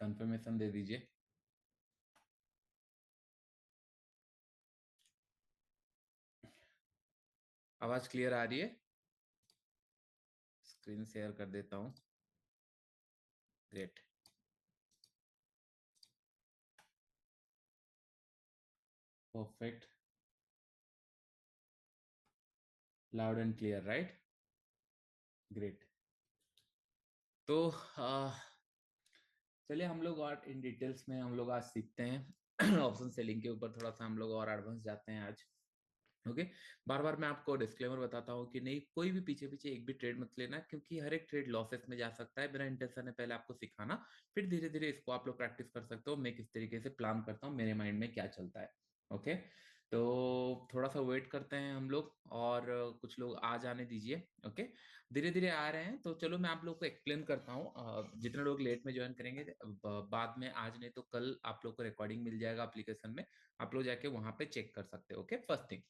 Confirmation दे दीजिए। आवाज clear आ रही है? स्क्रीन शेयर कर देता हूँ। Great. Perfect. Loud and clear, right? Great. तो चलिए हम लोग और इन डिटेल्स में हम लोग आज सीखते हैं। ऑप्शन सेलिंग के ऊपर थोड़ा सा हम लोग और एडवांस जाते हैं आज। ओके। बार बार मैं आपको डिस्क्लेमर बताता हूँ कि नहीं, कोई भी पीछे पीछे एक भी ट्रेड मत लेना, क्योंकि हर एक ट्रेड लॉसेस में जा सकता है। मेरा इंटेंशन है पहले आपको सिखाना, फिर धीरे धीरे इसको आप लोग प्रैक्टिस कर सकते हो। मैं किस तरीके से प्लान करता हूँ, मेरे माइंड में क्या चलता है। ओके। तो थोड़ा सा वेट करते हैं हम लोग, और कुछ लोग आ जाने दीजिए। ओके। धीरे धीरे आ रहे हैं, तो चलो मैं आप लोग को एक्सप्लेन करता हूँ। जितने लोग लेट में ज्वाइन करेंगे, बाद में आज नहीं तो कल आप लोग को रिकॉर्डिंग मिल जाएगा एप्लीकेशन में, आप लोग जाके वहां पे चेक कर सकते हो। ओके। फर्स्ट थिंग,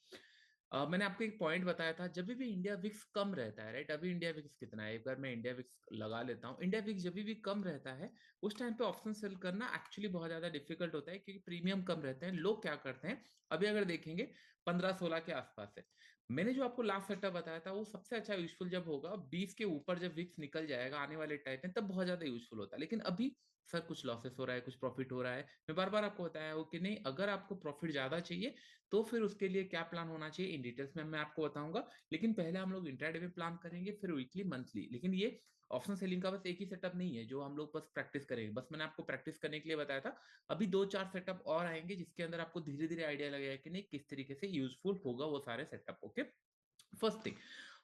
मैंने आपको एक पॉइंट बताया था, जब भी इंडिया विक्स कम रहता है, राइट? अभी इंडिया विक्स कितना है, एक बार मैं इंडिया विक्स लगा लेता हूँ। इंडिया विक्स जब भी कम रहता है, उस टाइम पे ऑप्शन सेल करना एक्चुअली बहुत ज्यादा डिफिकल्ट होता है, क्योंकि प्रीमियम कम रहते हैं। लोग क्या करते हैं, अभी अगर देखेंगे 15-16 के आसपास है। मैंने जो आपको लास्ट सेटअप बताया था, वो सबसे अच्छा यूजफुल जब होगा 20 के ऊपर, जब विक्स निकल जाएगा आने वाले टाइम में, तब बहुत ज्यादा यूजफुल होता है। लेकिन अभी सर कुछ लॉसेस हो रहा है, कुछ प्रॉफिट हो रहा है। मैं बार बार आपको बताया हूँ कि नहीं, अगर आपको प्रॉफिट ज्यादा चाहिए तो फिर उसके लिए क्या प्लान होना चाहिए, इन डिटेल्स में मैं आपको बताऊंगा। लेकिन पहले हम लोग इंट्राडे में प्लान करेंगे, फिर वीकली, मंथली। लेकिन ये ऑप्शन सेलिंग का बस एक ही सेटअप नहीं है जो हम लोग बस प्रैक्टिस करेंगे, बस मैंने आपको प्रैक्टिस करने के लिए बताया था। अभी 2-4 सेटअप और आएंगे, जिसके अंदर आपको धीरे धीरे आइडिया लगेगा कि नहीं, किस तरीके से यूजफुल होगा वो सारे सेटअप। ओके। फर्स्ट थिंग,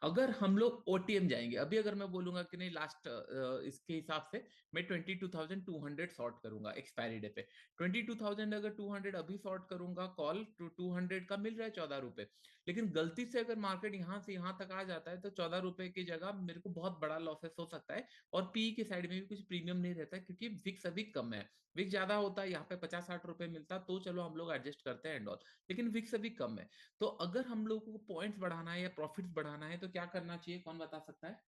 अगर हम लोग ओटीएम जाएंगे, अभी अगर मैं बोलूंगा कि नहीं लास्ट इसके हिसाब से मैं 22,200 शॉर्ट करूंगा एक्सपायरी डे पे। 22,000 अगर 200 अभी शॉर्ट करूंगा, कॉल टू 200 का मिल रहा है 14 रुपए। लेकिन गलती से अगर मार्केट यहां से यहां तक आ जाता है, तो 14 रुपए की जगह मेरे को बहुत बड़ा लॉसेस हो सकता है। और पी के साइड में भी कुछ प्रीमियम नहीं रहता है, क्योंकि विक्स अभी कम है। विक्स ज्यादा होता है, यहाँ पे 50-60 रुपए मिलता, तो चलो हम लोग एडजस्ट करते हैं एंड ऑल। लेकिन विक्स अभी कम है। तो अगर हम लोगों को पॉइंट्स बढ़ाना है या प्रॉफिट्स बढ़ाना है, तो क्या करना चाहिए, कौन बता सकता है?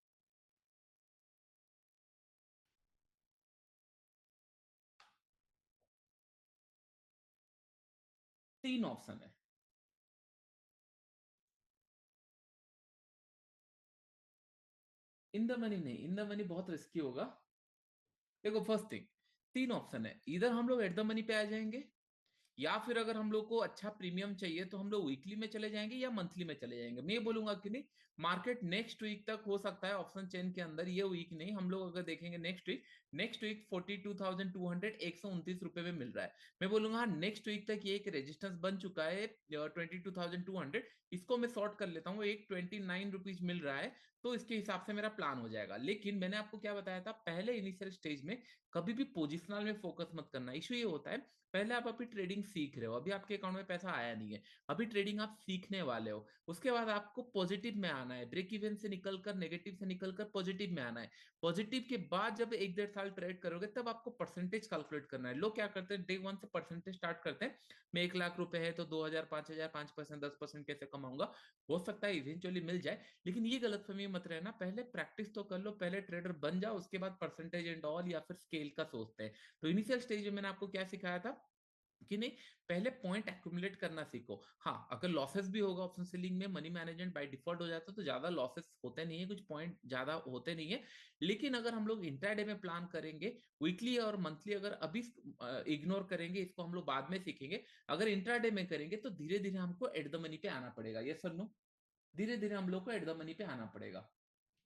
तीन ऑप्शन है। इन द मनी नहीं, इन द मनी बहुत रिस्की होगा। देखो फर्स्ट थिंग, तीन ऑप्शन है, इधर हम लोग एट द मनी पे आ जाएंगे, या फिर अगर हम लोग को अच्छा प्रीमियम चाहिए तो हम लोग वीकली में चले जाएंगे या मंथली में चले जाएंगे। मैं ये बोलूंगा कि नहीं, मार्केट नेक्स्ट वीक तक हो सकता है ऑप्शन चेन के अंदर, ये वीक नहीं, हम लोग अगर देखेंगे नेक्स्ट वीक 42,200 129 रुपए में मिल रहा है। मैं बोलूंगा हाँ, नेक्स्ट वीक तक ये एक रेजिस्टेंस बन चुका है 22,200, इसको मैं शॉर्ट कर लेता हूँ, एक 29 रुपीज मिल रहा है। तो इसके हिसाब से मेरा प्लान हो जाएगा। लेकिन मैंने आपको क्या बताया था, पहले इनिशियल स्टेज में कभी भी पोजिशनल में फोकस मत करना। इशू ये होता है, पहले आप अभी ट्रेडिंग सीख रहे हो, अभी आपके अकाउंट में पैसा आया नहीं है, अभी ट्रेडिंग आप सीखने वाले हो। उसके बाद आपको पॉजिटिव में आना है, ब्रेक इवन से निकलकर, नेगेटिव से निकलकर पॉजिटिव में आना है। पॉजिटिव के बाद जब 1-1.5 साल ट्रेड करोगे, तब आपको परसेंटेज कैलकुलेट करना है। लोग क्या करते हैं, डे वन से परसेंटेज स्टार्ट करते हैं। मैं 1 लाख रुपए है तो 2,000, 5,000, 5%, 10% कैसे कमाऊंगा। हो सकता है इवेंचुअली मिल जाए, लेकिन ये गलतफहमी मत रहना, पहले प्रैक्टिस तो कर लो, पहले ट्रेडर बन जाओ, उसके बाद परसेंटेज एंड ऑल या फिर स्केल का सोचते हैं। तो इनिशियल स्टेज में मैंने आपको क्या सिखाया था कि नहीं, पहले पॉइंट एक्यूमुलेट करना सीखो। हाँ, अगर लॉसेस भी होगा ऑप्शन सेलिंग में, मनी मैनेजमेंट बाय डिफॉल्ट हो जाता है, तो ज्यादा लॉसेस होते नहीं है, कुछ पॉइंट ज्यादा होते नहीं है। लेकिन अगर हम लोग इंट्राडे में प्लान करेंगे, वीकली और मंथली अगर अभी इग्नोर करेंगे, इसको हम लोग बाद में सीखेंगे। अगर इंट्राडे में करेंगे तो धीरे धीरे हमको एट द मनी पे आना पड़ेगा। ये सर नो, धीरे धीरे हम लोग को एट द मनी पे आना पड़ेगा।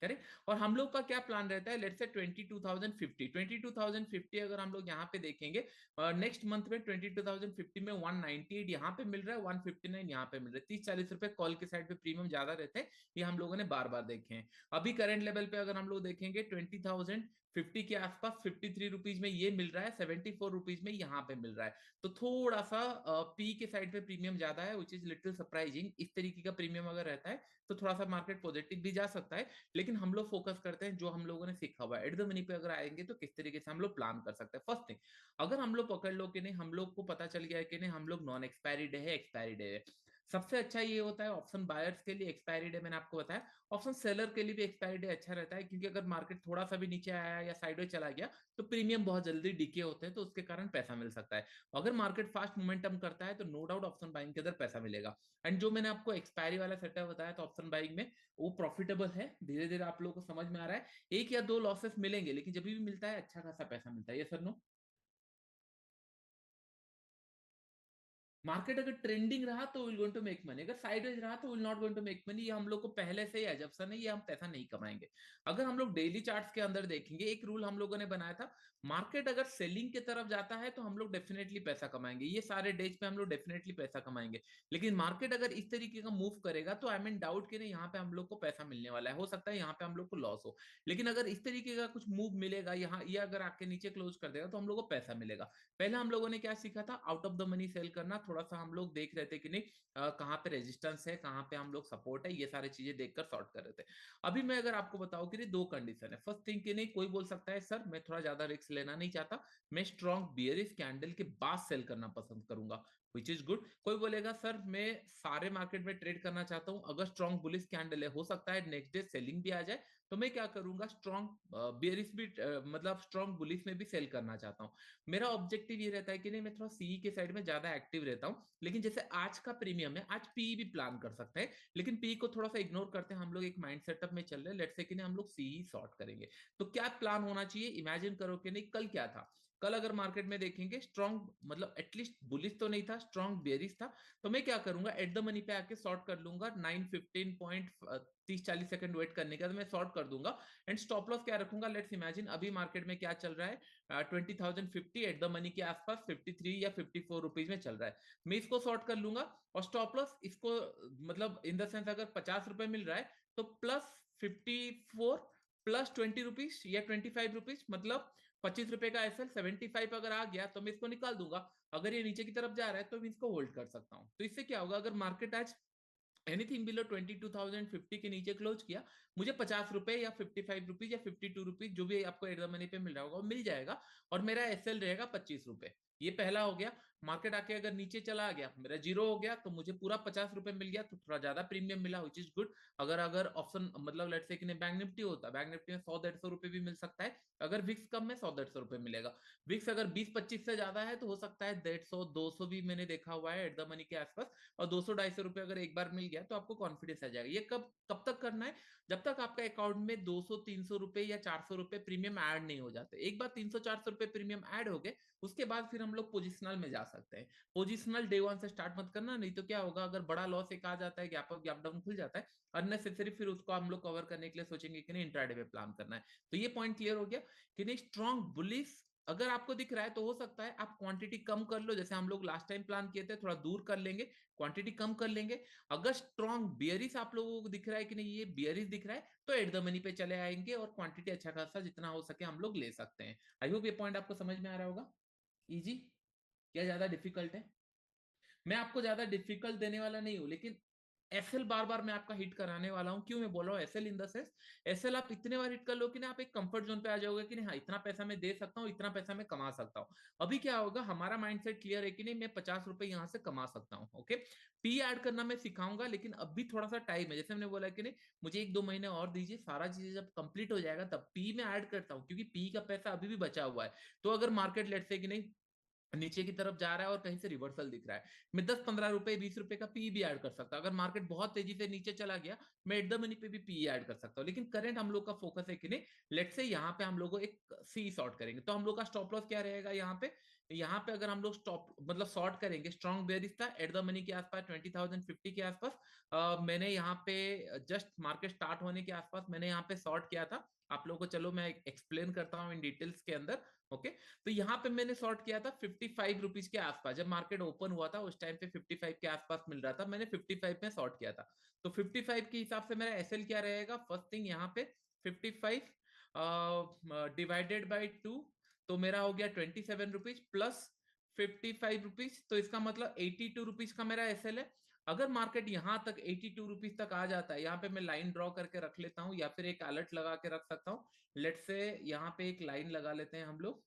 करेक्ट। और हम लोग का क्या प्लान रहता है, लेट्स से 22,050 अगर हम लोग यहाँ पे देखेंगे, नेक्स्ट मंथ में 22,050 में 198 यहाँ पे मिल रहा है, 159 यहाँ पे मिल रहा है, 30-40 रुपए कॉल के साइड पे प्रीमियम ज्यादा रहते हैं। ये हम लोगों ने बार बार देखे हैं। अभी करंट लेवल पे अगर हम लोग देखेंगे 20,050 के आसपास 53 रुपीज में ये मिल रहा है, 74 रुपीज में यहाँ पे मिल रहा है। तो थोड़ा सा पी के साइड पे प्रीमियम ज्यादा है, विच इज लिटिल सरप्राइजिंग। इस तरीके का प्रीमियम अगर रहता है तो थोड़ा सा मार्केट पॉजिटिव भी जा सकता है। लेकिन हम लोग फोकस करते हैं जो हम लोगों ने सीखा हुआ है। एट द मनी पे अगर आएंगे तो किस तरीके से हम लोग प्लान कर सकते हैं। फर्स्ट थिंग, अगर हम लोग पकड़ लो कि नहीं, हम लोग को पता चल गया है कि नहीं, हम लोग नॉन एक्सपायरी डे है, एक्सपायरी डे है, सबसे अच्छा ये होता है ऑप्शन बायर्स के लिए एक्सपायरी डे, मैंने आपको बताया। ऑप्शन सेलर के लिए भी एक्सपायरी डे अच्छा रहता है, क्योंकि अगर मार्केट थोड़ा सा भी नीचे आया या साइडवेज चला गया तो प्रीमियम बहुत जल्दी डिके होते हैं, तो उसके कारण पैसा मिल सकता है। अगर मार्केट फास्ट मोमेंटम करता है तो नो डाउट ऑप्शन बाइंग के अंदर पैसा मिलेगा। एंड जो मैंने आपको एक्सपायरी वाला सेटअप बताया तो ऑप्शन बाइंग में वो प्रॉफिटेबल है, धीरे धीरे आप लोगों को समझ में आ रहा है। एक या दो लॉसेस मिलेंगे, लेकिन जब भी मिलता है अच्छा खासा पैसा मिलता है। ये सर नो, मार्केट अगर ट्रेंडिंग रहा तो will going to make money, अगर साइडवेज रहा तो will not going to make money. ये हम लोग को पहले से ही एजप्शन है, ये हम पैसा नहीं कमाएंगे। अगर हम लोग डेली चार्ट्स के अंदर देखेंगे, एक रूल हम लोगों ने बनाया था, मार्केट अगर सेलिंग की तरफ जाता है तो हम लोग डेफिनेटली पैसा कमाएंगे, ये सारे डेज पे हम लोग डेफिनेटली पैसा कमाएंगे। लेकिन मार्केट अगर इस तरीके का मूव करेगा तो आई मीन डाउट कि नहीं यहाँ पे हम लोग को पैसा मिलने वाला है, हो सकता है यहाँ पे हम लोग को लॉस हो। लेकिन अगर इस तरीके का कुछ मूव मिलेगा यहाँ, ये अगर आके नीचे क्लोज कर देगा तो हम लोग को पैसा मिलेगा। पहले हम लोगों ने क्या सीखा था, out of the money sell करना। थोड़ा सा हम लोग देख रहे थे कि नहीं कहाँ पे रेजिस्टेंस है, कहाँ पे हम लोग सपोर्ट है, ये सारी चीजें देखकर सॉर्ट कर रहे थे। अभी मैं अगर आपको बताऊं कि नहीं दो कंडीशन है। फर्स्ट थिंग कि नहीं, कोई बोल सकता है सर मैं थोड़ा ज्यादा रिस्क लेना नहीं चाहता, मैं स्ट्रॉन्ग बियरिश कैंडल के बाद सेल करना पसंद करूंगा, विच इज गुड। कोई बोलेगा सर मैं सारे मार्केट में ट्रेड करना चाहता हूं, अगर स्ट्रॉन्ग बुलिश कैंडल है, हो सकता है नेक्स्ट डे सेलिंग भी आ जाए, तो मैं क्या करूंगा, स्ट्रॉन्ग बियरिश भी मतलब स्ट्रॉन्ग बुलिश में भी सेल करना चाहता हूं। मेरा ऑब्जेक्टिव ये रहता है कि नहीं मैं थोड़ा सीई के साइड में ज्यादा एक्टिव रहता हूं। लेकिन जैसे आज का प्रीमियम है, आज पी भी प्लान कर सकते हैं, लेकिन पी को थोड़ा सा इग्नोर करते हैं, हम लोग एक माइंड सेटअप में चल रहे हैं, लेट्स से कि नहीं हम लोग सीई सॉर्ट करेंगे। तो क्या प्लान होना चाहिए, इमेजिन करो कि नहीं कल क्या था। कल अगर मार्केट में देखेंगे स्ट्रॉन्ग मतलब एटलीस्ट बुलिश तो नहीं था, स्ट्रॉन्ग बेरिश था, तो मैं क्या करूंगा, एट द मनी पे आके शॉर्ट कर लूंगा। 9:15 पॉइंट 30-40 सेकंड वेट करने का तो मैं शॉर्ट कर दूंगा। एंड स्टॉप लॉस क्या रखूंगा, लेट्स इमेजिन अभी मार्केट में क्या चल रहा है, 20,050 एट द मनी के आसपास 53 या 54 रुपीज में चल रहा है। मैं इसको शॉर्ट कर लूंगा और स्टॉप लॉस इसको मतलब इन द सेंस अगर 50 रुपए मिल रहा है तो प्लस 54 प्लस 20 रुपीज या 25 रुपीज, मतलब 25 रुपए का एसएल 75 अगर आ गया तो मैं इसको निकाल दूंगा। अगर ये नीचे की तरफ जा रहा है तो मैं इसको होल्ड कर सकता हूँ। तो इससे क्या होगा, अगर मार्केट आज एनीथिंग बिलो 22,050 के नीचे क्लोज किया, मुझे 50 रुपए या 55 रुपीज या 52 रुपीज जो भी आपको एट द मनी पे मिल रहा होगा वो मिल जाएगा, और मेरा एसएल रहेगा 25 रुपए। ये पहला हो गया। मार्केट आके अगर नीचे चला गया, मेरा जीरो हो गया, तो मुझे पूरा 50 रुपए मिल गया, तो थोड़ा ज्यादा प्रीमियम मिला, विच इज गुड। अगर अगर ऑप्शन मतलब लेट्स से कि बैंक निफ्टी होता, बैंक निफ्टी में 100-150 रुपए भी मिल सकता है। अगर विक्स कम में 100-150 रुपए मिलेगा। विक्स अगर 20-25 से ज्यादा है तो हो सकता है 150-200 भी मैंने देखा हुआ है एट द मनी के आसपास। और 200-250 रुपए अगर एक बार मिल गया तो आपको कॉन्फिडेंस आ जाएगा। ये कब कब तक करना है, जब तक आपका अकाउंट में 200-300 रुपए या 400 रुपए प्रीमियम ऐड नहीं हो जाते। एक बार 300-400 रुपए प्रीमियम ऐड हो गए, उसके बाद फिर हम लोग पोजिशनल में जा सकते हैं। पोजिशनल डे वन से स्टार्ट मत करना, नहीं तो क्या होगा, अगर बड़ा लॉस एक आ जाता है, गैप अप गैप डाउन खुल जाता है, अननेसेसरी फिर उसको हम लोग कवर करने के लिए सोचेंगे कि नहीं इंट्राडे पे प्लान करना है। तो ये पॉइंट क्लियर हो गया कि नहीं, स्ट्रॉन्ग बुलिश अगर आपको दिख रहा है तो हो सकता है आप क्वांटिटी कम कर लो, जैसे हम लोग लास्ट टाइम प्लान किए थे, थोड़ा दूर कर लेंगे, क्वांटिटी कम कर लेंगे। अगर स्ट्रॉन्ग बियरिश आप लोगों को दिख रहा है कि नहीं ये बियरिश दिख रहा है, तो एट द मनी पे चले आएंगे और क्वांटिटी अच्छा खासा जितना हो सके हम लोग ले सकते हैं। आई होप ये पॉइंट आपको समझ में आ रहा होगा। इजी, क्या ज्यादा डिफिकल्ट है? मैं आपको ज्यादा डिफिकल्ट देने वाला नहीं हूं, लेकिन एसएल बार बार मैं आपका हिट कराने वाला हूं। क्यों मैं बोल रहा हूँ SL, in the sense SL आप इतने बार हिट कर लो कि ना आप एक कंफर्ट जोन पे आ जाओगे कि नहीं हाँ इतना पैसा मैं दे सकता हूँ, इतना पैसा मैं कमा सकता हूँ। अभी क्या होगा, हमारा माइंडसेट क्लियर है कि नहीं मैं 50 रुपए यहाँ से कमा सकता हूँ। ओके, पी ऐड करना मैं सिखाऊंगा, लेकिन अभी थोड़ा सा टाइम है, जैसे मैंने बोला कि नहीं मुझे 1-2 महीने और दीजिए, सारा चीजें जब कंप्लीट हो जाएगा तब पी में ऐड करता हूँ, क्योंकि पी का पैसा अभी भी बचा हुआ है। तो अगर मार्केट लेट से कि नहीं नीचे की तरफ जा रहा है और कहीं से रिवर्सल दिख रहा है, मैं 10-15 रुपए 20 रुपए का पी भी ऐड कर सकता हूँ। अगर मार्केट बहुत तेजी से नीचे चला गया, मैं एट द मनी पे भी पी ऐड कर सकता हूँ। लेकिन करंट हम लोग का फोकस है कि नहीं, लेट से यहाँ पे हम लोग एक सी सॉर्ट करेंगे, तो हम लोग का स्टॉप लॉस क्या रहेगा यहाँ पे। यहाँ पे अगर हम लोग स्टॉप मतलब शॉर्ट करेंगे, स्ट्रॉन्ग बेयरिश था एट द मनी के आसपास 20,050 के आसपास। मैंने यहाँ पे जस्ट मार्केट स्टार्ट होने के आसपास मैंने यहाँ पे शॉर्ट किया था। आप लोगों को चलो मैं एक्सप्लेन करता हूँ इन डिटेल्स के अंदर। ओके, तो यहाँ पे मैंने शॉर्ट किया था 55 रुपीज के आसपास, जब मार्केट ओपन हुआ था उस टाइम पे 55 के आसपास मिल रहा था, मैंने 55 में शॉर्ट किया था। तो 55 के हिसाब से मेरा एसएल क्या रहेगा, फर्स्ट थिंग यहाँ पे 55 डिवाइडेड बाई 2, तो मेरा हो गया 27 रुपीज प्लस 55 रुपीज, तो इसका मतलब 82 रुपीज का मेरा एसएल है। अगर मार्केट यहाँ तक 82 रुपीज तक आ जाता है, यहाँ पे मैं लाइन ड्रॉ करके रख लेता हूँ या फिर एक अलर्ट लगा के रख सकता हूँ। लेट से यहाँ पे एक लाइन लगा लेते हैं हम लोग,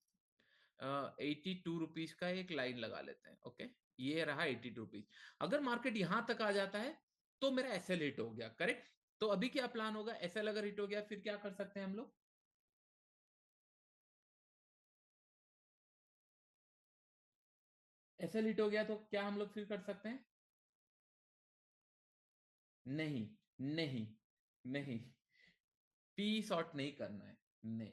82 रुपीज का एक लाइन लगा लेते हैं। ओके, ये रहा 82 रुपीज। अगर मार्केट यहां तक आ जाता है तो मेरा एसएल हिट हो गया, करेक्ट। तो अभी क्या प्लान होगा, एसएल अगर हिट हो गया फिर क्या कर सकते हैं हम लोग, एसएल हिट हो गया तो क्या हम लोग फिर कर सकते हैं, नहीं नहीं नहीं, पी शॉर्ट नहीं करना है, नहीं,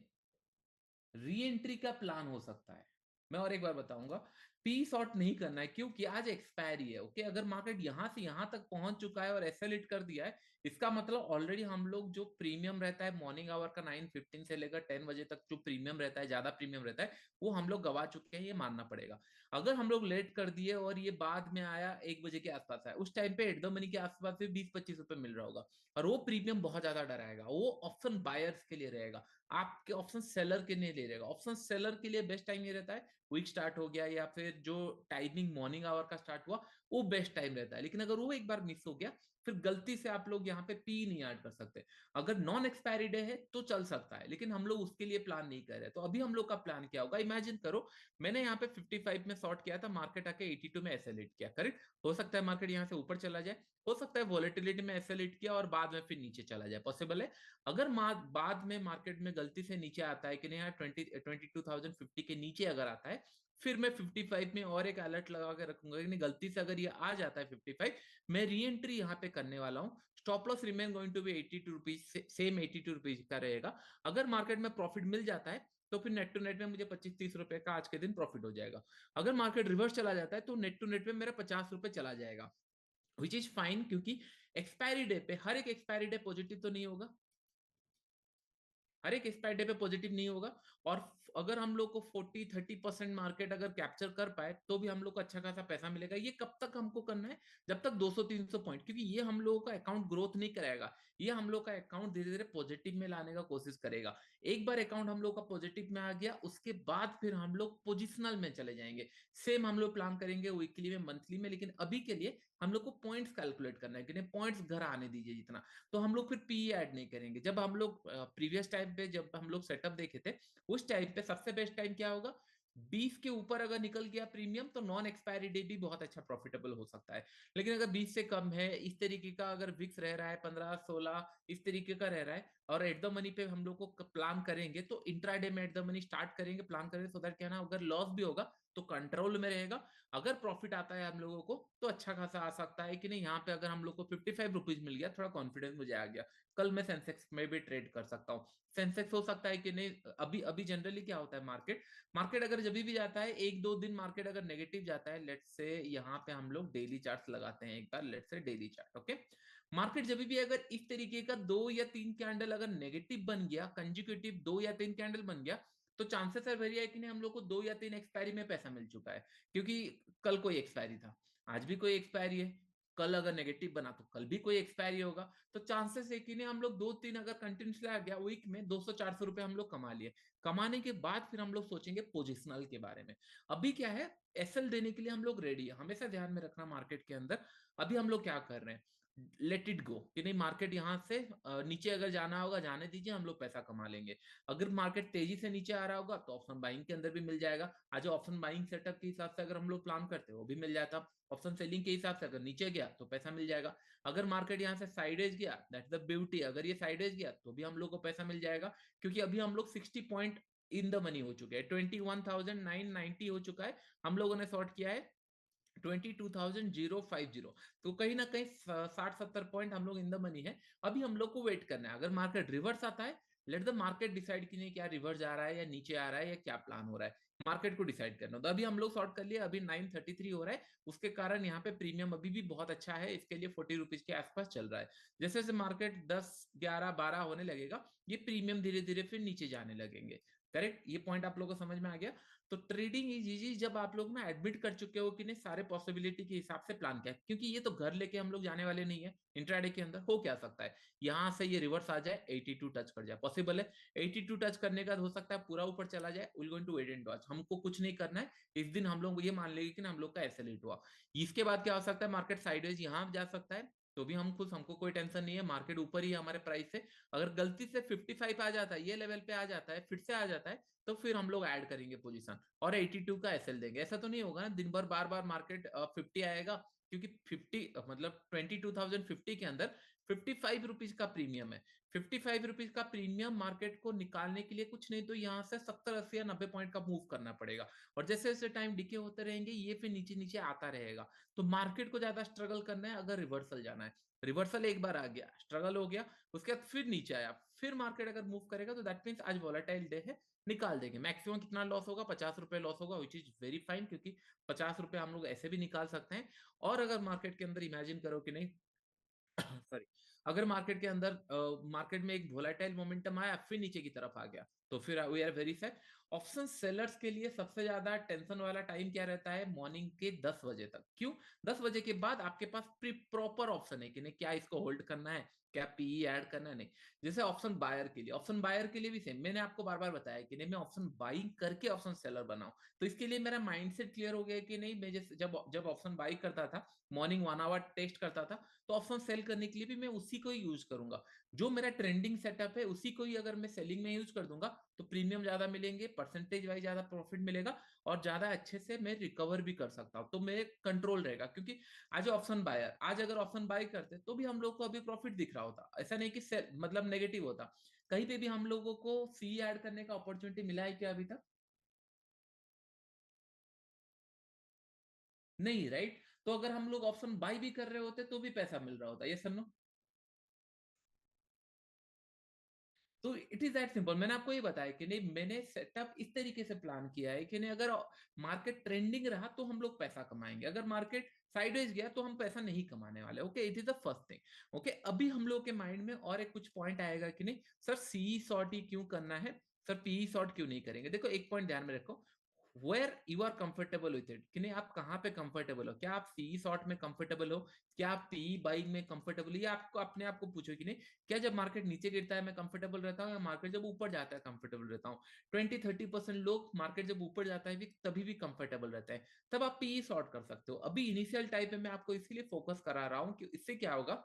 री एंट्री का प्लान हो सकता है। मैं और एक बार बताऊंगा, पी शॉर्ट नहीं करना है क्योंकि आज एक्सपायरी है, ओके। अगर मार्केट यहां से यहां तक पहुंच चुका है और एसएल कर दिया है, इसका मतलब ऑलरेडी हम लोग जो प्रीमियम रहता है मॉर्निंग आवर का 9:15 से लेकर 10 बजे तक, जो प्रीमियम रहता है, ज्यादा प्रीमियम रहता है, वो हम लोग गवा चुके हैं, ये मानना पड़ेगा। अगर हम लोग लेट कर दिए और ये बाद में आया 1 बजे के आसपास आया, उस टाइम पे एट द मनी के आसपास भी 20-25 रुपए मिल रहा होगा, और वो प्रीमियम बहुत ज्यादा डराएगा, वो ऑप्शन बायर्स के लिए रहेगा, आपके ऑप्शन सेलर के नहीं ले रहेगा। ऑप्शन सेलर के लिए बेस्ट टाइम ये रहता है, वीक स्टार्ट हो गया या फिर जो टाइमिंग मॉर्निंग आवर का स्टार्ट हुआ, वो बेस्ट टाइम रहता है। लेकिन अगर वो एक बार मिस हो गया, फिर गलती से आप लोग यहाँ पे पी नहीं ऐड कर सकते। अगर नॉन एक्सपायरी डे है तो चल सकता है, लेकिन हम लोग उसके लिए प्लान नहीं कर रहे। तो अभी हम लोग का प्लान क्या होगा, इमेजिन करो मैंने यहाँ पे 55 में शॉर्ट किया था, मार्केट आके 82 में एसएलएट किया, करेक्ट। हो सकता है मार्केट यहाँ से ऊपर चला जाए, हो सकता है वॉलेटिलिटी में एसएलएट किया और बाद में फिर नीचे चला जाए, पॉसिबल है। अगर बाद में मार्केट में गलती से नीचे आता है कि नहीं यार 22,050 के नीचे अगर आता है, फिर मैं 55 में और एक अलर्ट लगा के रखूंगा कि नहीं, गलती से अगर ये आ जाता है 55, मैं री एंट्री यहाँ पे करने वाला हूँ। Stop loss remain going to be 82 rupees, same 82 rupees का रहेगा। अगर मार्केट में प्रॉफिट मिल जाता है तो फिर नेट टू नेट में मुझे 25-30 रुपए का आज के दिन प्रॉफिट हो जाएगा। अगर मार्केट रिवर्स चला जाता है तो नेट टू नेट में मेरा 50 रुपए चला जाएगा, विच इज फाइन, क्योंकि एक्सपायरी डे पे हर एक एक्सपायरी डे पॉजिटिव तो नहीं होगा, हर एक एक्सपायर डे पे पॉजिटिव नहीं होगा। और अगर हम लोग को 40-30% मार्केट अगर कैप्चर कर पाए तो भी हम लोग को अच्छा खासा पैसा मिलेगा। ये कब तक हमको करना है, जब तक 200-300 पॉइंट, क्योंकि ये हम लोगों का अकाउंट ग्रोथ नहीं कराएगा, ये हम लोग का अकाउंट धीरे धीरे पॉजिटिव में लाने का कोशिश करेगा। एक बार अकाउंट हम लोग का पॉजिटिव में आ गया, उसके बाद फिर हम लोग पोजिशनल में चले जाएंगे। सेम हम लोग प्लान करेंगे वीकली में, मंथली में, लेकिन अभी के लिए हम लोग को पॉइंट्स कैलकुलेट करना है कि नहीं, पॉइंट्स घर आने दीजिए जितना। तो हम लोग फिर पी ऐड नहीं करेंगे। जब हम लोग प्रीवियस टाइम पे जब हम लोग सेटअप देखे थे, उस टाइम पे सबसे बेस्ट टाइम क्या होगा, 20 के ऊपर अगर निकल गया प्रीमियम तो नॉन एक्सपायरी डे भी बहुत अच्छा प्रॉफिटेबल हो सकता है। लेकिन अगर 20 से कम है, इस तरीके का अगर विक्स रह रहा है 15-16 इस तरीके का रह रहा है, और एट द मनी पे हम लोग को प्लान करेंगे, तो इंट्राडे में एट द मनी स्टार्ट करेंगे, प्लान करेंगे, सो दैट क्या ना, अगर लॉस भी होगा तो कंट्रोल में रहेगा। अगर प्रॉफिट आता है हम लोगों को तो अच्छा खासा आ सकता है कि नहीं, यहाँ पे अगर हम लोग को 55 रुपीज मिल गया, थोड़ा कॉन्फिडेंस मुझे आ गया, कल मैं सेंसेक्स में भी ट्रेड कर सकता हूँ। सेंसेक्स हो सकता है कि नहीं, अभी अभी जनरली क्या होता है, मार्केट मार्केट अगर जब भी जाता है, 1-2 दिन मार्केट अगर नेगेटिव जाता है, लेट्स से यहाँ पे हम लोग डेली चार्ट लगाते हैं एक बार, let's say daily chart, okay. Market जब भी अगर इस तरीके का 2 या 3 कैंडल अगर नेगेटिव बन गया, कंजिक्यूटिव 2 या 3 कैंडल बन गया, तो चांसेस है वेरी है कि नहीं, हम लोग को 2 या 3 एक्सपायरी में पैसा मिल चुका है, क्योंकि कल कोई एक्सपायरी था, आज भी कोई एक्सपायरी है, कल अगर नेगेटिव बना तो कल भी कोई एक्सपायरी होगा। तो चांसेस है कि नहीं, हम लोग 2-3 अगर कंटिन्यूसली आ गया वीक में 200-400 रुपए हम लोग कमा लिए। कमाने के बाद फिर हम लोग सोचेंगे पोजिशनल के बारे में। अभी क्या है, एसएल देने के लिए हम लोग रेडी है, हमेशा ध्यान में रखना मार्केट के अंदर। अभी हम लोग क्या कर रहे हैं, लेट इट गो, कि नहीं मार्केट यहाँ से नीचे अगर जाना होगा जाने दीजिए, हम लोग पैसा कमा लेंगे। अगर मार्केट तेजी से नीचे आ रहा होगा तो ऑप्शन बाइंग के अंदर भी मिल जाएगा। आज ऑप्शन बाइंग सेटअप के हिसाब से अगर हम लोग प्लान करते हैं वो भी मिल जाता। ऑप्शन सेलिंग के हिसाब से अगर नीचे गया तो पैसा मिल जाएगा। अगर मार्केट यहाँ से साइडेज गया, दैट्स द ब्यूटी, अगर ये साइडेज गया तो भी हम लोग को पैसा मिल जाएगा, क्योंकि अभी हम लोग 60 पॉइंट इन द मनी हो चुके हैं, 21,990 हो चुका है, हम लोगों ने शॉर्ट किया है 22,050। तो कहीं ना कहीं 60-70 पॉइंट हम लोग इन द मनी है। अभी हम लोग को वेट करना है, अगर मार्केट रिवर्स आता है, लेट द मार्केट डिसाइड कि नहीं क्या रिवर्स जा रहा है या नीचे आ रहा है या क्या प्लान हो रहा है, मार्केट को डिसाइड करना। तो अभी हम लोग शॉर्ट कर लिए, अभी 933 हो रहा है, उसके कारण यहाँ पे प्रीमियम अभी भी बहुत अच्छा है, इसके लिए 40 रुपीज के आसपास चल रहा है। जैसे जैसे मार्केट 10, 11, 12 होने लगेगा, ये प्रीमियम धीरे धीरे फिर नीचे जाने लगेंगे, करेक्ट। ये पॉइंट आप लोगों को समझ में आ गया। तो ट्रेडिंग इज इजी जब आप लोग ना एडमिट कर चुके हो कि नहीं, सारे पॉसिबिलिटी के हिसाब से प्लान किया, क्योंकि ये तो घर लेके हम लोग जाने वाले नहीं है। इंट्राडे के अंदर हो क्या सकता है, यहाँ से ये रिवर्स आ जाए 82 टच कर जाए, पॉसिबल है। 82 टच करने का हो सकता है पूरा ऊपर चला जाए, will going to wait and watch, हमको कुछ नहीं करना है। इस दिन हम लोग ये मान लेंगे कि ना हम लोग का एसएल हिट हुआ। इसके बाद क्या हो सकता है, मार्केट साइडवेज यहाँ जा सकता है, तो भी हम खुश, हमको कोई टेंशन नहीं है, मार्केट ऊपर ही है हमारे प्राइस से। अगर गलती से 55 आ जाता है, ये लेवल पे आ जाता है, फिर से आ जाता है, तो फिर हम लोग ऐड करेंगे पोजीशन और 82 का एसएल देंगे। ऐसा तो नहीं होगा ना दिन भर बार बार मार्केट 50 आएगा, क्योंकि 50 मतलब 22,050 के अंदर 55 रुपीज का प्रीमियम है। 55 रुपीज का प्रीमियम मार्केट को निकालने के लिए कुछ नहीं तो यहाँ से 70 80 या 90 पॉइंट का मूव करना पड़ेगा, और जैसे जैसे टाइम डिके होते रहेंगे ये फिर नीचे नीचे आता रहेगा। तो मार्केट को ज्यादा स्ट्रगल करना है अगर रिवर्सल जाना है। रिवर्सल एक बार आ गया, स्ट्रगल हो गया, उसके बाद फिर नीचे आया, फिर मार्केट अगर मूव करेगा तो दैट मीन्स आज वॉलेटाइल डे है, निकाल देंगे। मैक्सिमम कितना लॉस होगा, 50 रुपए लॉस होगा, विच इज वेरी फाइन, क्योंकि 50 रुपए हम लोग ऐसे भी निकाल सकते हैं। और अगर मार्केट के अंदर इमेजिन करो कि नहीं सॉरी, अगर मार्केट के अंदर मार्केट में एक वोलेटाइल मोमेंटम आया फिर नीचे की तरफ आ गया, तो फिर we are very set. Option sellers के लिए सबसे ज्यादा टेंशन वाला टाइम क्या रहता है, मॉर्निंग के 10 बजे तक। क्यों? 10 बजे के बाद आपके पास प्रॉपर ऑप्शन है कि नहीं, क्या इसको होल्ड करना है, क्या पीई ऐड करना है, नहीं। जैसे ऑप्शन बायर के लिए, ऑप्शन बायर के लिए भी सेम, मैंने आपको बार बार बताया कि नहीं मैं ऑप्शन बाइंग करके ऑप्शन सेलर बनाऊं। तो इसके लिए मेरा माइंडसेट क्लियर हो गया कि नहीं, मैं जैसे जब जब ऑप्शन बाई करता था, मॉर्निंग 1 आवर टेस्ट करता था, तो ऑप्शन सेल करने के लिए भी मैं उसी को ही यूज करूंगा। जो मेरा ट्रेंडिंग सेटअप है उसी को ही अगर मैं सेलिंग में यूज कर दूंगा तो प्रीमियम ज्यादा मिलेंगे, परसेंटेज वाइज ज्यादा प्रॉफिट मिलेगा, और ज्यादा अच्छे से मैं रिकवर भी कर सकता हूँ, तो मेरे कंट्रोल रहेगा। क्योंकि आज ऑप्शन बायर, आज अगर ऑप्शन बाय करते तो भी हम लोग को अभी प्रॉफिट दिख रहा होता, ऐसा नहीं कि मतलब नेगेटिव होता। कहीं पे भी हम लोगों को सी ऐड करने का अपॉर्चुनिटी मिला है क्या अभी तक? नहीं, राइट। तो अगर हम लोग ऑप्शन बाय भी कर रहे होते तो भी पैसा मिल रहा होता, ये सर। तो इट इज दैट सिंपल। मैंने आपको ये बताया कि नहीं, मैंने सेटअप इस तरीके से प्लान किया है कि नहीं, अगर मार्केट ट्रेंडिंग रहा तो हम लोग पैसा कमाएंगे, अगर मार्केट साइडवेज गया तो हम पैसा नहीं कमाने वाले। Okay, it is the first thing. Okay, अभी हम लोग के माइंड में और एक कुछ पॉइंट आएगा कि नहीं सर सी शॉर्ट ही क्यों करना है, सर पीई शॉर्ट क्यों नहीं करेंगे। देखो एक पॉइंट ध्यान में रखो, where you are comfortable with it, कि नहीं आप कहाँ पे कंफर्टेबल हो, क्या आप सी शॉर्ट में कंफर्टेबल हो, क्या आप पीई बाइंग में कंफर्टेबल हो, या आपको अपने आप को पूछो कि नहीं, क्या जब मार्केट नीचे गिरता है मैं कंफर्टेबल रहता हूँ, या मार्केट जब ऊपर जाता है कंफर्टेबल रहता हूँ। 20-30% लोग मार्केट जब ऊपर जाता है भी तभी भी कंफर्टेबल रहता है, तब आप पीई शॉर्ट कर सकते हो। अभी इनिशियल टाइप में मैं आपको इसलिए फोकस करा रहा हूँ कि इससे क्या होगा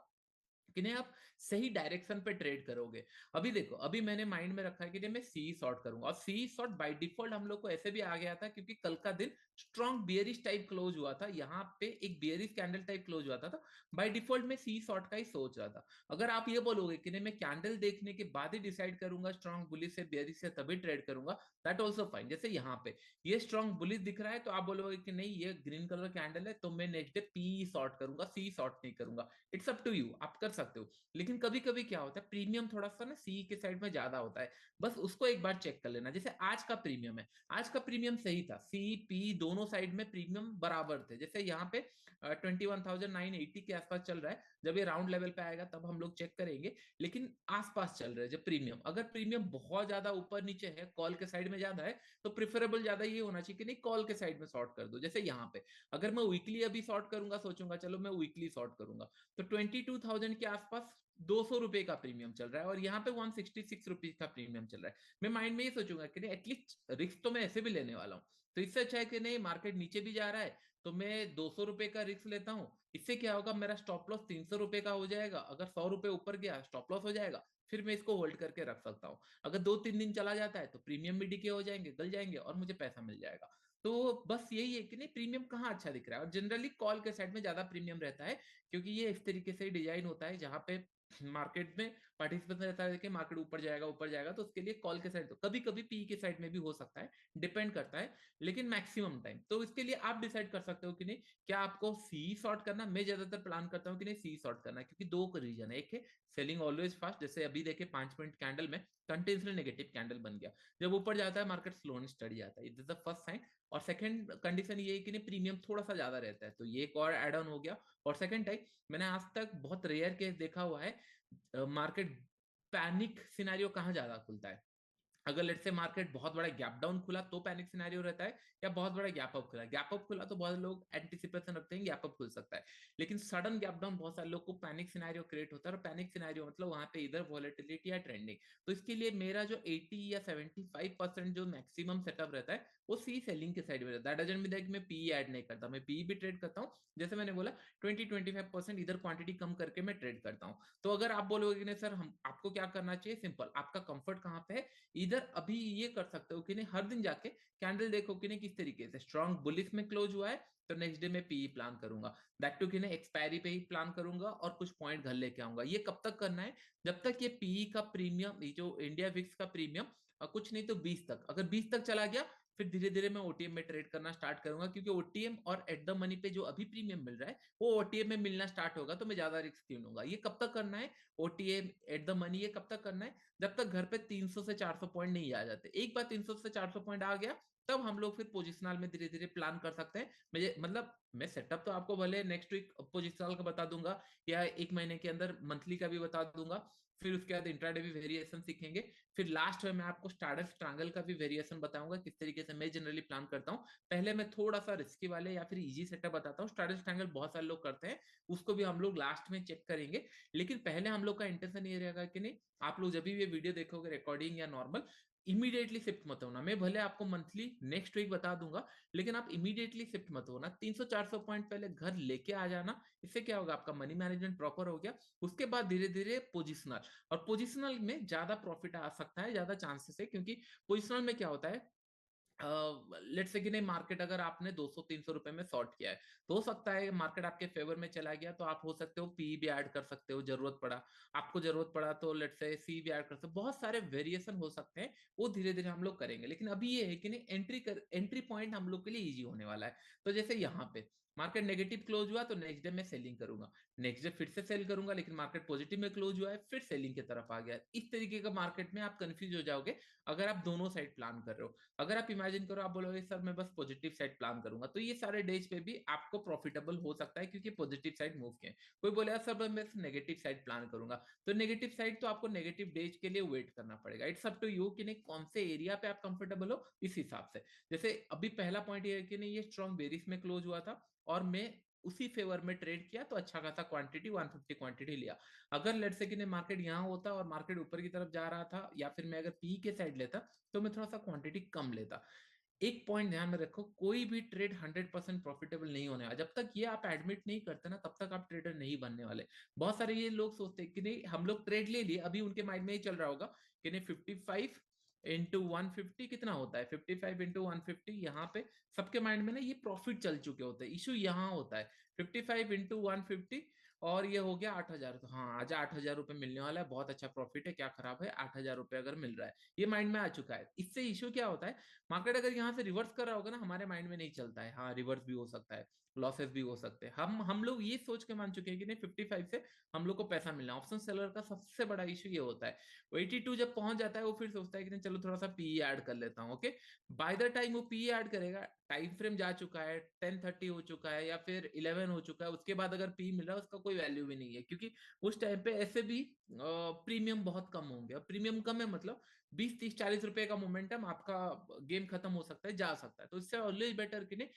कि नहीं आप सही डायरेक्शन पे ट्रेड करोगे। अभी देखो, अभी मैंने माइंड में रखा है कि नहीं मैं सी शॉर्ट करूंगा, और सी शॉर्ट बाय डिफॉल्ट हम लोग को ऐसे भी आ गया था क्योंकि कल का दिन स्ट्रॉन्ग बियरिश टाइप क्लोज हुआ था, यहाँ पे एक बियरिश कैंडल टाइप क्लोज हुआ था, तो बाय डिफॉल्ट मैं सी शॉर्ट का ही सोच रहा था। अगर आप ये बोलोगे कि नहीं मैं कैंडल देखने के बाद ही डिसाइड करूंगा स्ट्रॉन्ग बुलिश से बियरिश से तभी ट्रेड करूंगा, दैट ऑल्सो फाइन। जैसे यहाँ पे ये स्ट्रॉन्ग बुलिश दिख रहा है तो आप बोलोगे कि नहीं ये ग्रीन कलर कैंडल है तो मैं नेक्स्ट डे पी शॉर्ट करूंगा, सी शॉर्ट नहीं करूंगा। इट्स अप टू यू, आप कर सकते हो। लेकिन कभी कभी क्या होता है, प्रीमियम थोड़ा सा ना सी के साइड में ज्यादा होता है, बस उसको एक बार चेक कर लेना। जैसे आज का प्रीमियम है, आज का प्रीमियम सही था, सी पी दोनों साइड में प्रीमियम बराबर थे। जैसे यहाँ पे 21,980 के आसपास चल रहा है, जब ये राउंड लेवल पे आएगा तब हम लोग चेक करेंगे, लेकिन आसपास चल रहे हैं जब प्रीमियम। अगर प्रीमियम बहुत ज्यादा ऊपर नीचे है, कॉल के साइड में ज्यादा है, तो प्रिफरेबल ज्यादा ये होना चाहिए कि नहीं कॉल के साइड में शॉर्ट कर दो। जैसे यहाँ पे अगर मैं वीकली अभी शॉर्ट करूंगा, सोचूंगा चलो मैं वीकली शॉर्ट करूंगा, तो 22,000 के आसपास 200 रुपए का प्रीमियम चल रहा है, और यहाँ पे 166 रुपीज का प्रीमियम चल रहा है। मैं माइंड में ये सोचूंगा कि एटलीस्ट रिस्क तो मैं ऐसे भी लेने वाला हूँ, तो इससे अच्छा है कि नहीं मार्केट नीचे भी जा रहा है तो मैं 200 रुपए का रिस्क लेता हूँ। इससे क्या होगा, मेरा स्टॉप लॉस 300 रुपए का हो जाएगा, अगर 100 रुपए ऊपर गया स्टॉप लॉस हो जाएगा, फिर मैं इसको होल्ड करके रख सकता हूँ। अगर 2-3 दिन चला जाता है तो प्रीमियम भी डिके हो जाएंगे, गल जाएंगे, और मुझे पैसा मिल जाएगा। तो बस यही है कि नहीं प्रीमियम कहाँ अच्छा दिख रहा है, और जनरली कॉल के साइड में ज्यादा प्रीमियम रहता है, क्योंकि ये इस तरीके से डिजाइन होता है जहां पे मार्केट में पार्टिसिपेशन रहता है कि मार्केट ऊपर जाएगा तो उसके लिए कॉल के साइड, तो कभी कभी पी के साइड में भी हो सकता है, डिपेंड करता है, लेकिन मैक्सिमम टाइम तो इसके लिए आप डिसाइड कर सकते हो कि नहीं क्या आपको सी शॉर्ट करना। मैं ज्यादातर प्लान करता हूँ कि नहीं सी शॉर्ट करना है, क्योंकि दो रीजन है, एक है सेलिंग ऑलवेज फास्ट, जैसे अभी देखे 5 मिनट कैंडल में कंटिन्यूसली नेगेटिव कैंडल बन गया, जब ऊपर जाता है मार्केट स्लोन स्टडी जाता है, it is the first sign. और सेकंड कंडीशन ये है कि नहीं प्रीमियम थोड़ा सा ज्यादा रहता है, तो ये एक और एड ऑन हो गया। और सेकंड टाइप, मैंने आज तक बहुत रेयर केस देखा हुआ है, मार्केट पैनिक सिनेरियो कहाँ ज्यादा खुलता है, अगर लेट्स से मार्केट बहुत बड़ा गैप डाउन खुला तो पैनिक सिनेरियो रहता है, या बहुत बड़ा गैप अप खुला तो बहुत लोग एंटिसिपेशन रखते हैं गैप अप खुल सकता है। लेकिन सडन गैप डाउन बहुत सारे लोग को पैनिक सिनेरियो क्रिएट होता है, और पैनिक सिनेरियो मतलब वहां पे इधर वॉलेटिलिटी या ट्रेंडिंग। तो इसके लिए मेरा जो 80 या 75% जो मैक्सिमम सेटअप रहता है वो सी सेलिंग के साइड में रहता है। डजंट मीन दैट मैं पी ऐड नहीं करता, मैं पी भी ट्रेड करता हूँ। जैसे मैंने बोला 20-25% इधर क्वांटिटी कम करके मैं ट्रेड करता हूँ। तो अगर आप बोलोगे कि नहीं सर हम आपको क्या करना चाहिए, सिंपल, आपका कंफर्ट कहाँ पे है, इधर अभी ये कर सकते हो कि नहीं, हर दिन जाके कैंडल देखो कि नहीं किस तरीके से स्ट्रॉन्ग बुलिश में क्लोज हुआ है, तो नेक्स्ट डे में पीई प्लान करूंगा, दैट टू कि नहीं एक्सपायरी पे ही प्लान करूंगा और कुछ पॉइंट घर लेके आऊंगा। ये कब तक करना है, जब तक ये पीई का प्रीमियम, ये जो इंडिया विक्स का प्रीमियम कुछ नहीं तो 20 तक, अगर 20 तक चला गया फिर धीरे धीरे मैं ओटीएम में ट्रेड करना स्टार्ट करूंगा, क्योंकि ओटीएम और एट द मनी पे जो अभी प्रीमियम मिल रहा है वो ओटीएम में मिलना स्टार्ट होगा, तो मैं ज्यादा रिस्क क्यों लूंगा। ये कब तक करना है, ओटीएम एट द मनी, ये कब तक करना है, जब तक घर पे 300 से 400 पॉइंट नहीं आ जाते। एक बार 300 से 400 पॉइंट आ गया तब हम लोग फिर पोजिशनल में धीरे धीरे प्लान कर सकते हैं। मुझे मतलब मैं सेटअप तो आपको भले नेक्स्ट वीक पोजिशनल का बता दूंगा, या एक महीने के अंदर मंथली का भी बता दूंगा, फिर उसके बाद इंट्राडे भी वेरिएशन सीखेंगे, फिर लास्ट में मैं आपको स्टार्डस्ट ट्रायंगल का भी वेरिएशन बताऊंगा किस तरीके से मैं जनरली प्लान करता हूँ। पहले मैं थोड़ा सा रिस्की वाले या फिर इजी सेटअप बताता हूँ, स्टार्डस्ट ट्रायंगल बहुत सारे लोग करते हैं, उसको भी हम लोग लास्ट में चेक करेंगे। लेकिन पहले हम लोग का इंटेंशन ये रहेगा कि नहीं, आप लोग जब भी ये वीडियो देखोगे रिकॉर्डिंग या नॉर्मल, इमीडिएटली शिफ्ट मत होना। मैं भले आपको मंथली नेक्स्ट वीक बता दूंगा, लेकिन आप इमीडिएटली शिफ्ट मत होना। 300-400 पॉइंट पहले घर लेके आ जाना। इससे क्या होगा, आपका मनी मैनेजमेंट प्रॉपर हो गया। उसके बाद धीरे धीरे पोजिशनल, और पोजिशनल में ज्यादा प्रॉफिट आ सकता है, ज्यादा चांसेस है, क्योंकि पोजिशनल में क्या होता है, लेट्स से कि नहीं मार्केट अगर आपने 200-300 रुपए में शॉर्ट किया है, तो हो सकता है मार्केट आपके फेवर में चला गया, तो आप हो सकते हो पी भी ऐड कर सकते हो, जरूरत पड़ा, आपको जरूरत पड़ा तो लेट्स से सी भी ऐड कर सकते हो, बहुत सारे वेरिएशन हो सकते हैं, वो धीरे धीरे हम लोग करेंगे। लेकिन अभी ये है कि नहीं, एंट्री पॉइंट हम लोग के लिए इजी होने वाला है। तो जैसे यहाँ पे मार्केट नेगेटिव क्लोज हुआ तो नेक्स्ट डे मैं सेलिंग करूंगा, नेक्स्ट डे फिर से सेल करूंगा, लेकिन मार्केट पॉजिटिव में क्लोज हुआ है फिर सेलिंग की तरफ आ गया। इस तरीके का मार्केट में आप कंफ्यूज हो जाओगे अगर आप दोनों साइड प्लान कर रहे हो। अगर आप इमेजिन करो, आप बोलोगे सर मैं बस पॉजिटिव साइड प्लान करूंगा, तो ये सारे डेज पे भी आपको प्रॉफिटेबल हो सकता है, क्योंकि पॉजिटिव साइड मूव किए। कोई बोलेगा सर मैं बस नेगेटिव साइड प्लान करूंगा, तो नेगेटिव साइड तो आपको नेगेटिव डेज के लिए वेट करना पड़ेगा। इट्स अप टू यू कि नहीं कौन से एरिया पे आप कंफर्टेबल हो, इस हिसाब से। जैसे अभी पहला पॉइंट ये है कि नहीं, ये स्ट्रॉन्ग बेरिस में क्लोज हुआ था और मैं उसी फेवर में ट्रेड किया, तो अच्छा खासा क्वांटिटी 150 क्वांटिटी लिया। अगर लेट्स से कि मार्केट यहाँ होता और मार्केट ऊपर की तरफ जा रहा था, या फिर मैं अगर पी के साइड लेता, तो मैं थोड़ा सा क्वांटिटी कम लेता। एक पॉइंट ध्यान में रखो, कोई भी ट्रेड 100% प्रॉफिटेबल नहीं होने वाला। जब तक ये आप एडमिट नहीं करते ना, तब तक आप ट्रेडर नहीं बनने वाले। बहुत सारे ये लोग सोचते हैं कि नहीं हम लोग ट्रेड ले लिए, अभी उनके माइंड में ही चल रहा होगा कि नहीं 55 into 150 कितना होता है, 55 into 150, यहाँ पे सबके माइंड में ना ये प्रॉफिट चल चुके होते हैं। इशू यहाँ होता है 55 into 150, और ये हो गया 8,000, तो हाँ आज 8,000 रुपए मिलने वाला है, बहुत अच्छा प्रॉफिट है, क्या खराब है, 8,000 रुपए अगर मिल रहा है, ये माइंड में आ चुका है। इससे इशू क्या होता है, मार्केट अगर यहाँ से रिवर्स कर रहा होगा ना, हमारे माइंड में नहीं चलता है हाँ रिवर्स भी हो सकता है, लॉसेस भी हो सकते हैं। हम लोग ये सोच के मान चुके हैं कि नहीं 55 से हम लोग को पैसा मिलना। ऑप्शन सेलर का सबसे बड़ा इशू ये होता है, वो 82 जब पहुंच जाता है वो फिर सोचता है कि नहीं चलो थोड़ा सा पीई ऐड कर लेता हूँ। ओके, बाय द टाइम वो पीई ऐड करेगा, टाइम फ्रेम जा चुका है, 10:30 हो चुका है या फिर 11 हो चुका है, उसके बाद अगर पी मिल रहा है उसका कोई वैल्यू भी नहीं है, क्योंकि उस टाइम पे ऐसे भी प्रीमियम बहुत कम होंगे। प्रीमियम कम है मतलब 20-30-40 रुपए का मोमेंटम आपका गेम खत्म हो सकता है, जा सकता है। तो इससे ऑलवेज बेटर कि नहीं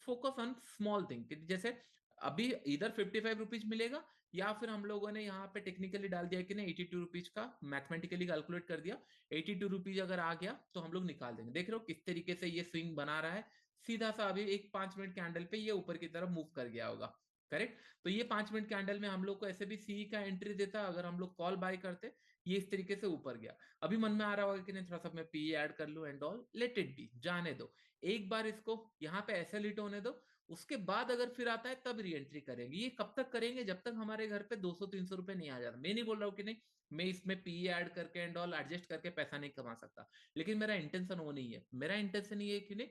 फोकस ऑन स्मॉल थिंग, जैसे अभी इधर 55 रुपीज मिलेगा, या फिर हम लोगों ने यहाँ पे टेक्निकली डाल दिया कि ना 82 रुपीज का मैथमेटिकली कैलकुलेट कर दिया, 82 रुपीज अगर आ गया तो हम लोग निकाल देंगे। देख रहे हो किस तरीके से ये स्विंग बना रहा है, सीधा सा अभी एक 5 मिनट कैंडल पे ये ऊपर की तरफ मूव कर गया होगा, करेक्ट। तो ये 5 मिनट कैंडल में हम लोग को ऐसे भी सी का एंट्री देता, अगर हम लोग कॉल बाय करते, ये इस तरीके से ऊपर गया। अभी मन में आ रहा होगा कि नहीं थोड़ा सा मैं पी ऐड कर लूं and all, let it be, जाने दो, एक बार इसको यहाँ पे ऐसे लिट होने दो, उसके बाद अगर फिर आता है तब री एंट्री करेंगे। ये कब तक करेंगे, जब तक हमारे घर पे 200-300 रुपए नहीं आ जाता। मैं नहीं बोल रहा हूँ कि नहीं मैं इसमें पी ऐड करके एंड ऑल एडजस्ट करके पैसा नहीं कमा सकता, लेकिन मेरा इंटेंशन वो नहीं है। मेरा इंटेंशन ये है कि नहीं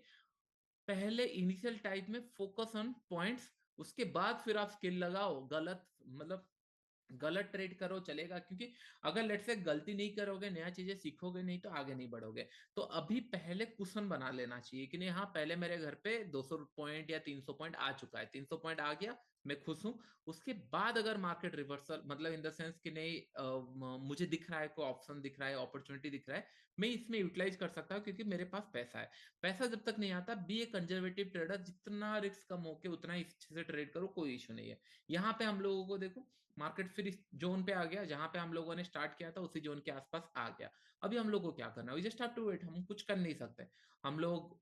पहले इनिशियल टाइप में फोकस ऑन पॉइंट्स, उसके बाद फिर आप स्किल लगाओ, गलत मतलब गलत ट्रेड करो चलेगा, क्योंकि अगर लेट से गलती नहीं करोगे, नया चीजें सीखोगे नहीं, तो आगे नहीं बढ़ोगे। तो अभी पहले कुशन बना लेना चाहिए कि नहीं हाँ पहले मेरे घर पे 200 पॉइंट या 300 पॉइंट आ चुका है, 300 पॉइंट आ गया, मैं खुश हूँ। उसके बाद अगर मार्केट रिवर्सल मतलब इन द सेंस कि नहीं मुझे दिख रहा है, कोई ऑप्शन दिख रहा है, अपॉर्चुनिटी दिख रहा है, मैं इसमें यूटिलाइज कर सकता हूँ क्योंकि मेरे पास पैसा है। पैसा जब तक नहीं आता, बी ए कंजर्वेटिव ट्रेडर, जितना रिस्क कम होके उतना ही अच्छे से ट्रेड करो, कोई इशू नहीं है। यहाँ पे हम लोगों को देखो मार्केट फिर इस जोन पे आ गया जहां पे हम लोगों ने स्टार्ट किया था, उसी जोन के आसपास आ गया। अभी हम लोग को क्या करना है, we just have to wait, हम कुछ कर नहीं सकते। हम लोग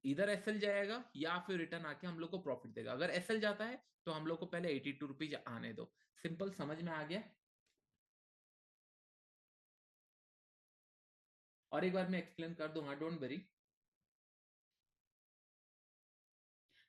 इधर एसएल जाएगा या फिर रिटर्न आके हम लोग को प्रॉफिट देगा। अगर एसएल जाता है तो हम लोग को पहले 82 रुपीज आने दो। सिंपल, समझ में आ गया? और एक बार मैं एक्सप्लेन कर दूंगा, डोंट वरी।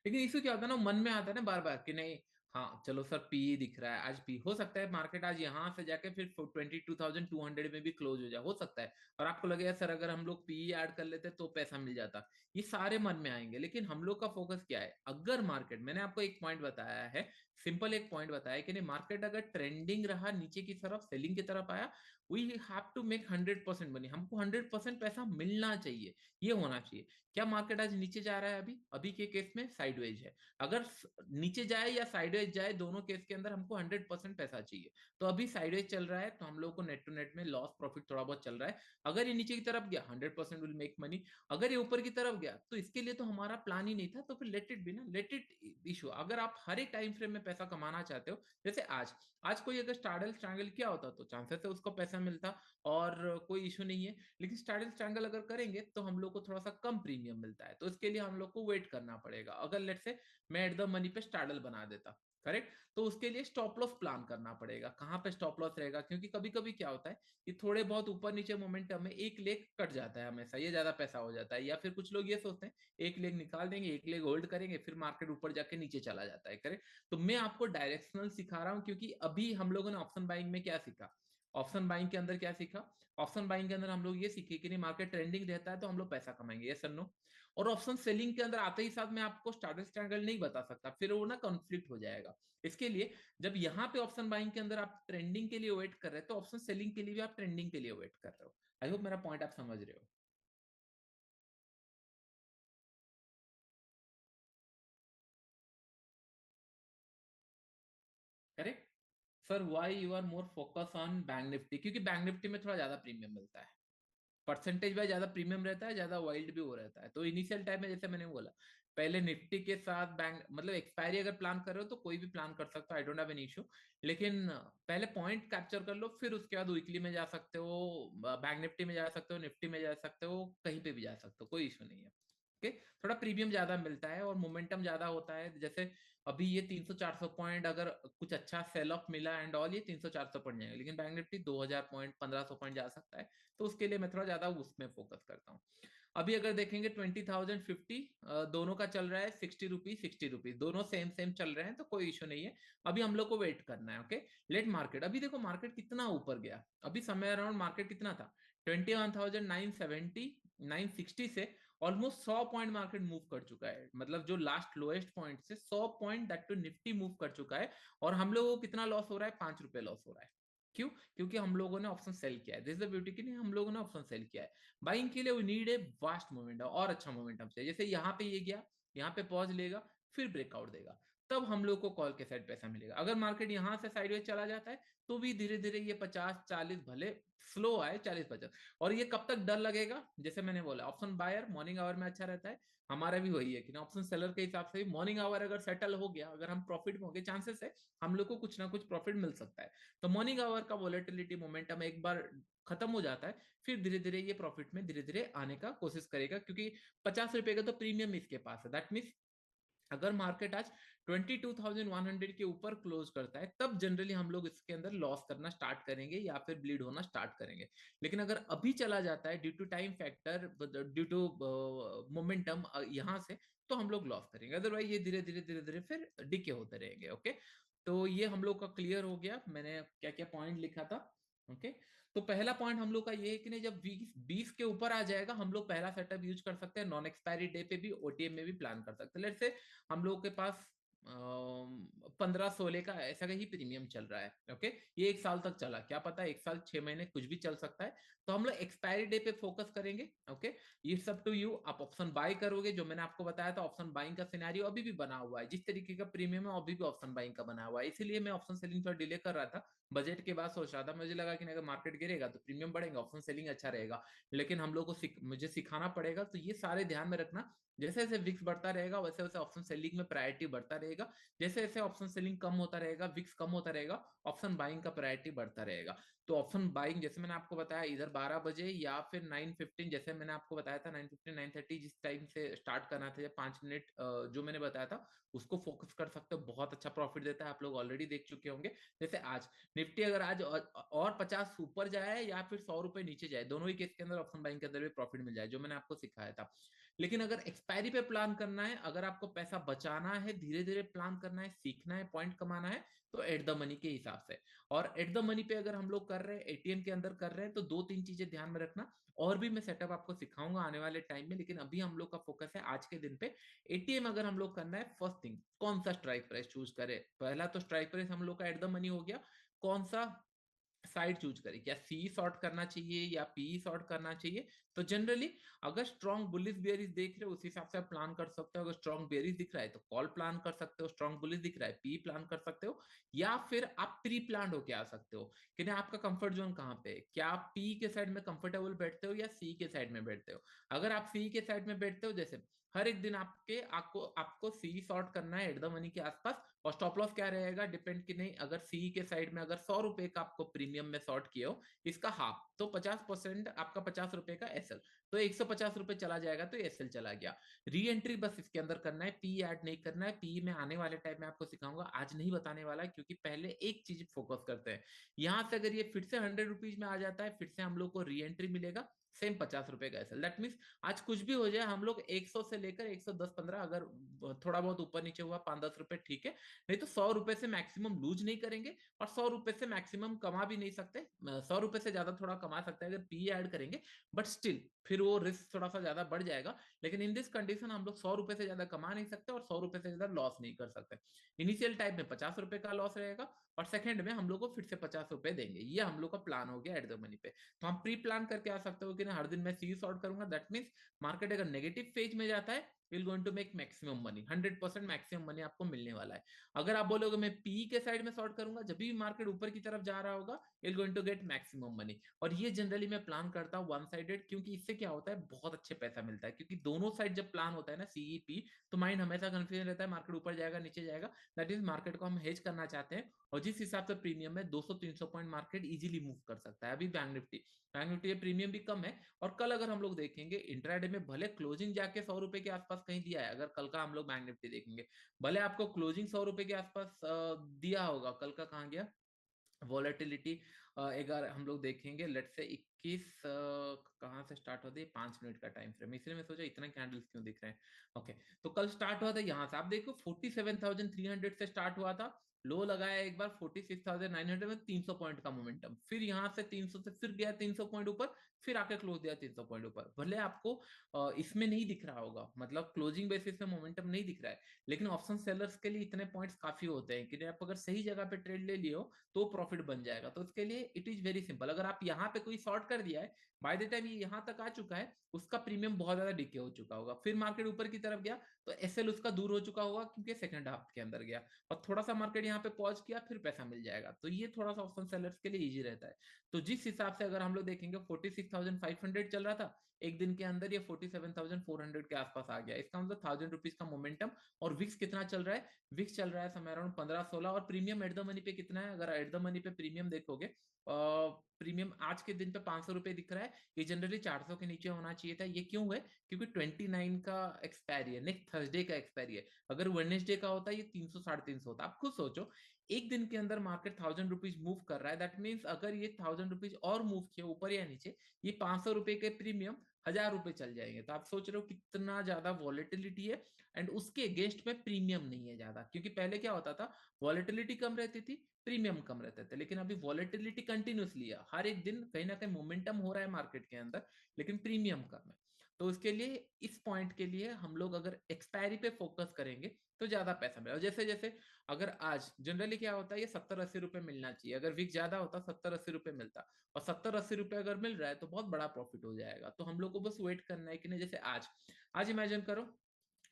लेकिन इशू क्या होता है ना, मन में आता है ना बार बार कि नहीं, हाँ चलो सर पी दिख रहा है, आज पी हो सकता है मार्केट आज यहाँ से जाके फिर 22,200 में भी क्लोज हो जाए, हो सकता है। और आपको लगेगा सर अगर हम लोग पी ऐड कर लेते तो पैसा मिल जाता। ये सारे मन में आएंगे, लेकिन हम लोग का फोकस क्या है, अगर मार्केट, मैंने आपको एक पॉइंट बताया है, सिंपल एक पॉइंट बताया कि नहीं, मार्केट अगर ट्रेंडिंग रहा नीचे की तरफ, सेलिंग की तरफ आया, we have to make 100% money, हमको 100% पैसा मिलना चाहिए, ये होना चाहिए। क्या मार्केट आज नीचे जा रहा है? अभी अभी के केस में साइडवेज है। अगर नीचे जाए या साइडवेज जाए, दोनों केस के अंदर हमको 100% पैसा चाहिए। तो अभी साइडवेज चल रहा है तो हम लोग को नेट टू नेट में लॉस प्रॉफिट थोड़ा बहुत चल रहा है। अगर ये नीचे की तरफ गया, 100% विल मेक मनी। अगर ये ऊपर की तरफ गया तो इसके लिए तो हमारा प्लान ही नहीं था, तो फिर लेट इट बी ना, लेट इट इशू। अगर आप हर एक टाइम फ्रेम में पैसा कमाना चाहते हो, जैसे आज आज कोई अगर स्टार्डल स्ट्रैंगल किया होता तो चांसेस है उसको पैसा मिलता, और कोई इशू नहीं है। लेकिन स्टार्डल स्ट्रैंगल अगर करेंगे तो हम लोग को थोड़ा सा कम प्रीमियम मिलता है, तो इसके लिए हम लोग को वेट करना पड़ेगा। अगर लेट से मैं एट द मनी पे स्टार्डल बना देता, करेक्ट, तो उसके लिए स्टॉप लॉस प्लान करना पड़ेगा, कहाँ पे स्टॉप लॉस रहेगा। क्योंकि कभी कभी क्या होता है, ये थोड़े बहुत ऊपर नीचे मोमेंटम में एक लेग कट जाता है, हमेशा ये ज्यादा पैसा हो जाता है। या फिर कुछ लोग ये सोचते हैं एक लेग निकाल देंगे, एक लेग होल्ड करेंगे, फिर मार्केट ऊपर जाके नीचे चला जाता है, करेक्ट। तो मैं आपको डायरेक्शनल सिखा रहा हूँ, क्योंकि अभी हम लोगों ने ऑप्शन बाइंग में क्या सीखा, ऑप्शन बाइंग के अंदर क्या सीखा, ऑप्शन बाइंग के अंदर हम लोग ये सीखे कि नहीं, मार्केट ट्रेंडिंग रहता है तो हम लोग पैसा कमाएंगे, यस सर नो। और ऑप्शन सेलिंग के अंदर आते ही साथ मैं आपको स्टार्टर स्ट्रैंगल नहीं बता सकता, फिर वो ना कॉन्फ्लिक्ट हो जाएगा। इसके लिए जब यहाँ पे ऑप्शन बाइंग के अंदर आप ट्रेंडिंग के लिए वेट कर रहे हैं, तो ऑप्शन सेलिंग के लिए भी आप ट्रेंडिंग के लिए वेट कर रहे हो। आई होप मेरा पॉइंट आप समझ रहे हो। Correct. Sir why you are more focus on bank Nifty, क्योंकि बैंक निफ्टी में थोड़ा ज्यादा प्रीमियम मिलता है, परसेंटेज वाइज ज्यादा प्रीमियम रहता है, ज्यादा वाइल्ड भी वो रहता है। तो इनिशियल टाइम में जैसे मैंने बोला, पहले निफ्टी के साथ बैंक मतलब एक्सपायरी अगर प्लान कर रहे हो तो कोई भी प्लान कर सकते हो, I don't have any issue. लेकिन पहले पॉइंट कैप्चर कर लो, फिर उसके बाद वीकली में जा सकते हो, बैंक निफ्टी में जा सकते हो, निफ्टी में जा सकते हो, कहीं पे भी जा सकते हो, कोई इशू नहीं है। ओके, थोड़ा प्रीमियम ज्यादा मिलता है और मोमेंटम ज्यादा होता है। जैसे अभी ये 300-400 पॉइंट अगर कुछ अच्छा सेल ऑफ मिला एंड ऑल, ये 300-400 पॉइंट जाएंगे, लेकिन बैंक निफ्टी 2000 पॉइंट 1500 पॉइंट जा सकता है। तो उसके लिए मैं थोड़ा ज्यादा उसमें फोकस करता हूँ। अभी अगर देखेंगे 20,050 दोनों का चल रहा है 60 रुपीज, 60 रुपीज, दोनों सेम सेम चल रहे हैं, तो कोई इशू नहीं है। अभी हम लोग को वेट करना है, ओके। लेट मार्केट, अभी देखो मार्केट कितना ऊपर गया, अभी समय अराउंड मार्केट कितना था, 21,970, 960 से ऑलमोस्ट 100 पॉइंट मार्केट मूव कर चुका है। मतलब जो लास्ट लोएस्ट पॉइंट से 100 point that to Nifty move कर चुका है। और हम लोगों को कितना लॉस हो रहा है, 5 रुपए लॉस हो रहा है। क्यों? क्योंकि हम लोगों ने ऑप्शन सेल किया है, दिस इज द ब्यूटी, कि नहीं हम लोगों ने ऑप्शन सेल किया है। बाइंग के लिए we need a vast momentum, और अच्छा मोमेंटम चाहिए। जैसे यहाँ पे ये गया, यहाँ पे पॉज लेगा, फिर ब्रेकआउट देगा, तब हम लोग को कॉल के साइड पैसा मिलेगा। अगर मार्केट यहाँ से साइडवेज चला जाता है तो भी धीरे धीरे ये 50-40, भले स्लो आए 40-50। और ये कब तक डर लगेगा, जैसे मैंने बोला ऑप्शन बायर मॉर्निंग आवर में अच्छा रहता है, हमारा भी वही है कि ऑप्शन सेलर के हिसाब से मॉर्निंग आवर अगर सेटल हो गया, अगर हम प्रॉफिट में हो गए, चांसेस है हम लोग को कुछ ना कुछ प्रॉफिट मिल सकता है। तो मॉर्निंग आवर का वोलेटिलिटी मोमेंटम एक बार खत्म हो जाता है, फिर धीरे धीरे ये प्रॉफिट में धीरे धीरे आने का कोशिश करेगा, क्योंकि 50 रुपए का तो प्रीमियम इसके पास है। दैट मीन्स अगर मार्केट आज 22,100 के ऊपर क्लोज करता है, तब जनरली हम लोग इसके अंदर लॉस करना स्टार्ट करेंगे या फिर ब्लीड होना स्टार्ट करेंगे। लेकिन अगर अभी चला जाता है due to time factor, due to momentum यहाँ से, तो हम लोग लॉस करेंगे। अदरवाइज ये धीरे धीरे धीरे धीरे फिर डिके होते रहेंगे, ओके। तो ये हम लोग का क्लियर हो गया, मैंने क्या क्या पॉइंट लिखा था, ओके। तो पहला पॉइंट हम लोग का ये है कि नहीं, जब 20 के ऊपर आ जाएगा, हम लोग पहला सेटअप यूज कर सकते हैं, नॉन एक्सपायरी डे पे भी, ओटीएम में भी प्लान कर सकते हैं। लेट्स से हम लोग के पास 15-16 का ऐसा ही प्रीमियम चल रहा है। ओके, ये 1 साल तक चला, क्या पता 1 साल 6 महीने कुछ भी चल सकता है। तो हम लोग एक्सपायरी डे पे फोकस करेंगे। ओके, ये सब टू यू। आप ऑप्शन बाय करोगे, जो मैंने आपको बताया था ऑप्शन बाइंग का सिनेरियो अभी भी बना हुआ है, जिस तरीके का प्रीमियम है अभी भी ऑप्शन बाइंग का बना हुआ है, इसीलिए मैं ऑप्शन सेलिंग थोड़ा डिले कर रहा था। बजट के बाद सोच रहा था, मुझे लगा कि अगर मार्केट गिरेगा तो प्रीमियम बढ़ेगा, ऑप्शन सेलिंग अच्छा रहेगा। लेकिन हम लोग को मुझे सिखाना पड़ेगा, तो ये सारे ध्यान में रखना। जैसे जैसे विक्स बढ़ता रहेगा वैसे वैसे ऑप्शन सेलिंग में प्रायोरिटी बढ़ता रहेगा। जैसे जैसे ऑप्शन सेलिंग कम होता रहेगा, विक्स कम होता रहेगा, ऑप्शन बाइंग का प्रायोरिटी बढ़ता रहेगा। तो ऑप्शन बाइंग जैसे मैंने आपको बताया इधर 12 बजे या फिर 9:15, जैसे मैंने आपको बताया था 9:15 9:30 जिस टाइम से स्टार्ट करना था, 5 मिनट जो मैंने बताया था उसको फोकस कर सकते हो, बहुत अच्छा प्रॉफिट देता है, आप लोग ऑलरेडी देख चुके होंगे। जैसे आज निफ्टी अगर आज और 50 ऊपर जाए या फिर 100 रुपए नीचे जाए, दोनों ही केस के अंदर ऑप्शन बाइंग के अंदर भी प्रॉफिट मिल जाए, जो मैंने आपको सिखाया था। लेकिन अगर एक्सपायरी पे प्लान करना है, अगर आपको पैसा बचाना है, धीरे धीरे प्लान करना है, सीखना है, पॉइंट कमाना है, तो एट द मनी के हिसाब से। और एट द मनी पे अगर हम लोग कर रहे हैं, एटीएम के अंदर कर रहे हैं, तो 2-3 चीजें ध्यान में रखना। और भी मैं सेटअप आपको सिखाऊंगा आने वाले टाइम में, लेकिन अभी हम लोग का फोकस है आज के दिन पे। एटीएम अगर हम लोग करना है, फर्स्ट थिंग कौन सा स्ट्राइक प्राइस चूज करें। पहला तो स्ट्राइक प्राइस हम लोग का एट द मनी हो गया। कौन सा साइड चूज करें, क्या सी शॉर्ट करना चाहिए या पी शॉर्ट करना चाहिए। तो जनरली अगर स्ट्रॉन्ग बुलिश बेरिस देख रहे हो, उस हिसाब से आप प्लान कर सकते हो। अगर स्ट्रॉन्ग बेरिस दिख रहा है तो कॉल प्लान कर सकते हो, स्ट्रॉन्ग बुलिश दिख रहा है पी प्लान कर सकते हो। या फिर आप प्री प्लान होके आ सकते हो कि नहीं, आपका कंफर्ट जोन कहाँ पे है, क्या आप पी के साइड में कंफर्टेबल बैठते हो या सी के साइड में बैठते हो। अगर आप सी के साइड में बैठते हो, जैसे हर एक दिन आपको आपको सी शॉर्ट करना है एट द मनी के आसपास, और स्टॉप लॉस क्या रहेगा डिपेंड कि नहीं, अगर सी के साइड में अगर 100 रुपए का आपको प्रीमियम में शॉर्ट किया हो, इसका हाफ तो 50% आपका 50 रुपए का एसएल, तो 150 रुपए चला जाएगा, तो एसएल चला गया। री एंट्री बस इसके अंदर करना है, पी ऐड नहीं करना है। पी में आने वाले टाइम में आपको सिखाऊंगा, आज नहीं बताने वाला, क्योंकि पहले एक चीज फोकस करते हैं। यहां से अगर ये फिर से 100 रुपीज में आ जाता है, फिर से हम लोग को री एंट्री मिलेगा, सेम 50 रुपए का एसएल। दैट मीन्स आज कुछ भी हो जाए, हम लोग 100 से लेकर 110-15, अगर थोड़ा बहुत ऊपर नीचे हुआ 5-10 रुपए ठीक है, नहीं तो 100 रुपए से मैक्सिमम लूज नहीं करेंगे, और 100 रुपए से मैक्सिमम कमा भी नहीं सकते। 100 रुपए से ज्यादा थोड़ा कमा सकते हैं अगर पी ऐड करेंगे, बट स्टिल फिर वो रिस्क थोड़ा सा ज्यादा बढ़ जाएगा। लेकिन इन दिस कंडीशन हम लोग 100 रुपए से ज्यादा कमा नहीं सकते और 100 रुपए से ज्यादा लॉस नहीं कर सकते। इनिशियल टाइम में 50 रुपए का लॉस रहेगा, और सेकंड में हम लोग को फिर से 50 रुपए देंगे। ये हम लोग का प्लान हो गया एट द मनी पे। तो हम प्री प्लान करके आ सकते हो कि ना हर दिन मैं सी शॉर्ट करूंगा, दैट मीन्स मार्केट अगर नेगेटिव फेज में जाता है, will going to make maximum money, 100% maximum money आपको मिलने वाला है। अगर आप बोलोगे मैं पी के साइड में शॉर्ट करूंगा, जब भी मार्केट ऊपर की तरफ जा रहा होगा, will going to get maximum money. और ये जनरली मैं प्लान करता हूँ वन साइडेड, क्योंकि इससे क्या होता है, बहुत अच्छे पैसा मिलता है। क्योंकि दोनों साइड जब प्लान होता है ना, सीईपी, तो माइंड हमेशा कंफ्यूजन रहता है, मार्केट ऊपर जाएगा नीचे जाएगा। दैट इज मार्केट को हम हेज करना चाहते हैं, और जिस हिसाब से प्रीमियम में 200-300 पॉइंट मार्केट इजीली मूव कर सकता है। अभी बैंक निफ्टी प्रीमियम भी कम है। और कल अगर हम लोग देखेंगे इंट्राडे में, भले क्लोजिंग जाके 100 रुपए के आसपास कहीं दिया है, अगर कल का हम लोग बैंक निफ्टी देखेंगे, भले आपको क्लोजिंग 100 रुपए के आसपास दिया होगा, कल का कहाँ गया वॉलेटिलिटी। अगर हम लोग देखेंगे लेट से 21 कहाँ से स्टार्ट होती है, 5 मिनट का टाइम फ्रेम, इसलिए मैं सोचा इतना कैंडल्स क्यों दिख रहे हैं। ओके, तो कल स्टार्ट हुआ था यहाँ से, आप देखो 47,300 से स्टार्ट हुआ था, लो लगाया एक बार 46,900 में, 300 पॉइंट का मोमेंटम, फिर यहाँ से 300 से फिर गया 300 पॉइंट ऊपर, फिर आके क्लोज दिया 300 पॉइंट ऊपर। भले आपको इसमें नहीं दिख रहा होगा, मतलब क्लोजिंग बेसिस में मोमेंटम नहीं दिख रहा है, लेकिन ऑप्शन सेलर्स के लिए इतने पॉइंट्स काफी होते हैं कि आप अगर सही जगह पे ट्रेड ले लियो तो प्रॉफिट बन जाएगा। तो उसके लिए इट इज वेरी सिंपल, अगर आप यहाँ पे कोई शॉर्ट कर दिया है, बाय द टाइम ये यहाँ तक आ चुका है, उसका प्रीमियम बहुत ज्यादा डिके हो चुका होगा, फिर मार्केट ऊपर की तरफ गया तो एसएल उसका दूर हो चुका होगा, क्योंकि सेकंड हाफ के अंदर गया, और थोड़ा सा मार्केट यहाँ पे पॉज किया, फिर पैसा मिल जाएगा। तो ये थोड़ा सा ऑप्शन सेलर्स के लिए इजी रहता है। तो जिस हिसाब से अगर हम लोग देखेंगे 46,500 चल रहा था, एक दिन के अंदर ये 47,400 के आसपास आ गया, इसका मतलब 1000 रुपीज का मोमेंटम। और विक्स कितना चल रहा है, विक्स चल रहा है समय अराउंड 15-16, और प्रीमियम एट द मनी पे कितना है, अगर एट द मनी पे प्रीमियम देखोगे, प्रीमियम आज के दिन पे 500 रुपए दिख रहा है, ये जनरली 400 के नीचे होना चाहिए था। ये क्यों है, क्योंकि 29 का एक्सपायरी है, नेक्स्ट थर्सडे का एक्सपायरी है। अगर वेडनेसडे का होता है ये 300 350 होता। आप खुद सोचो, एक दिन के अंदर मार्केट 1000 रुपीज मूव कर रहा है, दैट मीन्स अगर ये 1000 रुपीज और मूव किया ऊपर या नीचे, ये 500 रुपए के प्रीमियम 1000 रुपए चल जाएंगे। तो आप सोच रहे हो कितना ज्यादा वॉलेटिलिटी है, एंड उसके अगेंस्ट में प्रीमियम नहीं है ज्यादा। क्योंकि पहले क्या होता था, वॉलेटिलिटी कम रहती थी, प्रीमियम कम रहते थे, लेकिन अभी वॉलेटिलिटी कंटिन्यूसली है, हर एक दिन कहीं ना कहीं मोमेंटम हो रहा है मार्केट के अंदर, लेकिन प्रीमियम कम है। तो उसके लिए इस पॉइंट के लिए हम लोग अगर एक्सपायरी पे फोकस करेंगे तो ज्यादा पैसा मिलेगा। जैसे जैसे अगर आज जनरली क्या होता है, ये 70-80 रुपए मिलना चाहिए, अगर वीक ज्यादा होता 70-80 रुपए मिलता, और 70-80 रुपए अगर मिल रहा है तो बहुत बड़ा प्रॉफिट हो जाएगा। तो हम लोग को बस वेट करना है कि नहीं, जैसे आज आज इमेजिन करो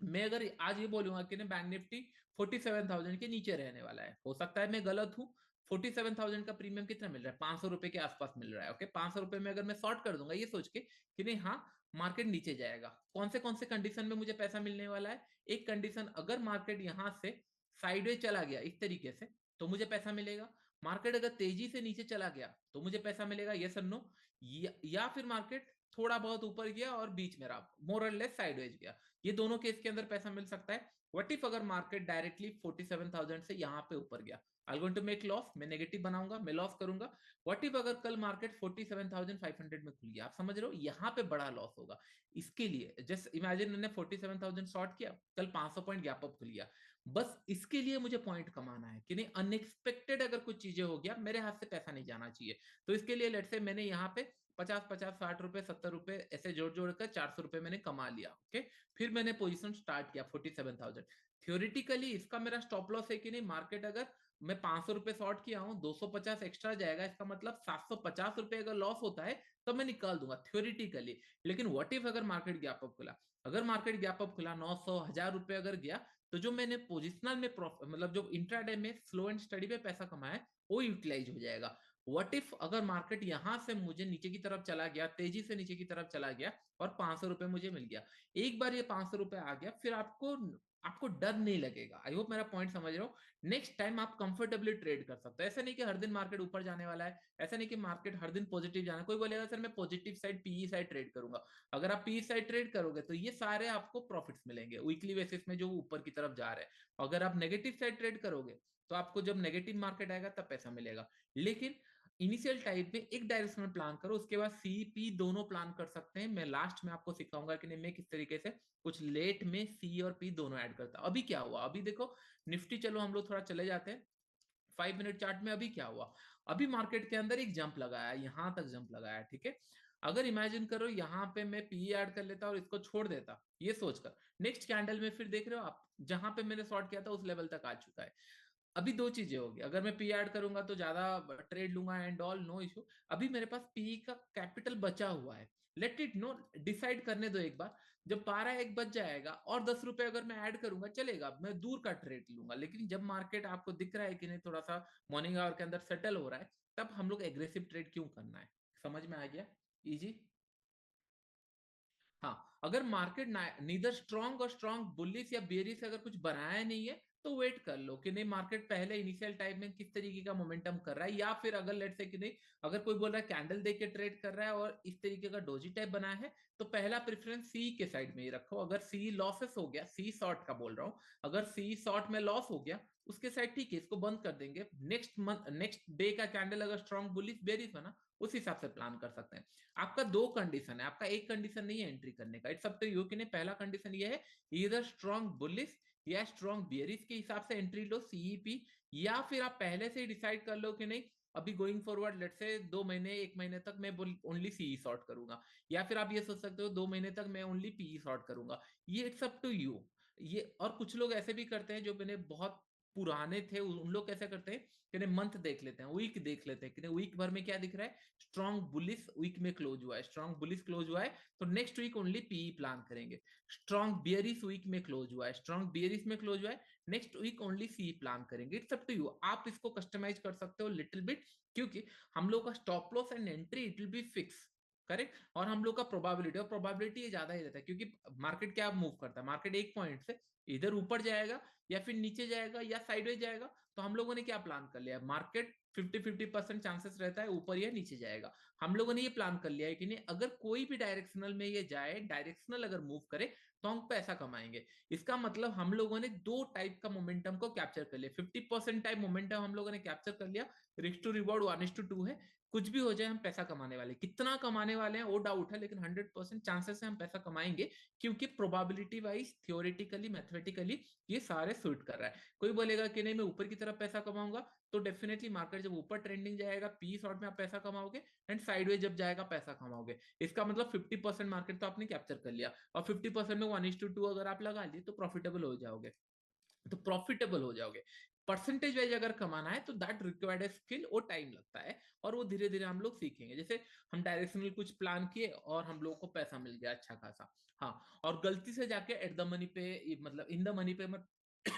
मैं अगर आज ये बोलूंगा कि ना बैंक निफ्टी 47,000 के नीचे रहने वाला है, हो सकता है मैं गलत हूँ। 47,000 का प्रीमियम कितना मिल रहा है, 500 रुपए के आसपास मिल रहा है। ओके, 500 रुपए में अगर मैं शॉर्ट कर दूंगा ये सोच के कि नहीं हाँ मार्केट नीचे जाएगा, कौन से कंडीशन में मुझे पैसा मिलने वाला है। एक कंडीशन, अगर मार्केट यहां से साइडवे चला गया इस तरीके से तो मुझे पैसा मिलेगा। मार्केट अगर तेजी से नीचे चला गया तो मुझे पैसा मिलेगा, यस और नो। या फिर मार्केट थोड़ा बहुत ऊपर गया और बीच में रहा, मोर और लेस साइडवेज गया, ये दोनों केस के अंदर पैसा मिल सकता है। व्हाट इफ अगर मार्केट डायरेक्टली 47,000 से यहाँ पे ऊपर गया, I going to make loss, मैं नेगेटिव बनाऊंगा, मैं लॉस करूंगा। व्हाट इफ अगर कल मार्केट 47,500 में खुल गया, आप समझ रहे हो, यहाँ पे बड़ा लॉस होगा। इसके लिए जस्ट इमेजिन मैंने 47,000 शॉर्ट किया, कल 500 पॉइंट गैप अप खुल गया, बस इसके लिए मुझे पॉइंट कमाना है कि नहीं अनएक्सपेक्टेड अगर कुछ चीजें हो गया मेरे हाथ से पैसा नहीं जाना चाहिए। तो इसके लिए लेट्स से मैंने यहाँ पे 50-50, 60 रुपए, 70 रुपए ऐसे जोड़ जोड़ कर 400 रुपए मैंने कमा लिया। ओके, फिर मैंने पोजीशन स्टार्ट किया 47,000। थियोरिटिकली इसका मेरा स्टॉप लॉस है कि नहीं, मार्केट अगर मैं 500 रुपए शॉर्ट किया हूं, 250 एक्स्ट्रा जाएगा, इसका मतलब 750 रुपए अगर लॉस होता है तो मैं निकाल दूंगा थियोरिटिकली। लेकिन व्हाट इफ अगर मार्केट गैप अप खुला, अगर मार्केट गैप अप खुला 900, 1000 रुपए अगर गया, तो जो मैंने पोजिशनल में मतलब जो इंट्राडे में स्लो एंड स्टडी पे पैसा कमाया वो यूटिलाइज हो जाएगा। व्हाट इफ अगर मार्केट यहां से मुझे नीचे की तरफ चला गया, तेजी से नीचे की तरफ चला गया और 500 रुपए मुझे मिल गया, एक बार ये 500 रुपए आ गया, फिर आपको आपको डर नहीं लगेगा। आई होप मेरा पॉइंट समझ रहे हो। नेक्स्ट टाइम आप कंफर्टेबली ट्रेड कर सकते हो। ऐसा नहीं कि हर दिन मार्केट ऊपर जाने वाला है, ऐसा नहीं कि मार्केट हर दिन पॉजिटिव जाना है। कोई बोलेगा सर मैं positive side PE side trade करूंगा, अगर आप पीई साइड ट्रेड करोगे तो ये सारे आपको प्रॉफिट्स मिलेंगे वीकली बेसिस में जो ऊपर की तरफ जा रहे हैं। अगर आप नेगेटिव साइड ट्रेड करोगे तो आपको जब नेगेटिव मार्केट आएगा तब पैसा मिलेगा। लेकिन इनिशियल टाइप में एक डायरेक्शनल प्लान करो, उसके बाद सी पी दोनों प्लान कर सकते हैं। मैं लास्ट में आपको सिखाऊंगा कि नहीं मैं किस तरीके से कुछ लेट में सी और पी दोनों ऐड करता हूं। अभी क्या हुआ, अभी देखो निफ्टी, चलो हम लोग थोड़ा चले जाते हैं 5 मिनट चार्ट में। अभी क्या हुआ, अभी मार्केट के अंदर एक जंप लगाया, यहां तक जंप लगाया, ठीक है। अगर इमेजिन करो यहाँ पे मैं पी ऐड कर लेता और इसको छोड़ देता, ये सोचकर नेक्स्ट कैंडल में फिर देख रहे हो आप जहां पे मैंने शॉर्ट किया था उस लेवल तक आ चुका है। अभी दो चीजें होगी, अगर मैं पी ऐड करूंगा तो ज्यादा ट्रेड लूंगा एंड ऑल, नो इशू। अभी मेरे पास पी का कैपिटल बचा हुआ है, लेट इट नो, डिसाइड करने दो एक बार। जब 12-1 बच जाएगा और 10 रुपए अगर मैं ऐड करूंगा चलेगा, मैं दूर का ट्रेड लूंगा। लेकिन जब मार्केट आपको दिख रहा है कि नहीं थोड़ा सा मॉर्निंग आवर के अंदर सेटल हो रहा है, तब हम लोग एग्रेसिव ट्रेड क्यों करना है, समझ में आ गया, इजी। हाँ, अगर मार्केट नीदर स्ट्रॉन्ग और स्ट्रॉन्ग बुलिश या बेरिश अगर कुछ बनाया नहीं है तो वेट कर लो कि नहीं मार्केट पहले इनिशियल टाइम में किस तरीके का मोमेंटम कर रहा है। या फिर अगर लेट से कि नहीं, अगर कोई बोल रहा है कैंडल देख के ट्रेड कर रहा है और इस तरीके का डोजी टाइप बना है, तो पहला प्रेफरेंस सी के साइड में ही रखो। अगर सी लॉसेस हो गया, सी शॉर्ट का बोल रहा हूँ, अगर सी शॉर्ट में लॉस हो गया उसके साइड ठीक है, इसको बंद कर देंगे। नेक्स्ट मंथ नेक्स्ट डे का कैंडल अगर स्ट्रॉन्ग बुलिश बेरिश बना, उस हिसाब से प्लान कर सकते हैं। आपका दो कंडीशन है, आपका एक कंडीशन नहीं है एंट्री करने का, इट्स अप टू यू कि नहीं। पहला कंडीशन ये है इधर स्ट्रॉन्ग बुलिश या स्ट्रॉन्ग बियरिश के हिसाब से एंट्री लो सीईपी, या फिर आप पहले से ही डिसाइड कर लो कि नहीं अभी गोइंग फॉरवर्ड लेट से 2 महीने 1 महीने तक मैं ओनली सीई शॉर्ट करूंगा, या फिर आप ये सोच सकते हो 2 महीने तक मैं ओनली पीई शॉर्ट करूंगा। ये इट्स अप टू यू। ये और कुछ लोग ऐसे भी करते हैं जो मैंने बहुत पुराने थे, उन लोग कैसे करते हैं कि मंथ देख लेते हैं, वीक देख लेते हैं कि वीक भर में क्या दिख रहा है, स्ट्रॉन्ग बुलिश वीक में क्लोज हुआ है, स्ट्रॉन्ग बुलिश क्लोज हुआ है तो next week only PE plan करेंगे। स्ट्रॉन्ग बियरिश वीक में क्लोज हुआ है, स्ट्रॉन्ग बियरिश में क्लोज हुआ है, next week only C plan करेंगे। इट्स अप टू यू, आप इसको कस्टमाइज कर सकते हो लिटिल बिट, क्योंकि हम लोग का stop loss and entry it will be fix, correct. और हम लोग का प्रोबेबिलिटी, और प्रोबेबिलिटी ज्यादा ही रहता है क्योंकि मार्केट क्या मूव करता है, मार्केट एक पॉइंट से इधर ऊपर जाएगा या फिर नीचे जाएगा या साइडवेज जाएगा। तो हम लोगों ने क्या प्लान कर लिया, मार्केट 50-50% चांसेस रहता है ऊपर या नीचे जाएगा। हम लोगों ने ये प्लान कर लिया है कि नहीं अगर कोई भी डायरेक्शनल में ये जाए, डायरेक्शनल अगर मूव करे तो हम पैसा कमाएंगे। इसका मतलब हम लोगों ने दो टाइप का मोमेंटम को कैप्चर कर लिया, 50% टाइप मोमेंटम हम लोगों ने कैप्चर कर लिया। रिस्क टू रिवॉर्ड 1:2 है, कुछ भी हो जाए हम पैसा कमाने वाले, कितना कमाने वाले हैं वो डाउट है, लेकिन 100% चांसेस है हम पैसा कमाएंगे, क्योंकि प्रोबेबिलिटी वाइज थियोरेटिकली मैथमेटिकली ये सारे सूट कर रहा है। कोई बोलेगा कि नहीं मैं ऊपर की तरफ पैसा कमाऊंगा, तो डेफिनेटली मार्केट जब ऊपर ट्रेंडिंग जाएगा पी शॉर्ट में आप पैसा कमाओगे, एंड साइडवेज जब जाएगा पैसा कमाओगे। इसका मतलब 50% मार्केट तो आपने कैप्चर कर लिया, और 50% में 1:2 अगर आप लगा लिए तो प्रॉफिटेबल हो जाओगे। तो प्रॉफिटेबल हो जाओगे। परसेंटेज वाइज अगर कमाना है तो दैट रिक्वायर्ड स्किल, वो टाइम लगता है, और वो धीरे धीरे हम लोग सीखेंगे। जैसे हम डायरेक्शनल कुछ प्लान किए और हम लोगों को पैसा मिल गया अच्छा खासा, हाँ, और गलती से जाके एट द मनी पे, मतलब इन द मनी पे मत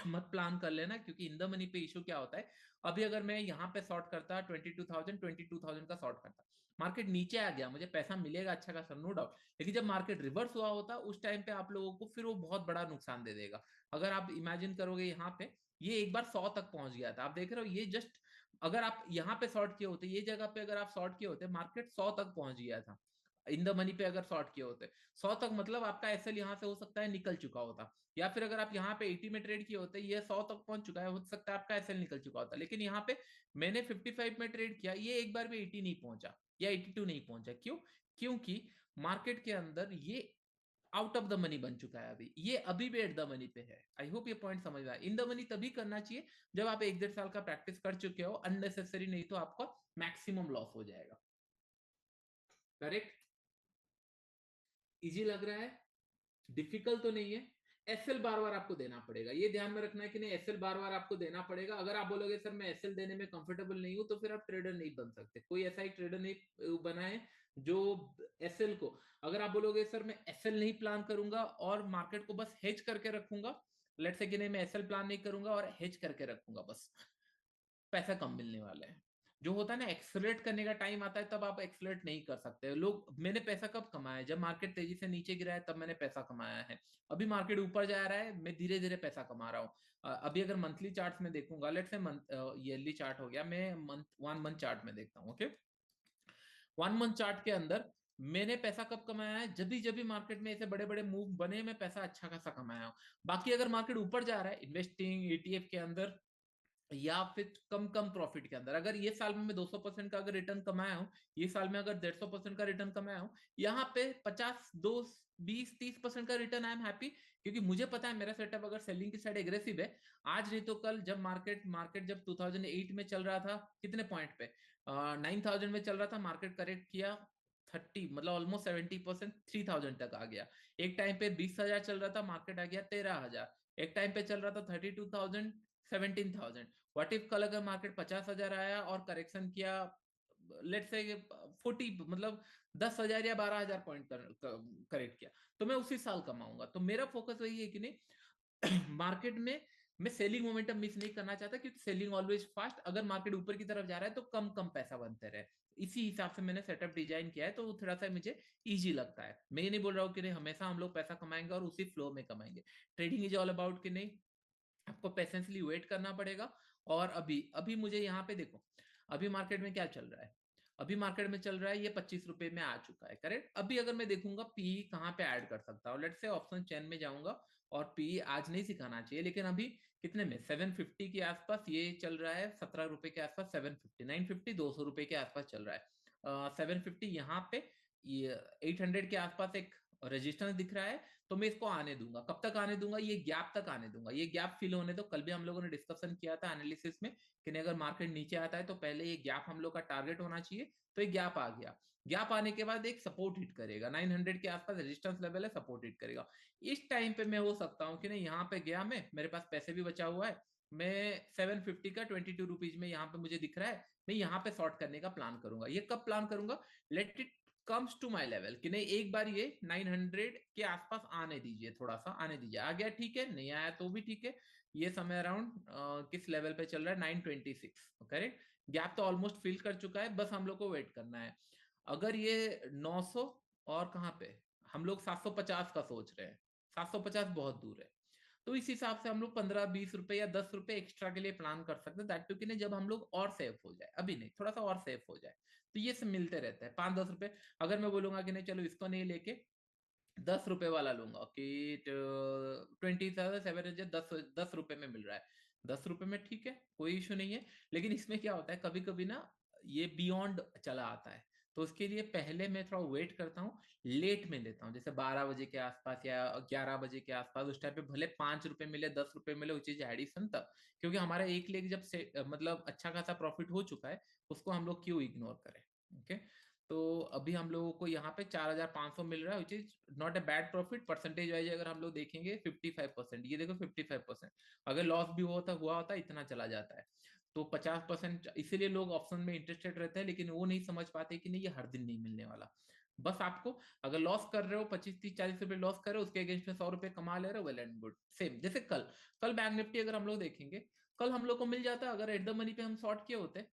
मत प्लान कर लेना, क्योंकि इन द मनी पे इशू क्या होता है, अभी अगर मैं यहाँ पे शॉर्ट करता 22,000 का शॉर्ट करता, मार्केट नीचे आ गया, मुझे पैसा मिलेगा अच्छा खासा, नो डाउट, लेकिन जब मार्केट रिवर्स हुआ होता उस टाइम पे आप लोगों को फिर वो बहुत बड़ा नुकसान दे देगा। अगर आप इमेजिन करोगे यहाँ पे, ये एक बार 100 तक पहुंच गया था, आप देख रहे हो, ये जस्ट अगर आप यहाँ पे शॉर्ट किए होते, ये जगह पे अगर आप शॉर्ट किए होते, मार्केट 100 तक पहुंच गया था इन द मनी पे अगर शॉर्ट किए होते। 100 तक मतलब आपका एसएल यहाँ से हो सकता है निकल चुका होता, या फिर अगर आप यहाँ पे 80 में ट्रेड किए होते, ये 100 तक पहुंच चुका है, हो सकता है आपका एसएल निकल चुका होता, लेकिन यहाँ पे मैंने 55 में ट्रेड किया, ये एक बार भी 80 नहीं पहुंचा या 82 नहीं पहुंचा। क्यों? क्योंकि मार्केट के अंदर ये आउट ऑफ द मनी बन चुका है, अभी ये अभी भी एट द मनी पे है। आई होप ये पॉइंट समझ में आया। इन द मनी तभी करना चाहिए जब आप 1-1.5 साल का प्रैक्टिस कर चुके हो, अननेसेसरी नहीं तो आपका मैक्सिमम लॉस हो जाएगा। करेक्ट? इजी लग रहा है? डिफिकल्ट तो नहीं है। एसएल बार बार आपको देना पड़ेगा, ये ध्यान में रखना है कि नहीं, एसएल बार बार आपको देना पड़ेगा। अगर आप बोलोगे सर मैं एसएल देने में कंफर्टेबल नहीं हूं, तो फिर आप ट्रेडर नहीं बन सकते। कोई ऐसा एक ट्रेडर नहीं बना है जो एसएल को, अगर आप बोलोगे सर मैं एसएल नहीं प्लान करूंगा और मार्केट को बस हेज करके रखूंगा, लेट्स से कि नहीं मैं एसएल प्लान नहीं करूंगा और हेज करके रखूंगा, बस पैसा कम मिलने वाला है। जो होता है ना, एक्सलेट करने का टाइम आता है तब आप एक्सलेट नहीं कर सकते लोग। मैंने पैसा कब कमाया? जब मार्केट तेजी से नीचे गिरा है तब मैंने पैसा कमाया है। अभी मार्केट ऊपर जा रहा है, मैं धीरे धीरे पैसा कमा रहा हूँ। अभी अगर मंथली चार्ट में देखूंगा, लेट से मंथ ईयरली चार्ट हो गया, मैं मंथ 1 मंथ चार्ट में देखता हूँ। ओके, 1 मंथ चार्ट के अंदर मैंने पैसा कब कमाया है? जब भी मार्केट में ऐसे बड़े बड़े मूव बने, मैं पैसा अच्छा खासा कमाया हूँ। बाकी अगर मार्केट ऊपर जा रहा है इन्वेस्टिंग ईटीएफ के अंदर या फिर कम कम प्रॉफिट के अंदर, अगर ये साल में मैं 200% का अगर रिटर्न कमाया हूं, ये साल में अगर 150% का रिटर्न कमाया हूं, यहाँ पे 50 दो 20-30% का रिटर्न, आई एम हैप्पी। क्योंकि मुझे पता है मेरा सेटअप अगर सेलिंग की साइड एग्रेसिव है, आज नहीं तो कल, जब मार्केट जब 2008 में चल रहा था, कितने पॉइंट पे, 9,000 में चल रहा था, मार्केट करेक्ट किया 30, मतलब ऑलमोस्ट 70%, 3,000 तक आ गया। एक टाइम पे 20,000 चल रहा था, मार्केट आ गया 13,000। एक टाइम पे चल रहा था 32,000, 17,000। व्हाट इफ कल अगर मार्केट 50,000 आया और करेक्शन किया, लेट्स से 40, मतलब 10,000 या 12,000 पॉइंट करेक्ट किया, तो मैं उसी साल कमाऊंगा। तो मेरा फोकस वही है कि नहीं, मार्केट में मैं सेलिंग मोमेंटम मिस नहीं करना चाहता, क्योंकि सेलिंग ऑलवेज फास्ट। अगर मार्केट ऊपर की तरफ जा रहा है तो कम कम पैसा बनते रहे, इसी हिसाब से मैंने सेटअप डिजाइन किया है, तो वो थोड़ा सा मुझे इजी लगता है। मैं ये नहीं बोल रहा हूँ कि नहीं हमेशा हम लोग पैसा कमाएंगे और उसी फ्लो में कमाएंगे। ट्रेडिंग इज ऑल अबाउट कि नहीं, आपको पेशेंसली वेट करना पड़ेगा। और अभी अभी मुझे यहाँ पे देखो, अभी मार्केट में क्या चल रहा है, अभी मार्केट में चल रहा है ये 25 रुपए में आ चुका है, करेक्ट। अभी अगर मैं देखूंगा पी कहाँ पे ऐड कर सकता हूँ, लेट्स से ऑप्शन चेन में जाऊंगा, और पी आज नहीं सिखाना चाहिए, लेकिन अभी कितने में 750 के आसपास ये चल रहा है, 17 रुपए के आसपास, 750, 950, 200 रुपए के आसपास चल रहा है। 750 यहाँ पे, ये 800 के आसपास एक रेजिस्टेंस दिख रहा है, तो मैं इसको आने दूंगा। कब तक आने दूंगा? ये गैप तक आने दूंगा, ये गैप फिल होने दो। कल भी हम लोगों ने डिस्कशन किया था एनालिसिस में कि अगर मार्केट नीचे आता है तो पहले ये गैप हम लोग का टारगेट होना चाहिए। तो ये गैप आ गया, गैप आने के बाद एक सपोर्ट हिट करेगा 900 के आसपास, रेजिस्टेंस लेवल है, सपोर्ट हिट करेगा। इस टाइम पे मैं हो सकता हूँ कि नहीं, यहाँ पे गया मैं, मेरे पास पैसे भी बचा हुआ है, मैं 750 का 22 रुपीज में यहाँ पे मुझे दिख रहा है, मैं यहाँ पे शॉर्ट करने का प्लान करूंगा। ये कब प्लान करूंगा? Let it comes to my level, कि नहीं एक बार ये 900 के आसपास आने दीजिए, थोड़ा सा आने दीजिए। आ गया ठीक है, नहीं आया तो भी ठीक है। ये समय अराउंड किस लेवल पे चल रहा है? 926, करेक्ट। गैप तो ऑलमोस्ट फिल कर चुका है, बस हम लोग को वेट करना है। अगर ये 900, और कहाँ पे हम लोग 750 का सोच रहे हैं, 750 बहुत दूर है, तो इस हिसाब से हम लोग 15-20 रुपए या 10 रुपए एक्स्ट्रा के लिए प्लान कर सकते हैं, दैट टू कि नहीं जब हम लोग और सेफ हो जाए, अभी नहीं, थोड़ा सा और सेफ हो जाए। तो ये सब मिलते रहता है 5-10 रुपए। अगर मैं बोलूंगा कि नहीं चलो इसको नहीं लेके 10 रुपए वाला लूंगा, कि 27, 10 रुपए में मिल रहा है, 10 रुपए में ठीक है, कोई इशू नहीं है। लेकिन इसमें क्या होता है, कभी कभी ना ये बियॉन्ड चला आता है, तो उसके लिए पहले मैं थोड़ा वेट करता हूँ, लेट में लेता हूँ, जैसे 12 बजे के आसपास या 11 बजे के आसपास। उस टाइम पे भले 5 रुपए मिले, 10 रुपए मिले, वो चीज एडिशन तक, क्योंकि हमारा एक लेग जब से मतलब अच्छा खासा प्रॉफिट हो चुका है, उसको हम लोग क्यों इग्नोर करें। ओके, तो अभी हम लोगों को यहाँ पे 4,500 मिल रहा है, which is not a bad profit. Percentage wise अगर हम लोग देखेंगे 55%, ये देखो 55%। अगर लॉस भी हुआ होता इतना चला जाता है, तो 50%। इसीलिए लोग ऑप्शन में इंटरेस्टेड रहते हैं, लेकिन वो नहीं समझ पाते कि नहीं, ये हर दिन नहीं मिलने वाला। बस आपको अगर लॉस कर रहे हो, 25, 30, 40 रुपए लॉस कर रहे हो, उसके अगेंस्ट में 100 रुपए कमा ले रहे हो, वेल एंड गुड। सेम जैसे कल, बैंक निफ्टी अगर हम लोग देखेंगे, कल हम लोग को मिल जाता, अगर एट द मनी पे हम शॉर्ट किए होते,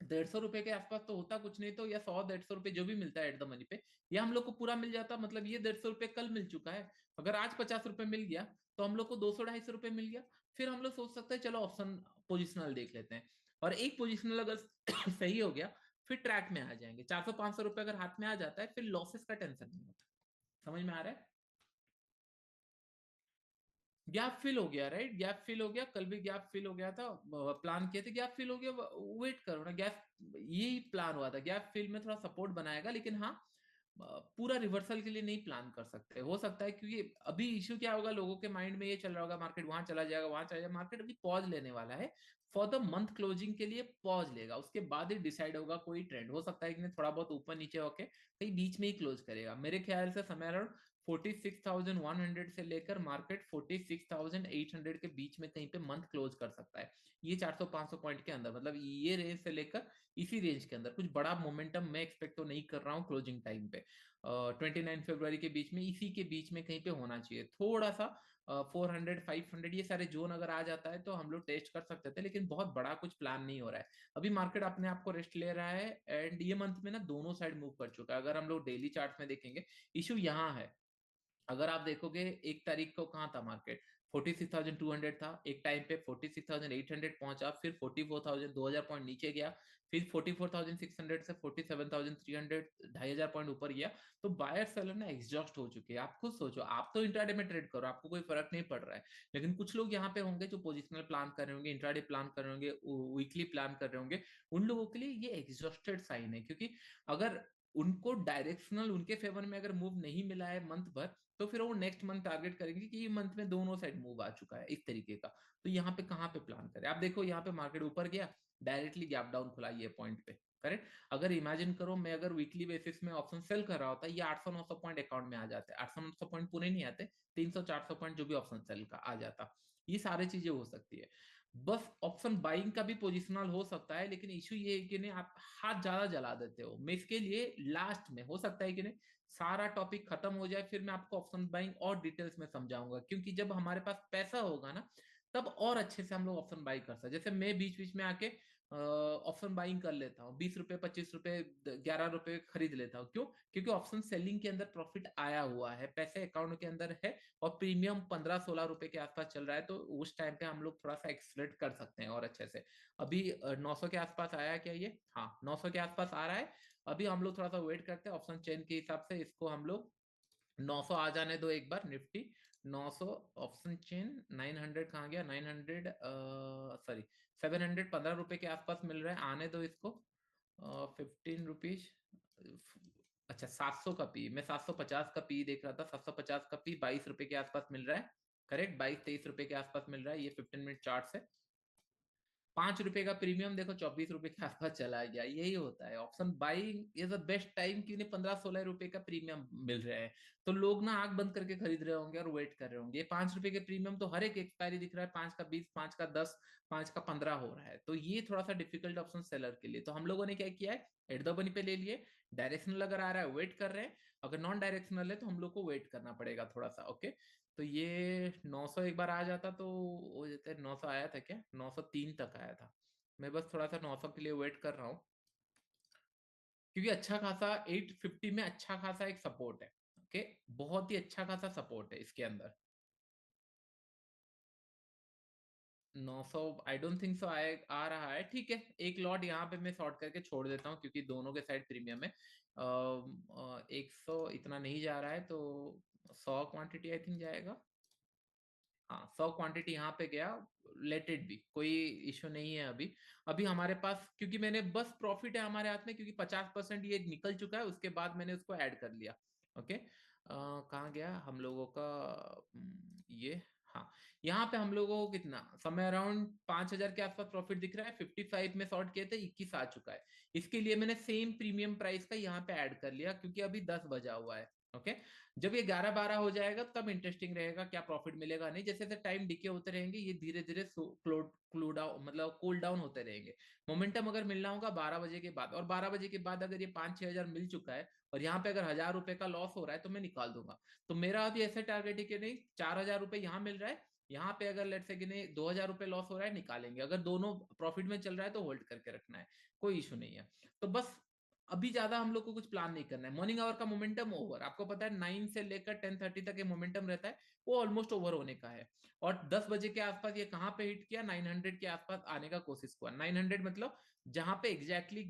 150 रुपए के आसपास तो होता, कुछ नहीं तो, या 100, 150 रुपए जो भी मिलता है एट द मनी पे, ये हम लोग को पूरा मिल जाता। मतलब ये 150 रुपए कल मिल चुका है, अगर आज 50 रुपए मिल गया, तो हम लोग को 200, 250 रुपए मिल गया। फिर हम लोग सोच सकते हैं चलो ऑप्शन पोजिशनल देख लेते हैं, और एक पोजिशनल अगर सही हो गया, फिर ट्रैक में आ जाएंगे। 400, 500 रुपए अगर हाथ में आ जाता है, फिर लॉसेस का टेंशन नहीं होता। समझ में आ रहा है। गैप फिल हो गया, राइट, गैप फिल हो गया, कल भी गैप फिल हो गया था, प्लान किए थे, गैप फिल हो गया, वेट करो ना, गैप, यही प्लान हुआ था, गैप फिल में थोड़ा सपोर्ट बनाएगा, लेकिन हाँ, पूरा रिवर्सल के लिए नहीं प्लान कर सकते। हो सकता है क्योंकि अभी इश्यू क्या होगा, लोगों के माइंड में ये चल रहा होगा, मार्केट वहां चला जाएगा, वहां चला जाएगा, मार्केट अभी पॉज लेने वाला है, फॉर द मंथ क्लोजिंग के लिए पॉज लेगा, उसके बाद ही डिसाइड होगा कोई ट्रेंड। हो सकता है कि थोड़ा बहुत ऊपर नीचे होके कहीं बीच में ही क्लोज करेगा, मेरे ख्याल से समय अराउंड 46,100 से लेकर मार्केट 46,800 के बीच में कहीं पे मंथ क्लोज कर सकता है। ये 400-500 पॉइंट के अंदर, मतलब ये रेंज से लेकर इसी रेंज के अंदर कुछ बड़ा मोमेंटम मैं एक्सपेक्ट तो नहीं कर रहा हूँ क्लोजिंग टाइम पे। 29 फरवरी के बीच में, इसी के बीच में कहीं पे होना चाहिए थोड़ा सा। 400, 500 ये सारे जोन अगर आ जाता है तो हम लोग टेस्ट कर सकते थे, लेकिन बहुत बड़ा कुछ प्लान नहीं हो रहा है। अभी मार्केट अपने आप को रेस्ट ले रहा है, एंड ये मंथ में ना दोनों साइड मूव कर चुका है। अगर हम लोग डेली चार्ट में देखेंगे, इशू यहाँ है, अगर आप देखोगे 1 तारीख को कहाँ था मार्केट, 46,200 था, एक टाइम पे 46,800 पहुंचा, फिर 44,000, 2,000 पॉइंट नीचे गया, फिर 44,600 से 47,300, 2,500 पॉइंट ऊपर गया। तो बायर सेलर ना एग्जॉस्ट हो चुके हैं। आप खुद सोचो, आप तो इंट्राडे में ट्रेड करो, आपको कोई फर्क नहीं पड़ रहा है, लेकिन कुछ लोग यहाँ पे होंगे जो पोजिशनल प्लान कर रहे होंगे, इंट्राडे प्लान कर रहे होंगे, वीकली प्लान कर रहे होंगे, उन लोगों के लिए ये एग्जॉस्टेड साइन है। क्योंकि अगर उनको डायरेक्शनल उनके फेवर में अगर मूव नहीं मिला है मंथ भर, तो फिर वो नेक्स्ट मंथ टारगेट करेंगे कि ये मंथ में दोनों साइड मूव आ चुका है इस तरीके का। तो यहाँ पे कहाँ पे प्लान करें, आप देखो यहाँ पे मार्केट ऊपर गया, डायरेक्टली गैप डाउन खुला ये पॉइंट पे, करेक्ट। अगर इमेजिन करो मैं अगर वीकली बेसिस में ऑप्शन सेल कर रहा होता, ये 800-900 पॉइंट अकाउंट में आ जाते, 800-900 पॉइंट पूरे नहीं आते, 300-400 पॉइंट जो भी ऑप्शन सेल का आ जाता। ये सारी चीजें हो सकती है। बस ऑप्शन बाइंग का भी पोजिशनल हो सकता है, लेकिन इशू ये है कि नहीं, आप हाथ ज्यादा जला देते हो। मैं इसके लिए लास्ट में, हो सकता है कि नहीं, सारा टॉपिक खत्म हो जाए, फिर मैं आपको ऑप्शन बाइंग और डिटेल्स में समझाऊंगा, क्योंकि जब हमारे पास पैसा होगा ना, तब और अच्छे से हम लोग ऑप्शन बाई कर सकते। जैसे मैं बीच बीच में आके ऑप्शन बाइंग कर लेता हूँ, 20 रुपए, 25 रुपए, 11 रुपए खरीद लेता हूँ। क्यों? क्योंकि ऑप्शन सेलिंग के अंदर प्रॉफिट आया हुआ है, पैसे अकाउंट के अंदर है, और प्रीमियम 15-16 रुपए के आसपास चल रहा है, तो उस टाइम पे हम लोग थोड़ा सा एक्सलेट कर सकते हैं और अच्छे से। अभी 900 के आसपास आया क्या ये? हाँ, 900 के आसपास आ रहा है। अभी हम लोग थोड़ा सा वेट करते हैं ऑप्शन चेन के हिसाब से, इसको हम लोग 900 आ जाने दो एक बार, निफ्टी 900 ऑप्शन चेन। 900 कहाँ गया? 900, सॉरी, 700, 15 रुपए के आसपास मिल रहा है, आने दो इसको। 15 रुपीज, अच्छा 700 का पी, मैं 750 का पी देख रहा था, 750 का पी 22 रुपए के आसपास मिल रहा है, करेक्ट, 22-23 रुपए के आसपास मिल रहा है ये 15 मिनट चार्ट से। 5 रुपए का प्रीमियम देखो 24 रुपए के आसपास चला गया। यही होता है, option buying is the best time, क्योंकि 15-16 रुपए का प्रीमियम मिल रहा है, तो लोग ना आंख बंद करके खरीद रहे होंगे और वेट कर रहे होंगे। 5 रुपए के प्रीमियम तो हर एक एक्सपायरी दिख रहा है, 5 का 20, 5 का 10, 5 का 15 हो रहा है, तो ये थोड़ा सा डिफिकल्ट ऑप्शन सेलर के लिए। तो हम लोगों ने क्या किया है, एट द मनी पे ले लिए, डायरेक्शनल अगर आ रहा है वेट कर रहे हैं, अगर नॉन डायरेक्शनल है तो हम लोग को वेट करना पड़ेगा थोड़ा सा। ओके, तो ये 900 एक बार आ जाता तो वो जैसे 900 आया था क्या, 903 तक आया था। मैं बस थोड़ा सा 900 के लिए वेट कर रहा हूँ, क्योंकि अच्छा खासा 850 में अच्छा खासा एक सपोर्ट है। ओके, बहुत ही अच्छा खासा सपोर्ट है इसके अंदर। 900 आई डोंट थिंक सो आए आ रहा है, ठीक है, एक लॉट यहाँ पे मैं शॉर्ट करके छोड़ देता हूँ, क्योंकि दोनों के साइड प्रीमियम है। 100 इतना नहीं जा रहा है, तो 100 क्वांटिटी आई थिंक जाएगा। हाँ 100 क्वांटिटी यहाँ पे गया, लेट इट बी, कोई इशू नहीं है अभी। अभी हमारे पास, क्योंकि मैंने बस प्रॉफिट है हमारे हाथ में, क्योंकि 50% ये निकल चुका है, उसके बाद मैंने उसको ऐड कर लिया। ओके, कहाँ गया हम लोगों का ये, हाँ, यहाँ पे हम लोगों को कितना समय, अराउंड 5,000 के आसपास प्रॉफिट दिख रहा है। 55 में शॉर्ट किए थे, 21 आ चुका है। इसके लिए मैंने सेम प्रीमियम प्राइस का यहाँ पे ऐड कर लिया, क्योंकि अभी 10 बजा हुआ है। ओके, जब ये 11-12 हो जाएगा तब इंटरेस्टिंग रहेगा क्या प्रॉफिट मिलेगा नहीं। जैसे जैसे टाइम डिके होते रहेंगे, ये धीरे धीरे क्लू डाउन, मतलब कूल डाउन होते रहेंगे। मोमेंटम अगर मिलना होगा 12 बजे के बाद, और 12 बजे के बाद अगर ये 5-6 हजार मिल चुका है, और यहाँ पे अगर 1,000 रुपए का लॉस हो रहा है, तो मैं निकाल दूंगा। तो मेरा अभी ऐसे टारगेट है कि नहीं, 4,000 रुपए यहाँ मिल रहा है, यहाँ पे अगर लेट से कि नहीं 2,000 रुपए लॉस हो रहा है, निकालेंगे। अगर दोनों प्रॉफिट में चल रहा है तो होल्ड करके रखना है, कोई इशू नहीं है। तो बस अभी ज्यादा हम लोग को कुछ प्लान नहीं करना है। मॉर्निंग आवर का मोमेंटम ओवर, आपको पता है 9 से लेकर 10:30 तक ये मोमेंटम रहता है, वो ऑलमोस्ट ओवर होने का है। और 10 बजे के आसपास ये कहाँ पे हिट किया, 900 के आसपास आने का कोशिश हुआ। 900 मतलब जहां पे एग्जैक्टली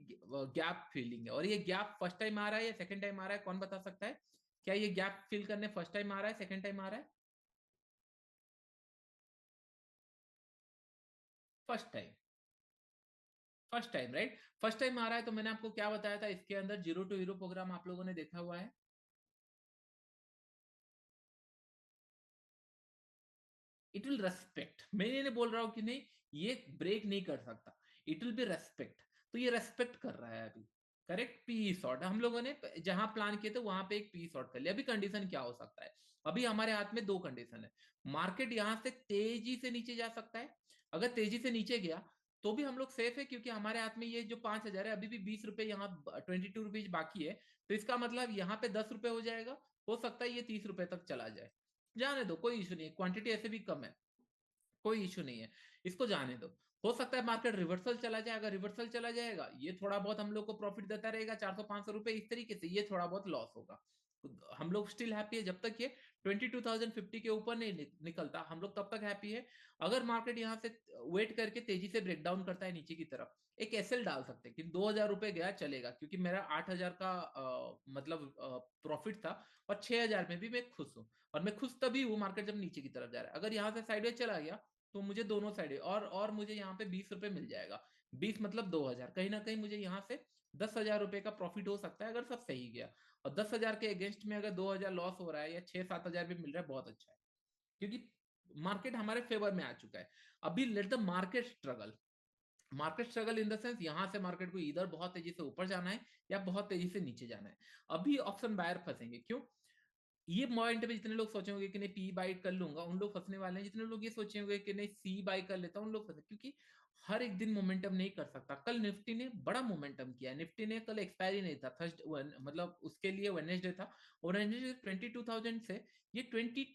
गैप फीलिंग है। और ये गैप फर्स्ट टाइम आ रहा है या सेकंड टाइम आ रहा है, कौन बता सकता है? क्या ये गैप फील करने फर्स्ट टाइम आ रहा है, सेकंड टाइम आ रहा है? First time, first time, right? First time आ रहा है, तो मैंने आपको क्या बताया था, इसके अंदर जीरो टू हीरो प्रोग्राम आप लोगों ने देखा हुआ है। इट विल रेस्पेक्ट, मैं ये नहीं बोल रहा हूं कि नहीं ये ब्रेक नहीं कर सकता, इट विल बी रेस्पेक्ट। तो ये रेस्पेक्ट कर रहा है अभी। करेक्ट, पी शॉर्ट हम लोगों ने जहां प्लान किए थे वहां पे एक पी शॉर्ट कर लिया। अभी कंडीशन क्या हो सकता है, अभी हमारे हाथ में दो कंडीशन है। मार्केट यहां से तेजी से नीचे जा सकता है, अगर तेजी से नीचे गया तो भी हम लोग सेफ है, क्योंकि हमारे हाथ में ये जो 5,000 है, अभी भी 20 रुपए यहाँ 22 रुपीज बाकी है। तो इसका मतलब यहाँ पे 10 रुपए हो जाएगा, हो सकता है ये 30 रुपए तक चला जाए। जाने दो, कोई इशू नहीं है, क्वांटिटी ऐसे भी कम है, कोई इशू नहीं है, इसको जाने दो। हो सकता है मार्केट रिवर्सल चला जाए, अगर रिवर्सल चला जाएगा ये थोड़ा बहुत हम लोग को प्रॉफिट देता रहेगा, 400-500 रुपए, इस तरीके से ये थोड़ा बहुत लॉस होगा। हम लोग स्टिल हैप्पी है जब तक ये 22,050 के ऊपर नहीं निकलता, हम लोग तब तक हैप्पी है। अगर मार्केट यहाँ से वेट करके तेजी से ब्रेकडाउन करता है नीचे की तरफ, एक एसएल डाल सकते हैं कि 2,000 रुपए गया चलेगा, क्योंकि मेरा 8,000 का मतलब प्रॉफिट था, और 6,000 में भी मैं खुश हूँ। और मैं खुश तभी हूँ मार्केट जब नीचे की तरफ जा रहा है। अगर यहाँ से साइडवेज चला गया तो मुझे दोनों साइड और मुझे यहाँ पे 20 रुपए मिल जाएगा। 20 मतलब 2,000, कहीं ना कहीं मुझे यहाँ से 10,000 रुपए का प्रॉफिट हो सकता है, अगर सब सही गया। और 10,000 के अगेंस्ट में अगर 2,000 लॉस हो रहा है या 6-7 हजार भी मिल रहा है, बहुत अच्छा है, क्योंकि मार्केट हमारे फेवर में आ चुका है। अभी let the market struggle, market struggle in the sense यहां से मार्केट को इधर बहुत तेजी से ऊपर जाना है या बहुत तेजी से नीचे जाना है। अभी ऑप्शन बायर फंसेंगे, क्यों? ये पॉइंट पे जितने लोग सोचे होंगे कि नहीं पी बाई कर लूंगा, उन लोग फंसने वाले हैं। जितने लोग ये सोचे होंगे कि नहीं सी बाई कर लेता हूं, उन लोग फंसे, क्योंकि हर एक दिन मोमेंटम नहीं कर सकता। कल निफ्टी ने बड़ा मोमेंटम किया, निफ्टी ने कल एक्सपायरी नहीं था, थर्सडे मतलब उसके लिए वेडनेसडे था, और वेडनेसडे 22,000 से ये 20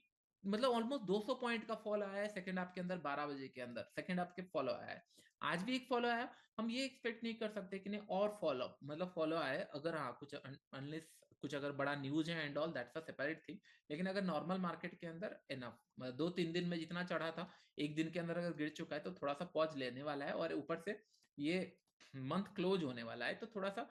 मतलब ऑलमोस्ट 200 पॉइंट का फॉल आया है सेकंड हाफ के अंदर, 12 बजे के अंदर सेकंड हाफ के फॉलो आया है। आज भी एक फॉलो आया, हम ये एक्सपेक्ट नहीं कर सकते कि नहीं और फॉलो मतलब फॉलो आए, अगर हाँ कुछ अनलेस कुछ अगर बड़ा न्यूज है and all, that's a separate thing. लेकिन अगर नॉर्मल मार्केट के अंदर इनफ, 2-3 दिन में जितना चढ़ा था, एक दिन के अंदर अगर गिर चुका है, तो थोड़ा सा पॉज लेने वाला है। और ऊपर से ये मंथ क्लोज होने वाला है, तो थोड़ा सा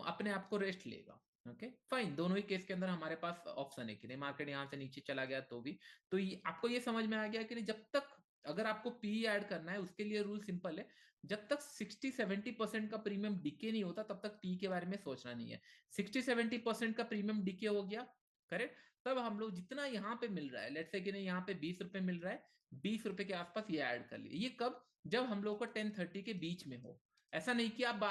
अपने आप को रेस्ट लेगा। ओके फाइन, दोनों ही केस के अंदर हमारे पास ऑप्शन है कि नहीं मार्केट यहाँ से नीचे चला गया तो भी। तो आपको ये समझ में आ गया कि नहीं, जब तक अगर आपको पी ऐड करना है, उसके लिए रूल सिंपल है, जब तक 60-70% का प्रीमियम डिके नहीं होता, तब तक पी के बारे में सोचना नहीं है। 60-70% का प्रीमियम डिके हो गया, करेक्ट, तब हम लोग जितना यहाँ पे मिल रहा है, लेट्स से कि नहीं यहाँ पे 20 रुपए मिल रहा है, 20 रुपए के आसपास ये ऐड कर लिए। ये कब? जब हम लोग को 10:30 के बीच में हो। ऐसा नहीं कि आप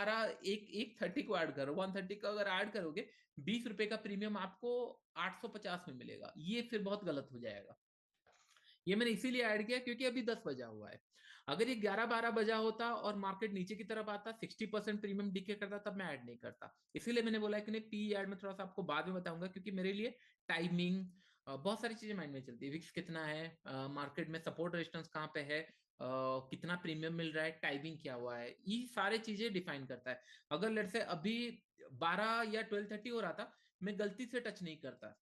1:30 को ऐड करो, 1:30 का अगर ऐड करोगे, 20 रुपए का प्रीमियम आपको 850 में मिलेगा, ये फिर बहुत गलत हो जाएगा। ये मैंने इसीलिए ऐड किया क्योंकि अभी 10 बजा हुआ है। अगर ये 11-12 बजा होता और मार्केट नीचे की तरफ आता, 60% प्रीमियम डीके करता, तब मैं ऐड नहीं करता। इसीलिए मैंने बोला कि नहीं पी ऐड में थोड़ा सा आपको बाद में बताऊंगा, क्योंकि मेरे लिए टाइमिंग बहुत सारी चीजें माइंड में चलती है। विक्स कितना है, मार्केट में सपोर्ट रेजिस्टेंस कहाँ पे है, कितना प्रीमियम मिल रहा है, टाइमिंग क्या हुआ है, ये सारे चीजें डिफाइन करता है। अगर लेट से अभी 12 या 12:30 हो रहा था, मैं गलती से टच नहीं करता,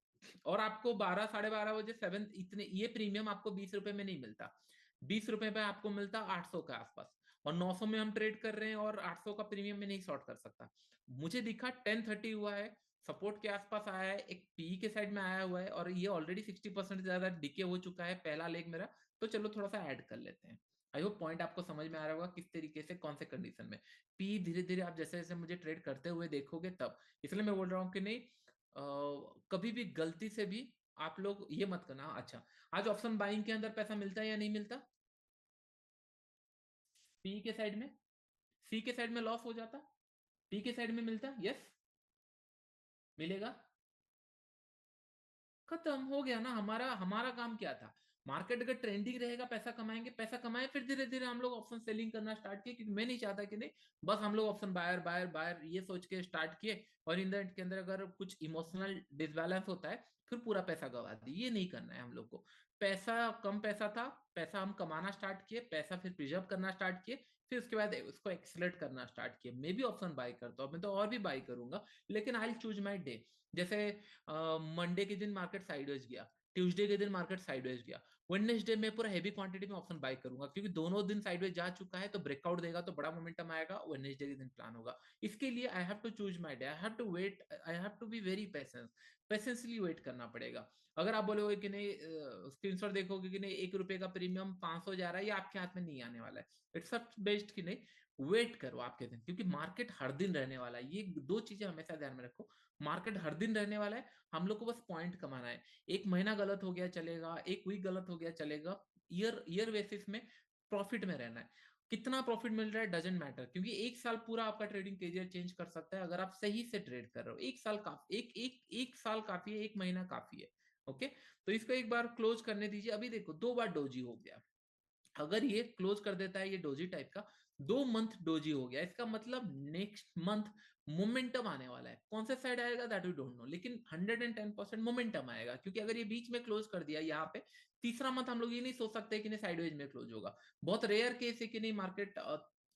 और आपको 12-12:30 बजे 7 इतने ये प्रीमियम आपको 20 रुपए में नहीं मिलता, 20 रुपए पे आपको मिलता 800 के आसपास। और 900 में हम ट्रेड कर रहे हैं और 800 का प्रीमियम में नहीं शॉर्ट कर सकता। मुझे दिखा 1030 हुआ है, सपोर्ट के आसपास आया है, एक पी के साइड में आया हुआ है और ये ऑलरेडी 60% ज्यादा डिके हो चुका है पहला लेग मेरा, तो चलो थोड़ा सा ऐड कर लेते हैं। आई होप पॉइंट आपको समझ में आ रहा होगा किस तरीके से कौन से कंडीशन में पी धीरे धीरे आप जैसे जैसे मुझे ट्रेड करते हुए देखोगे तब, इसलिए मैं बोल रहा हूँ कि नहीं कभी भी गलती से भी आप लोग ये मत करना। अच्छा, आज ऑप्शन बाइंग के अंदर पैसा मिलता है या नहीं मिलता? पी के साइड में, सी के साइड में लॉस हो जाता, पी के साइड में मिलता, यस मिलेगा। खत्म हो गया ना, हमारा हमारा काम क्या था? मार्केट अगर ट्रेंडिंग रहेगा पैसा कमाएंगे, पैसा कमाए, फिर धीरे धीरे हम लोग ऑप्शन सेलिंग करना स्टार्ट किए, क्योंकि मैं नहीं चाहता कि नहीं बस हम लोग ऑप्शन बायर बायर बायर ये सोच के स्टार्ट किए और इन के अंदर अगर कुछ इमोशनल डिसबैलेंस होता है फिर पूरा पैसा गवा दी। ये नहीं करना है हम लोग को। पैसा कम पैसा था, पैसा हम कमाना स्टार्ट किए, पैसा फिर प्रिजर्व करना स्टार्ट किए, फिर उसके बाद उसको एक्सलेट करना स्टार्ट किए। मैं भी ऑप्शन बाय करता हूँ, मैं तो और भी बाय करूंगा, लेकिन आई चूज माई डे। जैसे मंडे के दिन मार्केट साइडवेज गया, ट्यूसडे के दिन मार्केट साइडवेज गया, वेडनेसडे में पूरा हेवी क्वांटिटी में ऑप्शन बाय करूंगा, क्योंकि दोनों दिन साइडवेज जा चुका है तो ब्रेकआउट देगा तो बड़ा मोमेंटम आएगा, वेडनेसडे के दिन प्लान होगा। इसके लिए I have to choose my day, I have to wait, I have to be very patiently wait करना पड़ेगा। अगर आप बोलोगे कि नहीं स्क्रीनशॉट देखोगे कि नहीं 1 रुपए का प्रीमियम 500 जा रहा है, ये आपके हाथ में नहीं आने वाला है। इट्स बेस्ट कि नहीं वेट करो आपके दिन, क्योंकि मार्केट हर दिन रहने वाला है। ये दो चीजें हमेशा ध्यान में रखो, मार्केट हर दिन रहने वाला है, हम लोग को बस पॉइंट कमाना है। एक महीना गलत हो गया चलेगा, एक वीक गलत हो गया चलेगा, ईयर ईयर बेसिस में प्रॉफिट में रहना है। कितना प्रॉफिट मिल रहा है डजेंट मैटर, क्योंकि एक साल पूरा आपका ट्रेडिंग करियर चेंज कर सकता है अगर आप सही से ट्रेड कर रहे हो। एक साल काफी, एक साल काफी है, एक महीना काफी है। ओके, तो इसको एक बार क्लोज करने दीजिए। अभी देखो 2 बार डोजी हो गया, अगर ये क्लोज कर देता है ये डोजी टाइप का, 2 मंथ डोजी हो गया, इसका मतलब नेक्स्ट मंथ मोमेंटम आने वाला है। कौन सा साइड आएगा दैट वी डोंट नो, लेकिन 110% मोमेंटम आएगा, क्योंकि अगर ये बीच में क्लोज कर दिया यहाँ पे, तीसरा मंथ हम लोग ये नहीं सोच सकते कि नहीं साइडवेज में क्लोज होगा। बहुत रेयर केस है कि नहीं मार्केट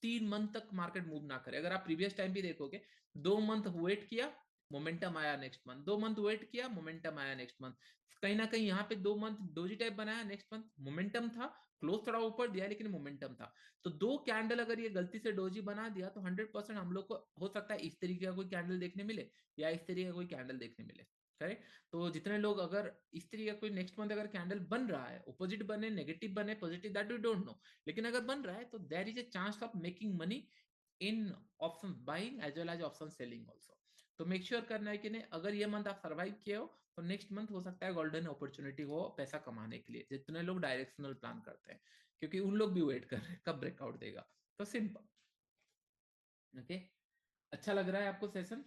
3 मंथ तक मार्केट मूव ना करे। अगर आप प्रीवियस टाइम भी देखोगे, 2 मंथ वेट किया, मोमेंटम आया नेक्स्ट मंथ, 2 मंथ वेट किया, मोमेंटम आया नेक्स्ट मंथ। कहीं ना कहीं यहाँ पे 2 मंथ डोजी टाइप बनाया, नेक्स्ट मंथ मोमेंटम था, क्लोज थोड़ा ऊपर दिया लेकिन मोमेंटम था। तो 2 कैंडल अगर ये गलती से डोजी बना दिया तो 100% हम लोग को हो सकता है इस तरीके का कोई कैंडल देखने मिले या इस तरीके का कोई कैंडल देखने मिले। करेक्ट? तो जितने लोग अगर इस तरीके का कोई नेक्स्ट मंथ अगर कैंडल बन रहा है, ऑपोजिट बने, नेगेटिव बने, positive, that we don't know, लेकिन अगर बन रहा है तो there is a chance of making money in option buying as well as option selling also. तो मेक श्योर करना है कि नहीं अगर ये मंथ आप सर्वाइव किए हो तो नेक्स्ट मंथ हो सकता है गोल्डन अपॉर्चुनिटी हो पैसा कमाने के लिए, जितने लोग डायरेक्शनल प्लान करते हैं, क्योंकि उन लोग भी वेट कर रहे हैं कब ब्रेकआउट देगा। तो सिंपल। ओके, अच्छा लग रहा है आपको सेशन?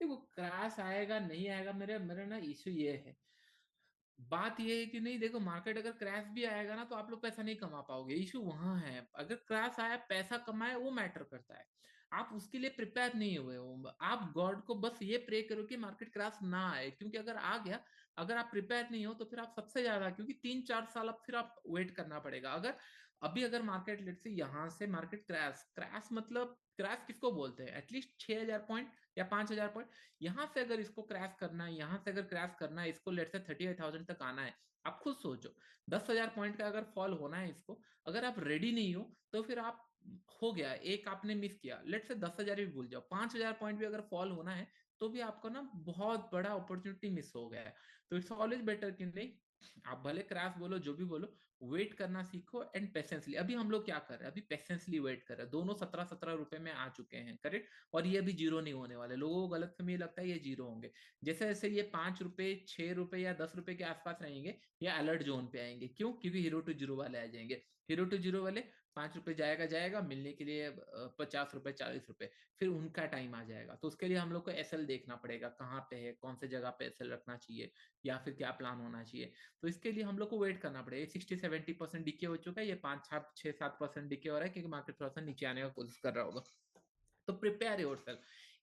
देखो क्रैश आएगा नहीं आएगा, मेरे मेरा ना इशू ये है, बात ये है कि नहीं देखो मार्केट अगर क्रैश भी आएगा ना तो आप लोग पैसा नहीं कमा पाओगे। इशू वहां है, अगर क्रैश आया पैसा कमाए वो मैटर करता है। आप उसके लिए प्रिपेयर नहीं हुए हो, आप गॉड को बस ये प्रे करो कि मार्केट क्रैश ना आए, क्योंकि अगर आ गया, अगर आप प्रिपेयर नहीं हो तो फिर आप सबसे ज्यादा, क्योंकि 3-4 साल अब फिर आप वेट करना पड़ेगा। अगर अभी अगर मार्केट लेट से यहाँ से मार्केट क्रैश, क्रैश मतलब क्रैश किसको बोलते हैं, एटलीस्ट 6,000 पॉइंट या 5,000 पॉइंट, यहाँ से अगर इसको क्रैश करना है, यहाँ से अगर क्रैश करना है, इसको लेट से 38,000 तक आना है, आप खुद सोचो 10,000 पॉइंट का अगर फॉल होना है इसको, अगर आप रेडी नहीं हो तो फिर आप, हो गया एक आपने मिस किया, लेट से 10,000 भी भूल जाओ, 5,000 पॉइंट भी अगर फॉल होना है तो भी आपको ना बहुत बड़ा अपॉर्चुनिटी मिस हो गया है। तो इट्स ऑलवेज बेटर कि नहीं, आप भले क्रैश बोलो जो भी बोलो, वेट करना सीखो एंड पेशेंसली। अभी हम लोग क्या कर रहे हैं, अभी पेशेंसली वेट कर रहे हैं, दोनों 17-17 रुपए में आ चुके हैं, करेक्ट? और ये अभी जीरो नहीं होने वाले, लोगों को गलत फहमी लगता है ये जीरो होंगे। जैसे जैसे ये 5 रुपए, 6 रुपए या 10 रुपए के आसपास रहेंगे, ये अलर्ट जोन पे आएंगे। क्यों? क्योंकि हीरो टू जीरो वाले आ जाएंगे। हीरो टू जीरो वाले 5 रुपए जाएगा जाएगा मिलने के लिए 50 रुपए, 40 रुपए, फिर उनका टाइम आ जाएगा। तो उसके लिए हम लोग को एसएल देखना पड़ेगा, कहाँ पे है, कौन से जगह पे एसएल रखना चाहिए, या फिर क्या प्लान होना चाहिए। तो इसके लिए हम लोग को वेट करना पड़ेगा। 60-70% डीके हो चुका है, ये 5-6-7% डीके हो रहा है, क्योंकि मार्केट थोड़ा सा नीचे आने का कोशिश कर रहा होगा। तो प्रिपेयर योरसेल्फ,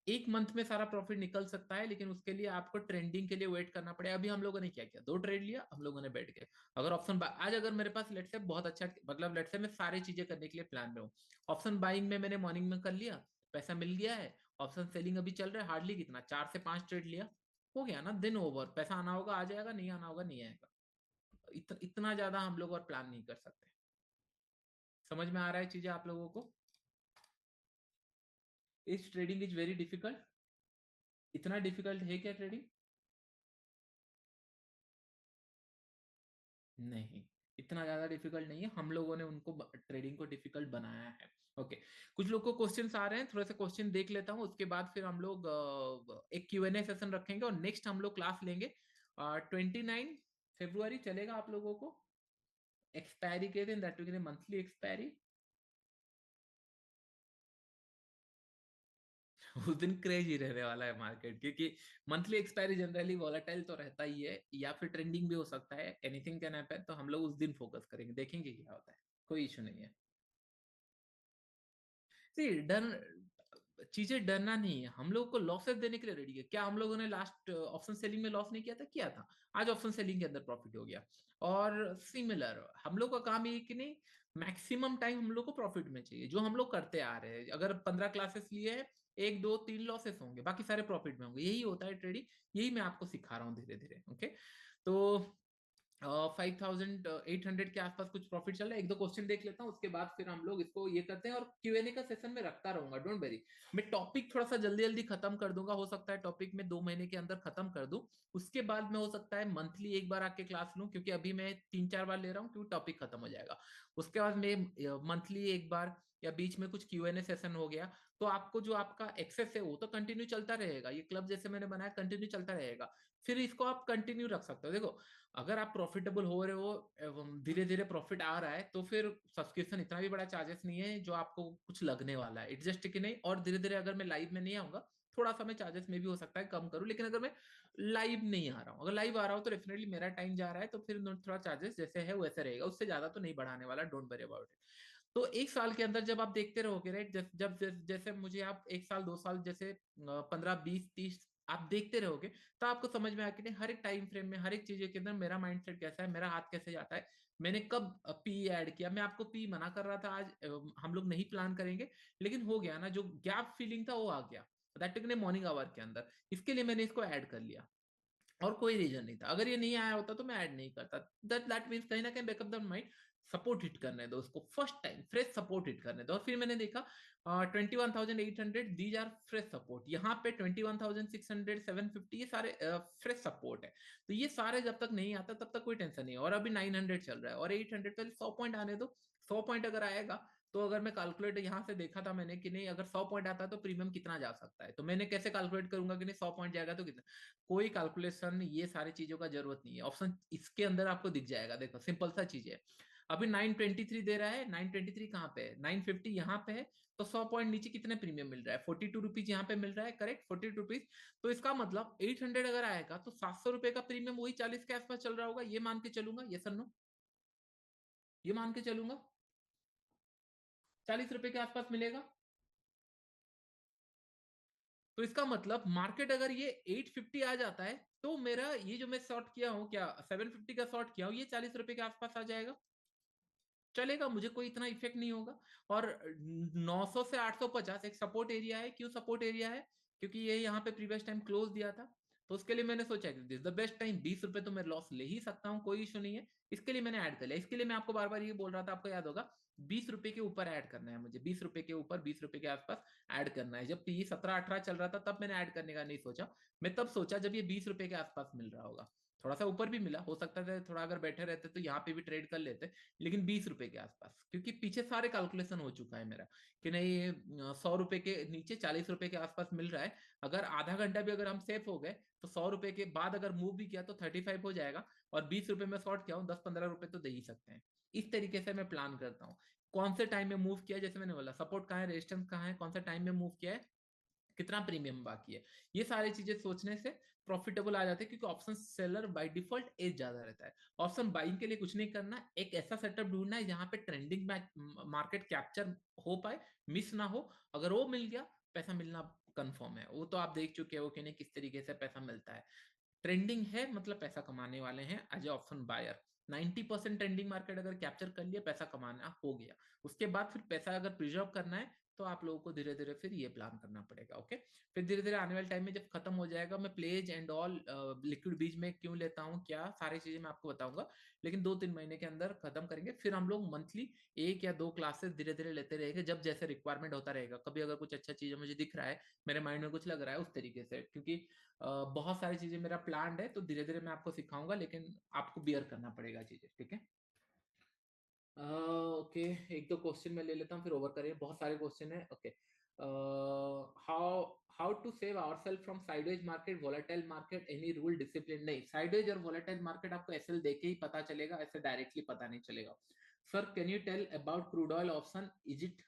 एक मंथ में सारा प्रॉफिट निकल सकता है, लेकिन उसके लिए आपको ट्रेंडिंग के लिए वेट करना पड़ेगा। अभी हम लोगों ने क्या किया, 2 ट्रेड लिया हम लोगों ने बैठ के। अगर ऑप्शन आज अगर मेरे पास लेट से बहुत अच्छा, मतलब लेट से मैं सारी चीजें करने के लिए प्लान में हूँ, ऑप्शन बाइंग में मैंने मॉर्निंग में कर लिया, पैसा मिल गया है, ऑप्शन सेलिंग अभी चल रहा है, हार्डली कितना 4 से 5 ट्रेड लिया, हो गया ना, दिन ओवर। पैसा आना होगा आ जाएगा, नहीं आना होगा नहीं आएगा। इतना ज्यादा हम लोग और प्लान नहीं कर सकते। समझ में आ रहा है चीजें आप लोगों को? इस ट्रेडिंग इज वेरी डिफिकल्ट। इतना डिफिकल्ट है क्या ट्रेडिंग? नहीं, इतना ज्यादा डिफिकल्ट नहीं है। हम लोगों ने उनको ट्रेडिंग को डिफिकल्ट बनाया है। ओके, कुछ लोग को क्वेश्चंस आ रहे हैं, थोड़े से क्वेश्चन देख लेता हूँ, उसके बाद फिर हम लोग एक Q&A सेशन रखेंगे और नेक्स्ट हम लोग क्लास लेंगे 29 फरवरी। चलेगा आप लोगों को? एक्सपायरी के दिन, दैट विल मंथली एक्सपायरी। उस दिन क्रेज ही रहने वाला है मार्केट, क्योंकि मंथली एक्सपायरी जनरली वॉलेटाइल तो रहता ही है, या फिर ट्रेंडिंग भी हो सकता है, एनीथिंग कैन हैपन। तो हम लोग उस दिन फोकस करेंगे, देखेंगे क्या होता है। कोई इशू नहीं है। सी डर, चीजें डरना नहीं है। हम लोगों को लॉसेस देने के लिए रेडी है क्या? हम लोगों ने लास्ट ऑप्शन सेलिंग में लॉस नहीं किया था? किया था। आज ऑप्शन सेलिंग के अंदर प्रॉफिट हो गया। और सिमिलर हम लोग का काम ये है कि नहीं, मैक्सिमम टाइम हम लोग को प्रॉफिट में चाहिए, जो हम लोग करते आ रहे हैं। अगर 15 क्लासेस लिए हैं, एक दो तीन लॉसेस होंगे, बाकी सारे प्रॉफिट में होंगे। यही होता है ट्रेडिंग, यही मैं आपको सिखा रहा हूँ धीरे धीरे। ओके, तो 5800 के आसपास कुछ प्रॉफिट चल रहा है। एक दो क्वेश्चन देख लेता हूँ, उसके बाद फिर हम लोग इसको ये करते हैं। और Q&A का सेशन में रखता रहूंगा, डोंट वेरी। मैं टॉपिक थोड़ा सा जल्दी जल्दी खत्म कर दूंगा, हो सकता है टॉपिक में 2 महीने के अंदर खत्म कर दूं। उसके बाद में हो सकता है मंथली एक बार आके क्लास लूं, क्योंकि अभी मैं 3-4 बार ले रहा हूँ, क्योंकि टॉपिक खत्म हो जाएगा। उसके बाद मैं मंथली एक बार, या बीच में कुछ Q&A सेशन हो गया, तो आपको जो आपका एक्सेस है वो तो कंटिन्यू चलता रहेगा। ये क्लब जैसे मैंने बनाया, कंटिन्यू चलता रहेगा। फिर इसको आप कंटिन्यू रख सकते हो। देखो, अगर आप प्रॉफिटेबल हो रहे हो, धीरे धीरे प्रॉफिट आ रहा है, तो फिर सब्सक्रिप्शन इतना भी बड़ा चार्जेस नहीं है जो आपको कुछ लगने वाला है। इट जस्ट कि नहीं, और धीरे धीरे अगर मैं लाइव में नहीं आऊंगा, थोड़ा सा मैं चार्जेस में भी हो सकता है कम करूं। लेकिन अगर मैं लाइव नहीं आ रहा हूँ, अगर लाइव आ रहा हूँ तो डेफिनेटली मेरा टाइम जा रहा है, तो फिर थोड़ा चार्जेस जैसे है वैसे रहेगा, उससे ज्यादा तो नहीं बढ़ाने वाला। Don't worry about it. तो एक साल के अंदर जब आप देखते रहोगे, राइट, जैसे मुझे आप एक साल 2 साल जैसे 15 20 30 आप देखते रहोगे, तो आपको समझ में आया कि नहीं, हर एक टाइम फ्रेम में, हर एक चीज के अंदर मेरा माइंडसेट कैसा है, मेरा हाथ कैसे जाता है, मैंने कब पी ऐड किया। मैं आपको पी मना कर रहा था, आज हम लोग नहीं प्लान करेंगे, लेकिन हो गया ना, जो गैप फीलिंग था वो आ गया, दैट ने मॉर्निंग आवर के अंदर। इसके लिए मैंने इसको ऐड कर लिया, और कोई रीजन नहीं था। अगर ये नहीं आया होता तो मैं ऐड नहीं करता। दैट मीन्स कहीं ना कहीं backup the mind, support hit करने दो उसको, first time fresh support hit करने दो। और फिर मैंने देखा 21,800 दीज आर फ्रेश सपोर्ट। यहाँ पे 21,600 750 ये सारे फ्रेश सपोर्ट है। तो ये सारे जब तक नहीं आता तब तक कोई टेंशन नहीं है। और अभी 900 चल रहा है, और 800 पहले 100 पॉइंट आने दो। 100 पॉइंट अगर आएगा, तो अगर मैं कैलकुलेट यहाँ से देखा था मैंने कि नहीं, अगर 100 पॉइंट आता है तो प्रीमियम कितना जा सकता है, तो मैंने कैसे कैलकुलेट करूंगा कि नहीं 100 पॉइंट जाएगा तो कितना। कोई कैलकुलेशन ये सारी चीजों का जरूरत नहीं है, ऑप्शन इसके अंदर आपको दिख जाएगा। देखो सिंपल सा चीज है। अभी 923 दे रहा है, 923 कहाँ पे है, 950 यहाँ पे है। तो 100 पॉइंट नीचे कितने प्रीमियम मिल रहा है, 42 रुपीज यहाँ पे मिल रहा है, करेक्ट, 42 रुपीज। तो इसका मतलब 800 अगर आएगा तो 700 रुपए का प्रीमियम वही 40 के आसपास चल रहा होगा, ये मान के चलूंगा। ये सर नो, ये मान के चलूंगा 40 रुपए के आसपास मिलेगा। तो इसका मतलब मार्केट अगर ये 850 आ जाता है, तो मेरा ये जो मैं शॉर्ट किया हूँ, क्या 750 का शॉर्ट किया हूँ, ये 40 रुपए के आसपास आ जाएगा, चलेगा, मुझे कोई इतना इफेक्ट नहीं होगा। और 900 से 850 एक सपोर्ट एरिया है। क्यों सपोर्ट एरिया है? क्योंकि ये यहाँ पे प्रीवियस टाइम क्लोज दिया था। तो उसके लिए मैंने सोचा कि दिस द बेस्ट टाइम, 20 रुपए तो मैं लॉस ले ही सकता हूँ, कोई इशू नहीं है। इसके लिए मैंने ऐड कर लिया। इसके लिए मैं आपको बार बार ये बोल रहा था, आपको याद होगा, 20 रुपए के ऊपर ऐड करना है मुझे, 20 रुपए के ऊपर, 20 रुपए के आसपास ऐड करना है। जब पी 17-18 चल रहा था तब मैंने ऐड करने का नहीं सोचा। मैं तब सोचा जब ये 20 रुपए के आसपास मिल रहा होगा। थोड़ा सा ऊपर भी मिला, हो सकता था थोड़ा अगर बैठे रहते तो यहाँ पे भी ट्रेड कर लेते, लेकिन 20 रुपए के आसपास, क्योंकि पीछे सारे कैलकुलेशन हो चुका है मेरा कि नहीं, 100 रुपए के नीचे 40 रुपए के आसपास मिल रहा है। अगर आधा घंटा भी अगर हम सेफ हो गए, तो 100 रुपए के बाद अगर मूव भी किया तो 35 हो जाएगा। और 20 रुपए में शॉर्ट किया हूँ, 10-15 रुपए तो दे ही सकते हैं। इस तरीके से मैं प्लान करता हूँ। कौन से टाइम में मूव किया, जैसे मैंने बोला सपोर्ट कहाँ है, रेजिस्टेंस कहाँ है, कौन सा टाइम में मूव किया है, कितना प्रीमियम बाकी है, ये सारी चीजें सोचने से प्रॉफिटेबल आ जाते हैं। क्योंकि option seller by default edge ज्यादा रहता है। ऑप्शन बाइंग के लिए कुछ नहीं करना, एक ऐसा सेटअप ढूंढना है जहां पे ट्रेंडिंग मार्केट कैप्चर हो पाए, मिस ना हो। अगर वो मिल गया, पैसा मिलना कंफर्म है। वो तो आप देख चुके हो कि नहीं किस तरीके से पैसा मिलता है। ट्रेंडिंग है मतलब पैसा कमाने वाले हैं as a option buyer. 90% trending market अगर कैप्चर कर लिया, पैसा कमाना हो गया। उसके बाद फिर पैसा अगर प्रिजर्व करना है, तो आप लोगों को धीरे धीरे फिर ये प्लान करना पड़ेगा। ओके, फिर धीरे धीरे आने वाले टाइम में जब खत्म हो जाएगा, मैं प्लेज एंड ऑल लिक्विड बीज में क्यों लेता हूँ, क्या सारी चीजें मैं आपको बताऊंगा, लेकिन 2-3 महीने के अंदर खत्म करेंगे। फिर हम लोग मंथली 1 या 2 क्लासेस धीरे धीरे लेते रहेंगे, जब जैसे रिक्वायरमेंट होता रहेगा। कभी अगर कुछ अच्छा चीज मुझे दिख रहा है, मेरे माइंड में कुछ लग रहा है उस तरीके से, क्योंकि बहुत सारी चीजें मेरा प्लान है, तो धीरे धीरे मैं आपको सिखाऊंगा, लेकिन आपको बियर करना पड़ेगा चीजें, ठीक है। ओके, एक दो क्वेश्चन मैं ले लेता हूँ फिर ओवर करें, बहुत सारे क्वेश्चन है। Okay, how how to save ourselves from sideways market, volatile market, any rule discipline? नहीं, साइडवेज और वोलेटाइल मार्केट आपको एसएल देके ही पता चलेगा, ऐसे डायरेक्टली पता नहीं चलेगा। Sir can you tell about crude oil option, is it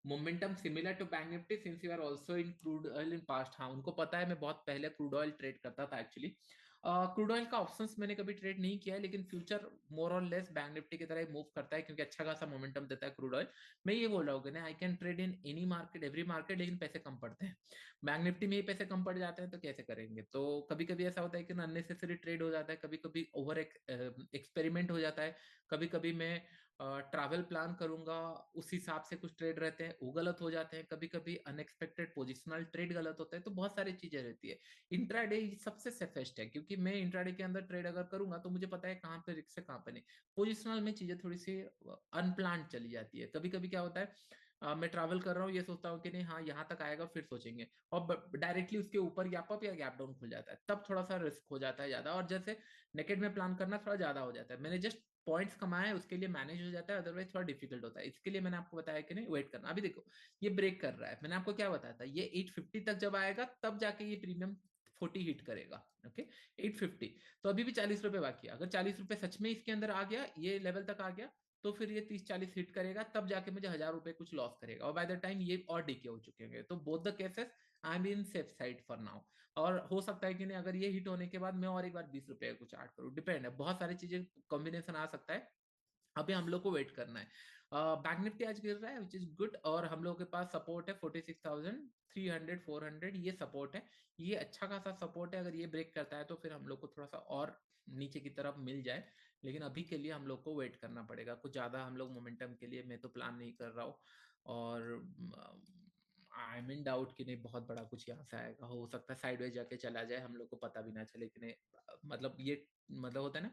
momentum similar to bank Nifty since you are also in crude oil in past? हाँ, उनको पता है, मैं बहुत पहले क्रूड ऑयल ट्रेड करता था एक्चुअली। क्रूड ऑयल का ऑप्शंस मैंने कभी ट्रेड नहीं किया है, लेकिन फ्यूचर मोर और लेस बैंक निफ्टी की तरह मूव करता है, क्योंकि अच्छा खासा मोमेंटम देता है क्रूड ऑयल। मैं ये बोल रहा हूँ कि ना, I can trade in any market, every market, लेकिन पैसे कम पड़ते हैं। बैंक निफ्टी में ही पैसे कम पड़ जाते हैं, तो कैसे करेंगे? तो कभी कभी ऐसा होता है कि अननेसेसरी ट्रेड हो जाता है, कभी कभी ओवर एक्सपेरिमेंट हो जाता है, कभी कभी मैं ट्रैवल प्लान करूंगा, उस हिसाब से कुछ ट्रेड रहते हैं, वो गलत हो जाते हैं, कभी कभी अनएक्सपेक्टेड पोजिशनल ट्रेड गलत होता है, तो बहुत सारी चीजें रहती है। इंट्राडे सबसे सेफेस्ट है, क्योंकि मैं इंट्राडे के अंदर ट्रेड अगर करूंगा तो मुझे पता है कहाँ पे रिस्क है, कहाँ पे नहीं। पोजिशनल में चीजें थोड़ी सी अनप्लान चली जाती है। कभी कभी क्या होता है, मैं ट्रैवल कर रहा हूँ, ये सोचता हूँ कि नहीं हाँ यहाँ तक आएगा, फिर सोचेंगे, और डायरेक्टली उसके ऊपर गैप अप या गैप डाउन खुल जाता है, तब थोड़ा सा रिस्क हो जाता है ज्यादा। और जैसे नेकेड में प्लान करना थोड़ा ज्यादा हो जाता है, मैंने जस्ट पॉइंट्स कमाए हैं, उसके लिए मैनेज हो जाता है, अदरवाइज थोड़ा डिफिकल्ट होता है। इसके लिए मैंने आपको बताया कि नहीं, वेट करना। अभी देखो, ये ब्रेक कर रहा है, मैंने आपको क्या बताया था, ये 850 तक जब आएगा तब जाके ये प्रीमियम 40 हिट करेगा। ओके, 850, तो अभी भी 40 रुपए बाकी है। अगर 40 रुपए सच में इसके अंदर आ गया, ये लेवल तक आ गया, तो फिर ये 30-40 हिट करेगा, तब जाके मुझे 1000 रुपए कुछ लॉस करेगा, और बाय द टाइम ये और डीके हो चुके होंगे। तो both the cases I am in safe side for now. और हो सकता है कि नहीं, अगर ये हिट होने के बाद मैं और एक बार 20 रुपए कुछ ऐड करूँ, डिपेंड है, बहुत सारी चीजें कॉम्बिनेशन आ सकता है। अभी हम लोग को वेट करना है। बैंक निफ्टी आज गिर रहा है, विच इज गुड, और हम लोग के पास सपोर्ट है 46,300 400, ये सपोर्ट है, ये अच्छा खासा सपोर्ट है। अगर ये ब्रेक करता है तो फिर हम लोग को थोड़ा सा और नीचे की तरफ मिल जाए, लेकिन अभी के लिए हम लोग को वेट करना पड़ेगा। कुछ ज्यादा हम लोग मोमेंटम के लिए मैं तो प्लान नहीं कर रहा हूँ, और आई एम इन डाउट कि नहीं बहुत बड़ा कुछ यहाँ से आएगा। हो सकता है साइडवेज जाके चला जाए, हम लोग को पता भी ना चले कि नहीं, मतलब ये मतलब होता है ना,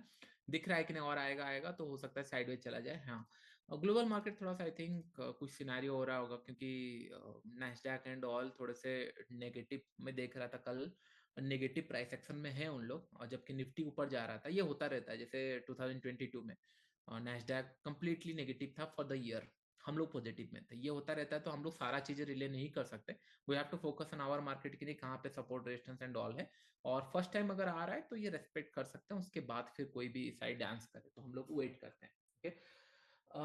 दिख रहा है कि नहीं और आएगा आएगा, तो हो सकता है साइडवेज चला जाए। हाँ, ग्लोबल मार्केट थोड़ा सा आई थिंक कुछ सिनारियो हो रहा होगा, क्योंकि नैस्डैक एंड ऑल थोड़े से नेगेटिव में देख रहा था कल, नेगेटिव प्राइस एक्शन में है उन लोग, और जबकि निफ्टी ऊपर जा रहा था। ये होता रहता है, जैसे 2022 में नैस्डैक कंप्लीटली नेगेटिव था फॉर द ईयर, हम लोग पॉजिटिव में थे। ये होता रहता है, तो हम लोग सारा चीजें रिले नहीं कर सकते। We have to focus on our market के लिए, कहाँ पे सपोर्ट रेजिस्टेंस एंड ऑल है, और फर्स्ट टाइम अगर आ रहा है तो ये रेस्पेक्ट कर सकते हैं, उसके बाद फिर कोई भी साइड डांस करे तो हम लोग वेट करते हैं। ओके,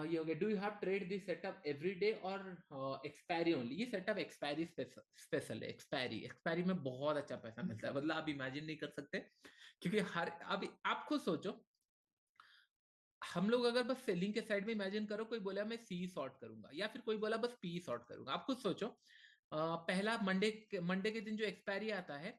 ये हो गया। Do you have trade this setup every day और एक्सपायरी ओनली? ये सेटअप एक्सपायरी स्पेशल है। एक्सपायरी एक्सपायरी में बहुत अच्छा पैसा मिलता है, मतलब आप इमेजिन नहीं कर सकते, क्योंकि हर, अभी आप खुद सोचो, हम लोग अगर बस सेलिंग के साइड में इमेजिन करो, कोई बोला मैं सी शॉर्ट करूंगा, या फिर कोई बोला बस पी शॉर्ट करूंगा, आप खुद सोचो। पहला मंडे के दिन जो एक्सपायरी आता है,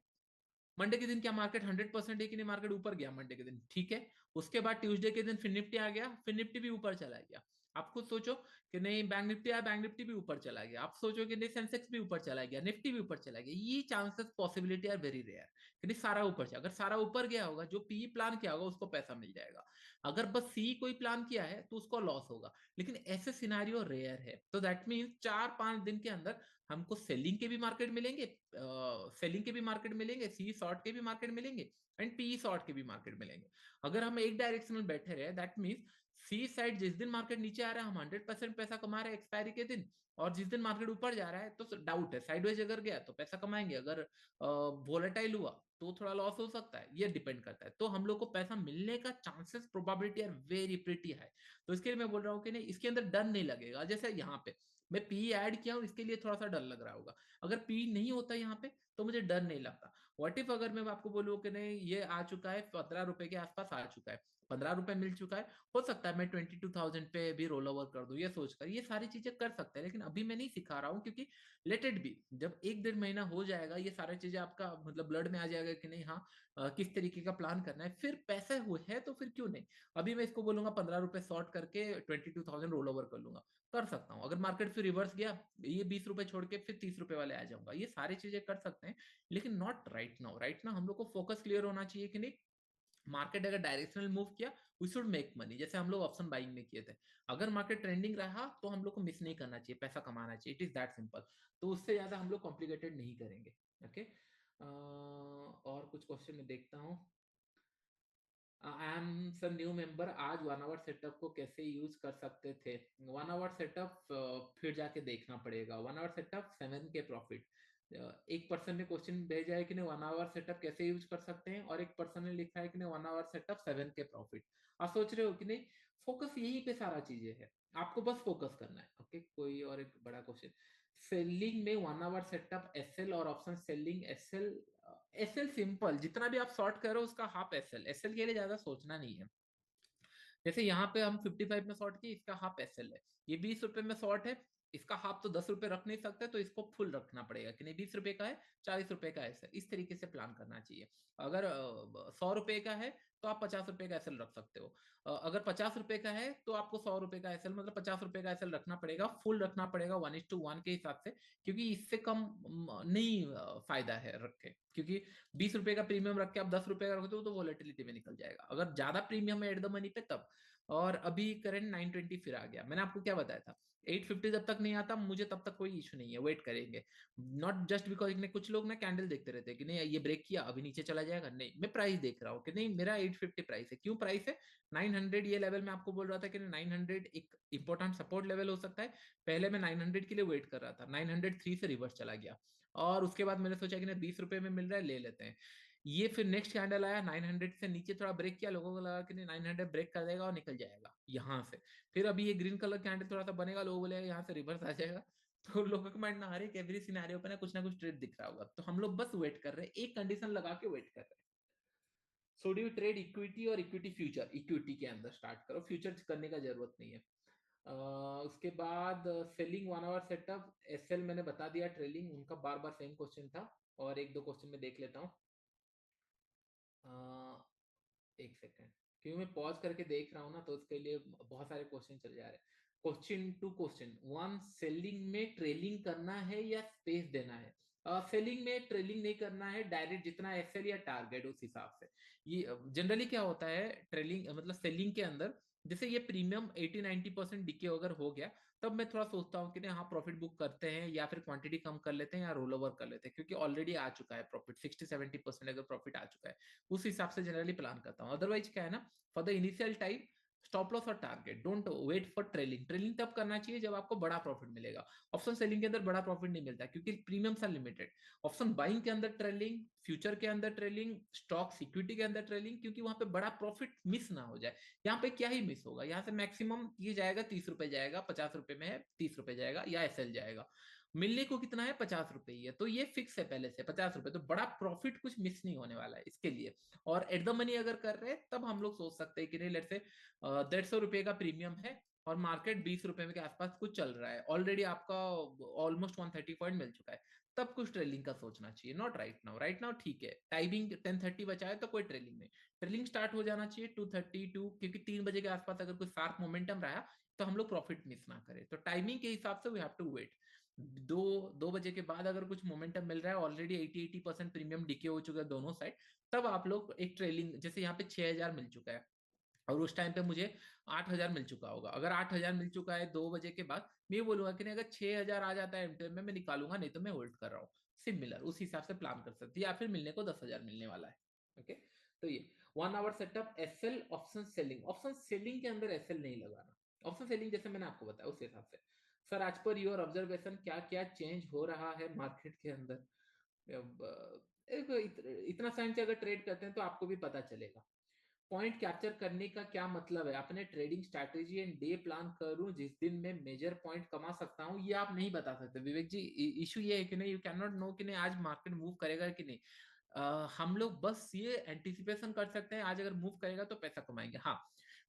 मंडे के दिन क्या मार्केट 100% है कि नहीं, मार्केट ऊपर गया मंडे के दिन, ठीक है। उसके बाद ट्यूसडे के दिन फिर निफ्टी आ गया, फिर निफ्टी भी ऊपर चला गया। आप खुद सोचो कि नहीं, बैंक निफ्टी आया, बैंक निफ्टी भी ऊपर चला गया, आप सोचो कि नहीं, सेंसेक्स भी ऊपर चला गया, निफ्टी भी ऊपर चला गया, ये chances possibility are very rare कि नहीं सारा ऊपर चला। अगर सारा ऊपर गया होगा, जो पी प्लान किया होगा उसको पैसा मिल जाएगा। अगर बस सी कोई प्लान किया है तो उसको लॉस होगा, लेकिन ऐसे सिनारियो रेयर है। तो दैट मीन्स 4-5 दिन के अंदर हमको सेलिंग के भी मार्केट मिलेंगे, सेलिंग के भी मार्केट मिलेंगे, सी शॉर्ट के भी मार्केट मिलेंगे, एंड पी शॉर्ट के भी मार्केट मिलेंगे। अगर हम एक डायरेक्शन में बैठे रहे, दैट मीन्स सी साइड जिस दिन मार्केट नीचे आ रहा है हम 100% पैसा कमा रहे हैं एक्सपायरी के दिन, और जिस दिन मार्केट ऊपर जा रहा है तो डाउट है, साइडवेज अगर गया तो पैसा कमाएंगे, अगर वोलेटाइल हुआ तो थोड़ा लॉस हो सकता है, ये डिपेंड करता है। तो हम लोग को पैसा मिलने का chances probability are very pretty high. तो इसके लिए मैं बोल रहा हूँ कि नहीं, इसके अंदर डर नहीं लगेगा। जैसे यहाँ पे मैं पी ऐड किया हूँ, इसके लिए थोड़ा सा डर लग रहा होगा, अगर पी नहीं होता यहाँ पे तो मुझे डर नहीं लगता। व्हाट इफ अगर मैं आपको बोलूँ कि नहीं, ये आ चुका है 15 रुपए के आसपास आ चुका है, ₹15 मिल चुका है, हो सकता है मैं 22,000 पे भी रोल ओवर कर दूं, ये सोचकर ये सारी चीजें कर सकते हैं। लेकिन अभी मैं नहीं सिखा रहा हूँ, क्योंकि लेट इट बी, जब 1-1.5 महीना हो जाएगा, ये सारी चीजें आपका मतलब ब्लड में आ जाएगा कि नहीं, हाँ किस तरीके का प्लान करना है, फिर पैसे हुए है तो फिर क्यों नहीं। अभी मैं इसको बोलूंगा ₹15 शॉर्ट करके 22,000 रोल ओवर कर लूंगा, कर सकता हूँ। अगर मार्केट फिर रिवर्स गया, ये ₹20 छोड़ के फिर ₹30 वाले आ जाऊंगा, ये सारी चीजें कर सकते हैं। लेकिन not right now. Right now हम लोग को फोकस क्लियर होना चाहिए कि नहीं, मार्केट अगर डायरेक्शनल मूव किया, वी शुड मेक मनी, जैसे हम लोग ऑप्शन बाइंग में किए थे। अगर मार्केट ट्रेंडिंग रहा तो हम लोग को मिस नहीं करना चाहिए, पैसा कमाना चाहिए, इट इज दैट सिंपल। तो उससे ज्यादा हम लोग कॉम्प्लिकेटेड नहीं करेंगे। ओके, और कुछ क्वेश्चन में देखता हूँ। I am sir new member, आज 1 आवर सेटअप को कैसे यूज कर सकते थे? 1 आवर सेटअप फिर जाके देखना पड़ेगा। 1 आवर सेटअप 7 के प्रॉफिट। एक पर्सन ने क्वेश्चन भेजा है कि नहीं 1 आवर सेटअप कैसे यूज कर सकते हैं, और एक पर्सन ने लिखा है कि नहीं 1 आवर सेटअप 7 के प्रॉफिट। आप सोच रहे हो कि नहीं, फोकस यही पे सारा चीजें है, आपको बस फोकस करना है। ओके, कोई और एक बड़ा क्वेश्चन, सेलिंग में 1 आवर सेटअप एसएल और option selling SL. SL simple, जितना भी आप शॉर्ट करो उसका हाफ एसएल, एसएल के लिए ज्यादा सोचना नहीं है। जैसे यहाँ पे हम 55 में शॉर्ट किए, इसका हाफ एसएल है। ये ₹20 में शॉर्ट है, इसका हाफ तो ₹10 रख नहीं सकते, तो इसको फुल रखना पड़ेगा कि नहीं, ₹20 का है, ₹40 का एसएल, इस तरीके से प्लान करना चाहिए। अगर ₹100 का है तो आप ₹50 का एसएल रख सकते हो। अगर ₹50 का है तो आपको ₹100 का एसएल मतलब ₹50 का एसएल रखना पड़ेगा, फुल रखना पड़ेगा 1:1 के हिसाब से, क्योंकि इससे कम नहीं फायदा है रख के, क्योंकि ₹20 का प्रीमियम रख के आप ₹10 का रखते हो तो वॉलेटिलिटी में निकल जाएगा। अगर ज्यादा प्रीमियम है एट द मनी पे तब। और अभी करंट 920 फिर आ गया, मैंने आपको क्या बताया था, 850 जब तक नहीं आता मुझे तब तक कोई इशू नहीं है, वेट करेंगे। नॉट जस्ट बिकॉज कुछ लोग ना कैंडल देखते रहते हैं कि नहीं ये ब्रेक किया अभी नीचे चला जाएगा, नहीं मैं प्राइस देख रहा हूँ कि नहीं मेरा 850 प्राइस है। क्यों प्राइस है? 900 ये लेवल में आपको बोल रहा था कि 900 एक इंपॉर्टेंट सपोर्ट लेवल हो सकता है। पहले मैं 900 के लिए वेट कर रहा था, 903 से रिवर्स चला गया, और उसके बाद मैंने सोचा कि ना ₹20 में मिल रहा है ले लेते हैं। ये फिर नेक्स्ट कैंडल आया, 900 से नीचे थोड़ा ब्रेक किया, लोगों को लगा कि नहीं 900 ब्रेक कर देगा और निकल जाएगा यहाँ से। फिर अभी ये ग्रीन कलर कैंडल थोड़ा सा बनेगा, लोगों बोलेगा यहाँ से रिवर्स आ जाएगा। तो लोगों के माइंड में हर एक एवरी सिनेरियो पे ना कुछ ट्रेड दिख रहा होगा, तो हम लोग बस वेट कर रहे हैं, एक कंडीशन लगा के वेट कर रहे हैं। So do you trade equity और इक्विटी फ्यूचर? इक्विटी के अंदर स्टार्ट करो, फ्यूचर करने का जरूरत नहीं है। उसके बाद सेलिंग 1 आवर सेटअप एसएल मैंने बता दिया, ट्रेलिंग उनका बार बार सेम क्वेश्चन था। और एक दो क्वेश्चन में देख लेता हूँ। एक सेकेंड, क्योंकि मैं पॉज करके देख रहा हूँ ना, तो उसके लिए बहुत सारे क्वेश्चन चल जा रहे हैं। क्वेश्चन 1, सेलिंग में ट्रेलिंग करना है या स्पेस देना है? सेलिंग में ट्रेलिंग नहीं करना है, डायरेक्ट जितना एसएल या टारगेट उस हिसाब से। ये जनरली क्या होता है ट्रेलिंग मतलब सेलिंग के अंदर, जैसे ये प्रीमियम 80-90% डीके अगर हो गया, तब मैं थोड़ा सोचता हूँ कि नहीं हाँ प्रॉफिट बुक करते हैं, या फिर क्वांटिटी कम कर लेते हैं, या रोल ओवर कर लेते हैं, क्योंकि ऑलरेडी आ चुका है प्रॉफिट, 60-70% अगर प्रॉफिट आ चुका है, उस हिसाब से जनरली प्लान करता हूँ। अदरवाइज क्या है ना, for the initial time stop loss और target, don't wait for trailing. Trailing तब करना चाहिए जब आपको बड़ा प्रॉफिट मिलेगा। ऑप्शन सेलिंग के अंदर बड़ा प्रॉफिट नहीं मिलता, क्योंकि premiums are limited. Option buying के अंदर ट्रेलिंग, फ्यूचर के अंदर ट्रेलिंग, स्टॉक सिक्योरिटी के अंदर ट्रेलिंग, क्योंकि वहां पे बड़ा प्रॉफिट मिस ना हो जाए। यहाँ पे क्या ही मिस होगा, यहाँ से मैक्सिमम ये जाएगा ₹30 जाएगा, ₹50 में है ₹30 जाएगा, या एसएल जाएगा। मिलने को कितना है? ₹50 ही है, तो ये फिक्स है पहले से ₹50, तो बड़ा प्रॉफिट कुछ मिस नहीं होने वाला है इसके लिए। और एट द मनी अगर कर रहे हैं तब हम लोग सोच सकते हैं कि नहीं लेट से ₹150 का प्रीमियम है, और मार्केट ₹20 के आसपास कुछ चल रहा है, ऑलरेडी आपका ऑलमोस्ट 130 पॉइंट मिल चुका है, तब कुछ ट्रेलिंग का सोचना चाहिए, not right now. Right now ठीक है, टाइमिंग 10:30 बचा है तो कोई ट्रेलिंग नहीं। ट्रेलिंग स्टार्ट हो जाना चाहिए 2:32, क्योंकि 3 बजे के आसपास अगर कोई शार्प मोमेंटम रहा तो हम लोग प्रॉफिट मिस ना करें। तो टाइमिंग के हिसाब से वी हैव टू वेट। 2 बजे के बाद अगर कुछ मोमेंटम मिल रहा है, ऑलरेडी 80% प्रीमियम डीके हो चुका है दोनों साइड, तब आप लोग एक ट्रेलिंग, जैसे यहाँ पे 6,000 मिल चुका है, और उस टाइम पे मुझे 8,000 मिल चुका होगा। अगर 8,000 मिल चुका है 2 बजे के बाद, मैं ये बोलूंगा कि नहीं अगर 6,000 आ जाता है एमटीएम में, मैं निकालूंगा, नहीं तो मैं होल्ड कर रहा हूँ। सिमिलर उस हिसाब से प्लान कर सकती है, या फिर मिलने को 10,000 मिलने वाला है। ओके, तो ये 1 hour setup SL option selling. Option selling के अंदर एसएल नहीं लगाना। ऑप्शन सेलिंग जैसे मैंने आपको बताया उस हिसाब से। सर आज पर योर ऑब्जर्वेशन क्या क्या चेंज हो रहा है मार्केट के अंदर? इतना टाइम से अगर ट्रेड करते हैं तो आपको भी पता चलेगा। पॉइंट कैप्चर करने का क्या मतलब है? अपने trading strategy and day plan करूं जिस दिन मैं मेजर पॉइंट कमा सकता हूं, ये आप नहीं बता सकते विवेक जी। इशू ये है कि नहीं, यू कैन नॉट नो कि नहीं आज मार्केट मूव करेगा कि नहीं। हम लोग बस ये एंटिसिपेशन कर सकते हैं आज अगर मूव करेगा तो पैसा कमाएंगे। हाँ,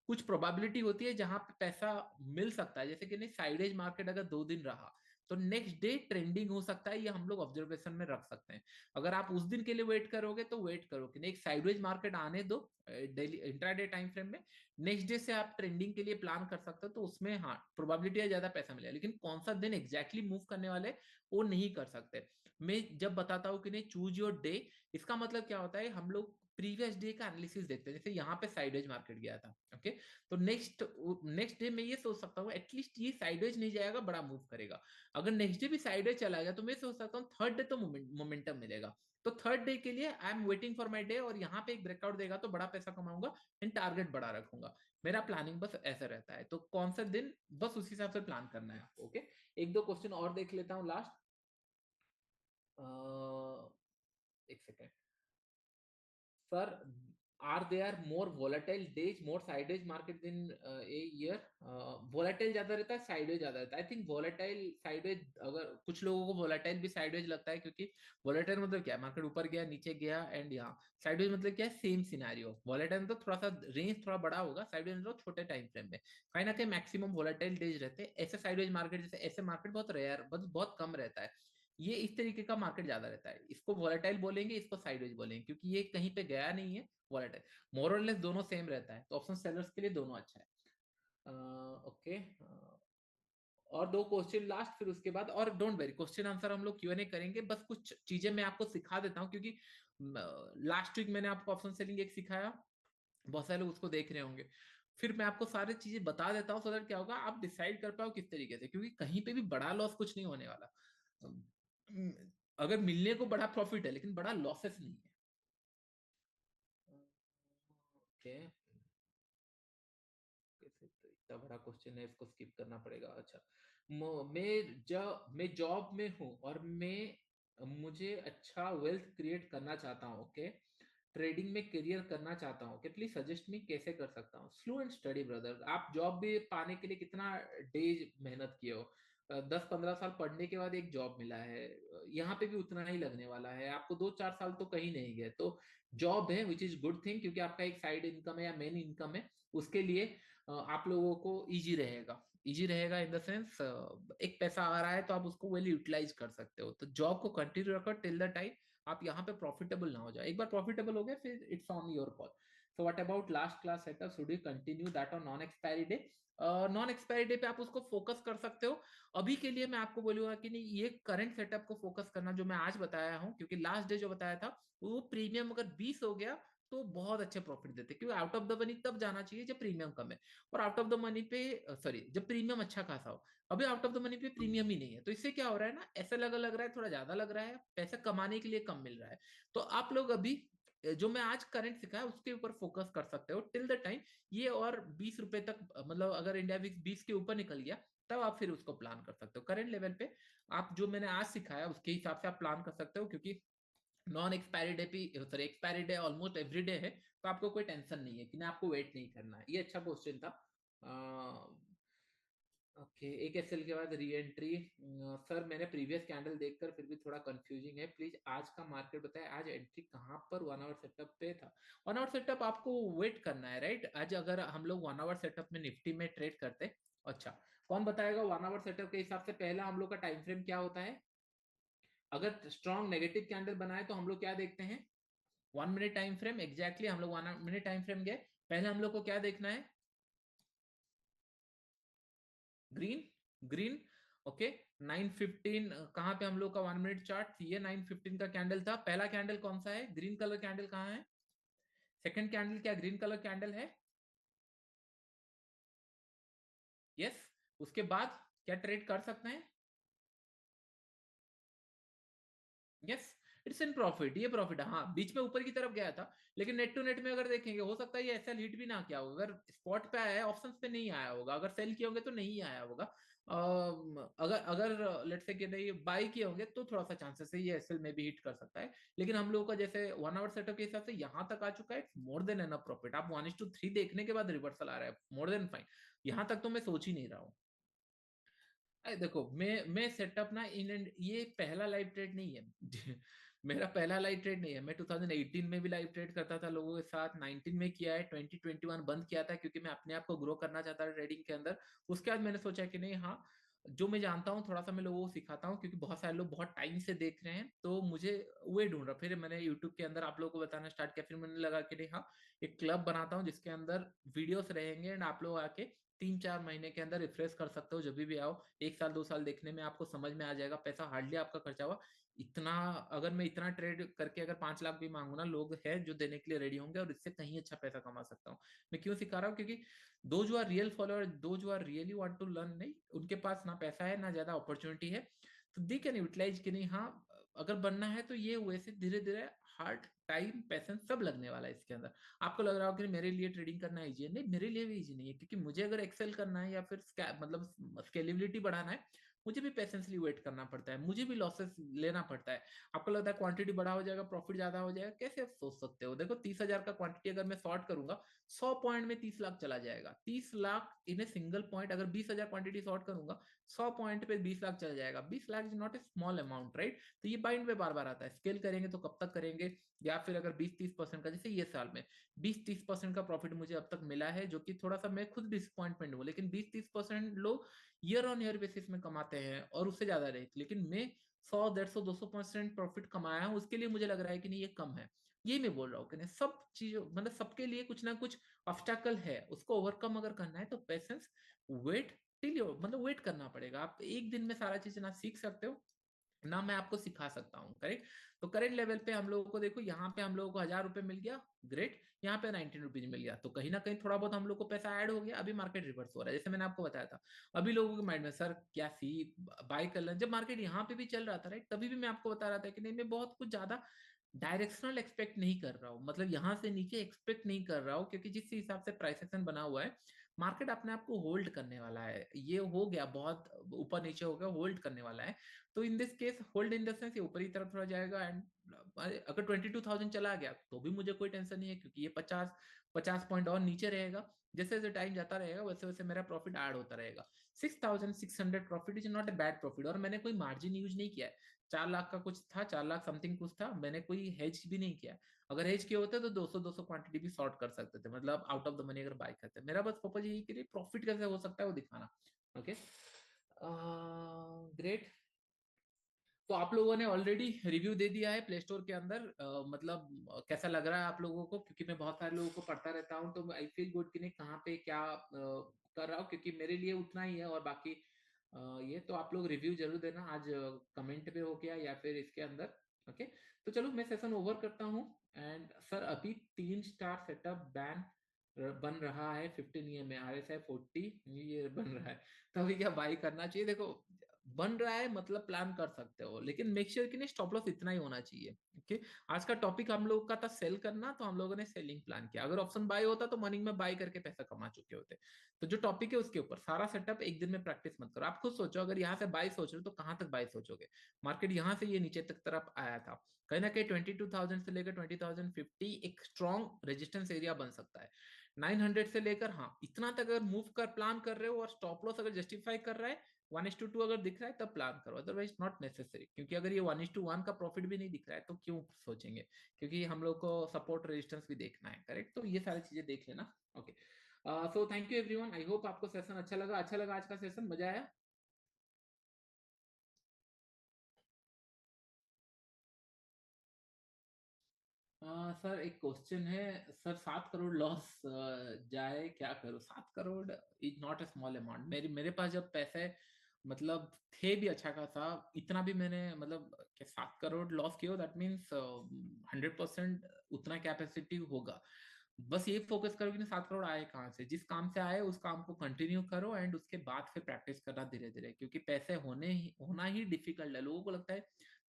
कुछ प्रोबेबिलिटी होती है जहां पे पैसा मिल सकता है, जैसे कि नहीं साइडेज मार्केट अगर 2 दिन रहा तो नेक्स्ट डे ट्रेंडिंग हो सकता है, ये हम लोग ऑब्जर्वेशन में रख सकते हैं। अगर आप उस दिन के लिए वेट करोगे तो वेट करो कि नहीं एक साइडवेज मार्केट आने दो डेली इंट्राडे टाइम फ्रेम में, नेक्स्ट डे से आप ट्रेंडिंग के लिए प्लान कर सकते हो, तो उसमें हाँ प्रोबेबिलिटी है ज्यादा पैसा मिलेगा, लेकिन कौन सा दिन एग्जैक्टली मूव करने वाले वो नहीं कर सकते। मैं जब बताता हूँ कि नहीं चूज योर डे, इसका मतलब क्या होता है हम लोग प्रीवियस डे का एनालिसिस देखते हैं, जैसे यहाँ पे साइडवेज मार्केट गया था, ओके, तो नेक्स्ट नेक्स्ट डे में ये सोच सकता हूँ एटलीस्ट ये साइडवेज नहीं जाएगा, बड़ा मूव करेगा। अगर नेक्स्ट डे भी साइडवेज चला गया तो मैं सोच सकता हूँ थर्ड डे तो मोमेंटम मिलेगा, तो थर्ड डे के लिए I am waiting for my day, और यहाँ पे एक ब्रेकआउट देगा तो बड़ा पैसा कमाऊंगा एंड टारगेट बड़ा रखूंगा। मेरा प्लानिंग बस ऐसा रहता है, तो कौन सा दिन बस उस हिसाब से प्लान करना है आपको। ओके, एक दो क्वेश्चन और देख लेता हूँ लास्ट, एक second sir. Are there more volatile days more sideways market in a year? Volatile ज्यादा रहता है, साइडेज ज्यादा रहता है? आई थिंक वोलेटाइल साइडेज, अगर कुछ लोगों को वोलेटाइल भी साइडेज लगता है, क्योंकि वोलेटाइल मतलब क्या है, मार्केट ऊपर गया नीचे गया एंड यहाँ, साइडेज मतलब क्या है, सेम सिनेरियो। वोलेटाइल मतलब थोड़ा सा रेंज थोड़ा बड़ा होगा, साइडेज मतलब छोटे टाइम फ्रेम में कहीं ना कहीं मैक्सिमम वोलेटाइल डेज रहते हैं। ऐसे साइडेज मार्केट जैसे ऐसे मार्केट बहुत रेयर बहुत कम रहता है, ये इस तरीके का मार्केट ज्यादा रहता है, इसको वोलेटाइल बोलेंगे, इसको साइडवेज बोलेंगे, क्योंकि ये कहीं पे गया नहीं है, वोलेटाइल। मोर और लेस दोनों सेम रहता है, तो ऑप्शन सेलर्स के लिए दोनों अच्छा है। ओके, और दो क्वेश्चन लास्ट, फिर उसके बाद और डोंट वेरी क्वेश्चन आंसर हम लोग Q&A करेंगे, बस कुछ चीजें मैं आपको सिखा देता हूँ, क्योंकि लास्ट वीक मैंने आपको ऑप्शन सेलिंग एक सिखाया, बहुत सारे लोग उसको देख रहे होंगे, फिर मैं आपको सारी चीजें बता देता हूँ, सो दैट क्या होगा आप डिसाइड कर पाओ किस तरीके से, क्योंकि कहीं पे भी बड़ा लॉस कुछ नहीं होने वाला। अम, अगर मिलने को बड़ा प्रॉफिट है लेकिन बड़ा लॉसेस नहीं है। ओके, इतना बड़ा क्वेश्चन है, इसको स्किप करना पड़ेगा। अच्छा, मैं जॉब में हूँ और मुझे अच्छा वेल्थ क्रिएट करना चाहता हूँ, ओके, ट्रेडिंग में करियर करना चाहता हूँ, कि प्लीज सजेस्ट मी कैसे कर सकता हूँ। स्लो एंड स्टडी ब्रदर, आप जॉब भी पाने के लिए कितना डेज मेहनत किए हो, 10-15 साल पढ़ने के बाद एक जॉब मिला है, यहाँ पे भी उतना ही लगने वाला है आपको, 2-4 साल तो कहीं नहीं गए, तो जॉब है विच इज गुड थिंग, क्योंकि आपका एक साइड इनकम है या मेन इनकम है, उसके लिए आप लोगों को इजी रहेगा। इजी रहेगा इन द सेंस एक पैसा आ रहा है तो आप उसको वेल यूटिलाइज कर सकते हो, तो जॉब को कंटिन्यू रखो टिल द टाइम आप यहाँ पे प्रॉफिटेबल ना हो जाए। एक बार प्रॉफिटेबल हो गए फिर it's on your call. So what about last class setup, should you continue that on non expiry day? Non expiry day पे आप उसको फोकस कर सकते हो। अभी के लिए मैं आपको बोलूंगा कि नहीं, ये करंट सेटअप को फोकस करना जो मैं आज बताया हूँ, क्योंकि लास्ट डे जो बताया था वो प्रीमियम अगर 20 हो गया तो बहुत अच्छे प्रॉफिट देते, क्योंकि आउट ऑफ द मनी तब जाना चाहिए जब प्रीमियम कम है, और आउट ऑफ द मनी पे सॉरी जब प्रीमियम अच्छा खासा हो। अभी आउट ऑफ द मनी पे प्रीमियम ही नहीं है, तो इससे क्या हो रहा है ना, ऐसा लग रहा है थोड़ा ज्यादा लग रहा है, पैसा कमाने के लिए कम मिल रहा है। तो आप लोग अभी जो मैं आज करंट सिखाया उसके ऊपर फोकस कर सकते हो टिल द टाइम ये और 20 रुपए तक, मतलब अगर इंडिया विक्स 20 के ऊपर निकल गया तब आप फिर उसको प्लान कर सकते हो। करंट लेवल पे आप जो मैंने आज सिखाया उसके हिसाब से आप प्लान कर सकते हो, क्योंकि नॉन एक्सपायरी डे भी sorry expiry day almost every day है, तो आपको कोई टेंशन नहीं है कि ना आपको वेट नहीं करना है। ये अच्छा क्वेश्चन था। ओके, एक एसएल के बाद री एंट्री। सर मैंने प्रीवियस कैंडल देखकर फिर भी थोड़ा कंफ्यूजिंग है, प्लीज आज का मार्केट बताएं, आज एंट्री कहाँ पर 1 आवर सेटअप पे था? 1 आवर सेटअप आपको वेट करना है, राइट? आज अगर हम लोग 1 आवर सेटअप में निफ्टी में ट्रेड करते, अच्छा कौन बताएगा 1 आवर सेटअप के हिसाब से पहला हम लोग का टाइम फ्रेम क्या होता है? अगर स्ट्रॉन्ग नेगेटिव कैंडल बनाए तो हम लोग क्या देखते हैं? 1 मिनट टाइम फ्रेम, एग्जैक्टली हम लोग 1 मिनट टाइम फ्रेम गए, पहले हम लोग को क्या देखना है? Green, green, okay. 9:15 कहाँ पे हम लोग का 1 मिनट चार्ट, ये 9:15 का कैंडल था, पहला कैंडल कौन सा है? ग्रीन कलर कैंडल कहाँ है? सेकंड कैंडल क्या ग्रीन कलर कैंडल है? यस। उसके बाद क्या ट्रेड कर सकते हैं? यस, इट्स इन प्रॉफिट, ये प्रॉफिट है। हाँ बीच में ऊपर की तरफ गया था, लेकिन नेट टू नेट में अगर देखेंगे हो सकता है ये ऐसा हिट भी ना किया होगा, अगर स्पॉट पे आया है ऑप्शंस पे नहीं आया होगा, अगर सेल किए होंगे तो नहीं आया होगा। अगर अगर लेट्स से कि नहीं बाई किए होंगे तो थोड़ा सा चांसेस है ये एसएल में भी हिट कर सकता है, लेकिन हम लोगों का जैसे 1 आवर सेटअप के हिसाब से यहाँ तक आ चुका है, it's more than enough profit. आप 1:3 देखने के बाद रिवर्सल आ रहा है, मोर देन फाइन। यहाँ तक तो मैं सोच ही नहीं रहा हूँ। देखो मैं सेटअप ना इन ये पहला लाइव ट्रेड नहीं है मेरा पहला लाइव ट्रेड नहीं है, मैं 2018 में भी लाइव ट्रेड करता था लोगों के साथ, 19 में किया है, 2021 बंद किया था क्योंकि मैं अपने आप को ग्रो करना चाहता था ट्रेडिंग के अंदर। उसके बाद मैंने सोचा कि नहीं, हाँ जो मैं जानता हूँ थोड़ा सा मैं लोगों को सिखाता हूँ, क्योंकि बहुत सारे लोग बहुत टाइम से देख रहे हैं, तो मुझे वे ढूंढ रहा। फिर मैंने यूट्यूब के अंदर आप लोगों को बताना स्टार्ट किया, फिर मैंने लगा कि नहीं हाँ, एक क्लब बनाता हूँ जिसके अंदर वीडियोस रहेंगे एंड आप लोग आके 3-4 महीने के अंदर रिफ्रेश कर सकते हो, जब भी आओ। 1 साल 2 साल देखने में आपको समझ में आ जाएगा, पैसा हार्डली आपका खर्चा हुआ इतना। अगर मैं इतना ट्रेड करके अगर 5 लाख भी मांगू ना, लोग हैं जो देने के लिए रेडी होंगे, और इससे कहीं अच्छा पैसा कमा सकता हूँ। मैं क्यों सिखा रहा हूँ? क्योंकि दो जो आर रियल फॉलोअर, दो जो are really want to learn, नहीं उनके पास ना पैसा है ना ज्यादा अपॉर्चुनिटी है, तो दे कैन यूटिलाइज कि नहीं हाँ, अगर बनना है तो ये वैसे धीरे धीरे हार्ड टाइम पैसेंस सब लगने वाला है इसके अंदर। आपको लग रहा हो कि मेरे लिए ट्रेडिंग करना इजी है, नहीं मेरे लिए भी इजी नहीं है, क्योंकि मुझे अगर एक्सेल करना है या फिर मतलब स्केलेबिलिटी बढ़ाना है, मुझे भी पेशेंसली वेट करना पड़ता है, मुझे भी लॉसेस लेना पड़ता है। आपको लगता है क्वांटिटी बड़ा हो जाएगा, प्रॉफिट ज्यादा हो जाएगा, कैसे आप सोच सकते हो? देखो 30,000 का क्वांटिटी अगर मैं शॉर्ट करूंगा, 100 पॉइंट में 30 लाख चला जाएगा। 30 लाख इन ए सिंगल पॉइंट, अगर 20,000 क्वांटिटी शॉर्ट करूंगा, 100 पॉइंट पे 20 लाख चला जाएगा। 20 lakh is not a small amount, right? तो ये माइंड में बार बार आता है, स्केल करेंगे तो कब तक करेंगे, या फिर अगर 20-30% का, जैसे ये साल में 20-30% का प्रॉफिट मुझे अब तक मिला है, जो कि थोड़ा सा मैं खुद डिसअपॉइंटमेंट हूँ, लेकिन 20-30% लोग ईयर ऑन ईयर बेसिस में कमाते हैं और उससे ज्यादा रहे, लेकिन मैं 100, 150, 200% प्रॉफिट कमाया हूं, उसके लिए मुझे लग रहा है कि नहीं ये कम है। ये मैं बोल रहा हूँ कि नहीं, सब चीजों मतलब सबके लिए कुछ ना कुछ ऑब्स्टैकल है, उसको ओवरकम अगर करना है तो पेशेंस, वेट टिल यू, मतलब वेट करना पड़ेगा। आप एक दिन में सारा चीज ना सीख सकते हो ना मैं आपको सिखा सकता हूँ, करेक्ट? तो करेंट लेवल पे हम लोगों को देखो, यहाँ पे हम लोगों को 1,000 रुपए मिल गया, ग्रेट। यहाँ पे 19 रुपीज मिल गया, तो कहीं ना कहीं थोड़ा बहुत हम लोग को पैसा ऐड हो गया। अभी मार्केट रिवर्स हो रहा है, जैसे मैंने आपको बताया था। अभी लोगों के माइंड में सर क्या सी बाय कर लें, जब मार्केट यहाँ पे भी चल रहा था, राइट? तभी भी मैं आपको बता रहा था कि नहीं, मैं बहुत कुछ ज्यादा डायरेक्शनल एक्सपेक्ट नहीं कर रहा हूँ, मतलब यहाँ से नीचे एक्सपेक्ट नहीं कर रहा हूँ, क्योंकि जिस हिसाब से प्राइस एक्शन बना हुआ है, मार्केट अपने आप को होल्ड करने वाला है। ये हो गया बहुत ऊपर नीचे हो गया, होल्ड करने वाला है। तो in this case hold in the sense ये ऊपरी तरफ थोड़ा जाएगा, एंड अगर 22,000 चला गया तो भी मुझे कोई टेंशन नहीं है, क्योंकि ये 50 पॉइंट और नीचे रहेगा। जैसे जैसे टाइम जाता रहेगा वैसे वैसे मेरा प्रॉफिट ऐड होता रहेगा। 6,600 profit is not a bad profit, और मैंने कोई मार्जिन यूज नहीं किया है। 4 लाख का कुछ था, 4 लाख समथिंग कुछ था, मैंने कोई हेज भी नहीं किया। अगर हेज किए होते तो 200 क्वांटिटी भी शॉर्ट कर सकते थे, मतलब आउट ऑफ द मनी अगर बाय करते। मेरा बस पर्पज यही के लिए प्रॉफिट कैसे हो सकता है वो दिखाना। Okay, great. तो आप लोगों ने ऑलरेडी रिव्यू दे दिया है प्ले स्टोर के अंदर, मतलब कैसा लग रहा है आप लोगों को? क्योंकि मैं बहुत सारे लोगों को पढ़ता रहता हूँ, तो आई फील गुड कि नहीं कहाँ पे क्या कर रहा हूँ, क्योंकि मेरे लिए उतना ही है, और बाकी ये तो आप लोग रिव्यू जरूर देना आज, कमेंट पे हो गया या फिर इसके अंदर। ओके, तो चलो मैं सेशन ओवर करता हूँ। एंड सर अभी 3 स्टार सेटअप बैन बन रहा है 15 में, RSI 40 ये बन रहा है, तो अभी क्या बाई करना चाहिए? देखो बन रहा है मतलब प्लान कर सकते हो, लेकिन मेक श्योर कि नहीं स्टॉप लॉस इतना ही होना चाहिए। ओके, आज का टॉपिक हम लोग का था सेल करना, तो हम लोगों ने सेलिंग प्लान किया। अगर ऑप्शन बाय होता तो मॉर्निंग में बाय करके पैसा कमा चुके होते। तो जो टॉपिक है उसके ऊपर सारा सेटअप एक दिन में प्रैक्टिस मत करो। आप खुद सोचो, अगर यहाँ से बाय सोच रहे हो तो कहाँ तक बाय सोचोगे? मार्केट यहाँ से ये नीचे तक तरफ आया था, कहीं ना कहीं 22,000 से लेकर 20,050 एक स्ट्रॉन्ग रेजिस्टेंस एरिया बन सकता है। 900 से लेकर, हाँ इतना तक अगर मूव कर प्लान कर रहे हो और स्टॉप लॉस अगर जस्टिफाई कर रहा है, 1:2 अगर दिख रहा है तब प्लान करो, अदरवाइज नॉट नेसेसरी। क्योंकि अगर ये 1:1 का प्रॉफिट भी नहीं दिख रहा है तो क्यों सोचेंगे? क्योंकि हम लोग को सपोर्ट रेजिस्टेंस भी देखना है, करेक्ट? तो ये सारी चीजें देख लेना। Okay, so thank you everyone, I hope आपको सेशन अच्छा लगा। अच्छा लगा आज का सेशन, मजा आया? सर एक क्वेश्चन है सर, 7 करोड़ लॉस जाए क्या करूं? 7 crore is not a small amount. मेरे पास जब पैसे मतलब थे भी अच्छा खासा, इतना भी मैंने मतलब 7 करोड़ लॉस किया, दैट मीन्स 100% उतना कैपेसिटी होगा। बस ये फोकस करो कि 7 करोड़ आए कहाँ से, जिस काम से आए उस काम को कंटिन्यू करो, एंड उसके बाद फिर प्रैक्टिस करना धीरे धीरे, क्योंकि पैसे होना ही डिफिकल्ट है। लोगों को लगता है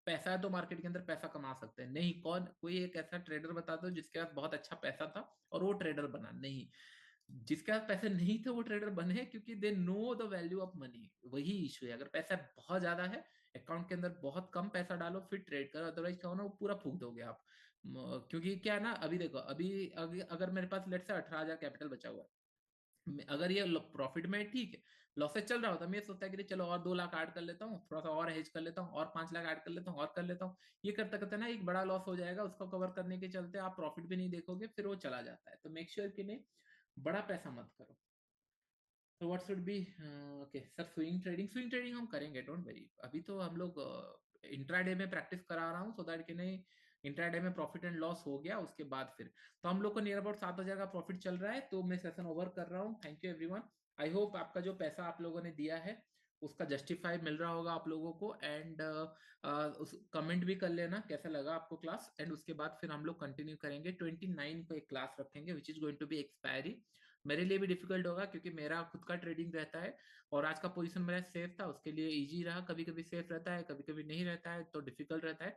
पैसा है तो मार्केट के अंदर पैसा कमा सकते हैं, नहीं। कौन कोई एक ऐसा ट्रेडर बता दो जिसके पास बहुत अच्छा पैसा था और वो ट्रेडर बना? नहीं, जिसके पास पैसे नहीं थे वो ट्रेडर बने, क्योंकि they know the value of money. वही इशू है, अगर पैसा बहुत ज्यादा है अकाउंट के अंदर, बहुत कम पैसा डालो फिर ट्रेड करो, अदरवाइज क्या होना, वो पूरा फूक दोगे आप। क्योंकि क्या है ना, अभी देखो, अभी अगर मेरे पास लेट से 18,000 कैपिटल बचा हुआ है, अगर ये प्रॉफिट में है, ठीक है। लॉसेज चल रहा होता मैं ये सोचता है कि चलो और 2 लाख ऐड कर लेता हूँ, थोड़ा सा और हेज कर लेता हूँ, और 5 लाख ऐड कर लेता हूँ, और कर लेता हूँ। ये करते करते ना एक बड़ा लॉस हो जाएगा, उसको कवर करने के चलते आप प्रॉफिट भी नहीं देखोगे, फिर वो चला जाता है। तो मेक श्योर कि नहीं, बड़ा पैसा मत करो। तो what should be, okay sir, swing trading हम करेंगे, डोंट वरी। अभी तो हम लोग इंट्राडे में प्रैक्टिस करा रहा हूँ, सो दैट कि नहीं इंट्राडे में प्रॉफिट एंड लॉस हो गया, उसके बाद फिर तो हम लोग को नियर अबाउट 7,000 का प्रॉफिट चल रहा है। तो मैं सेशन ओवर कर रहा हूँ। Thank you everyone. I hope आपका जो पैसा आप लोगों ने दिया है उसका जस्टिफाई मिल रहा होगा आप लोगों को। एंड उस कमेंट भी कर लेना कैसा लगा आपको क्लास। एंड उसके बाद फिर हम लोग कंटिन्यू करेंगे, 29 को एक क्लास रखेंगे which is going to be expiry. मेरे लिए भी डिफिकल्ट होगा क्योंकि मेरा खुद का ट्रेडिंग रहता है, और आज का पोजीशन मेरा सेफ था, उसके लिए इजी रहा। कभी कभी सेफ रहता है, कभी कभी नहीं रहता है, तो डिफिकल्ट रहता है।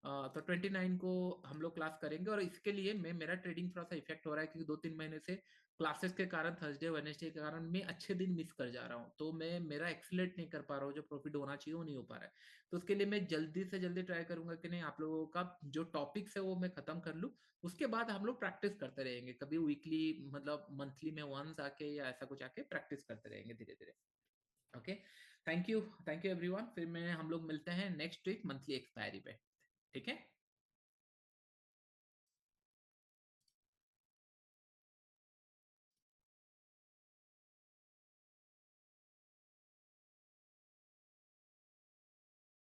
तो 29 को हम लोग क्लास करेंगे। और इसके लिए मैं मेरा ट्रेडिंग थोड़ा सा इफेक्ट हो रहा है क्योंकि 2-3 महीने से क्लासेस के कारण, थर्सडे वेडनेसडे के कारण मैं अच्छे दिन मिस कर जा रहा हूँ, तो मैं मेरा एक्सलेट नहीं कर पा रहा हूँ, जो प्रॉफिट होना चाहिए वो नहीं हो पा रहा है। तो उसके लिए मैं जल्दी से जल्दी ट्राई करूंगा कि नहीं आप लोगों का जो टॉपिक्स है वो मैं खत्म कर लूँ। उसके बाद हम लोग प्रैक्टिस करते रहेंगे, कभी वीकली मतलब मंथली में वंस आके या ऐसा कुछ आके प्रैक्टिस करते रहेंगे धीरे धीरे। Okay, thank you everyone. फिर मैं हम लोग मिलते हैं नेक्स्ट वीक मंथली एक्सपायरी पे, ठीक है।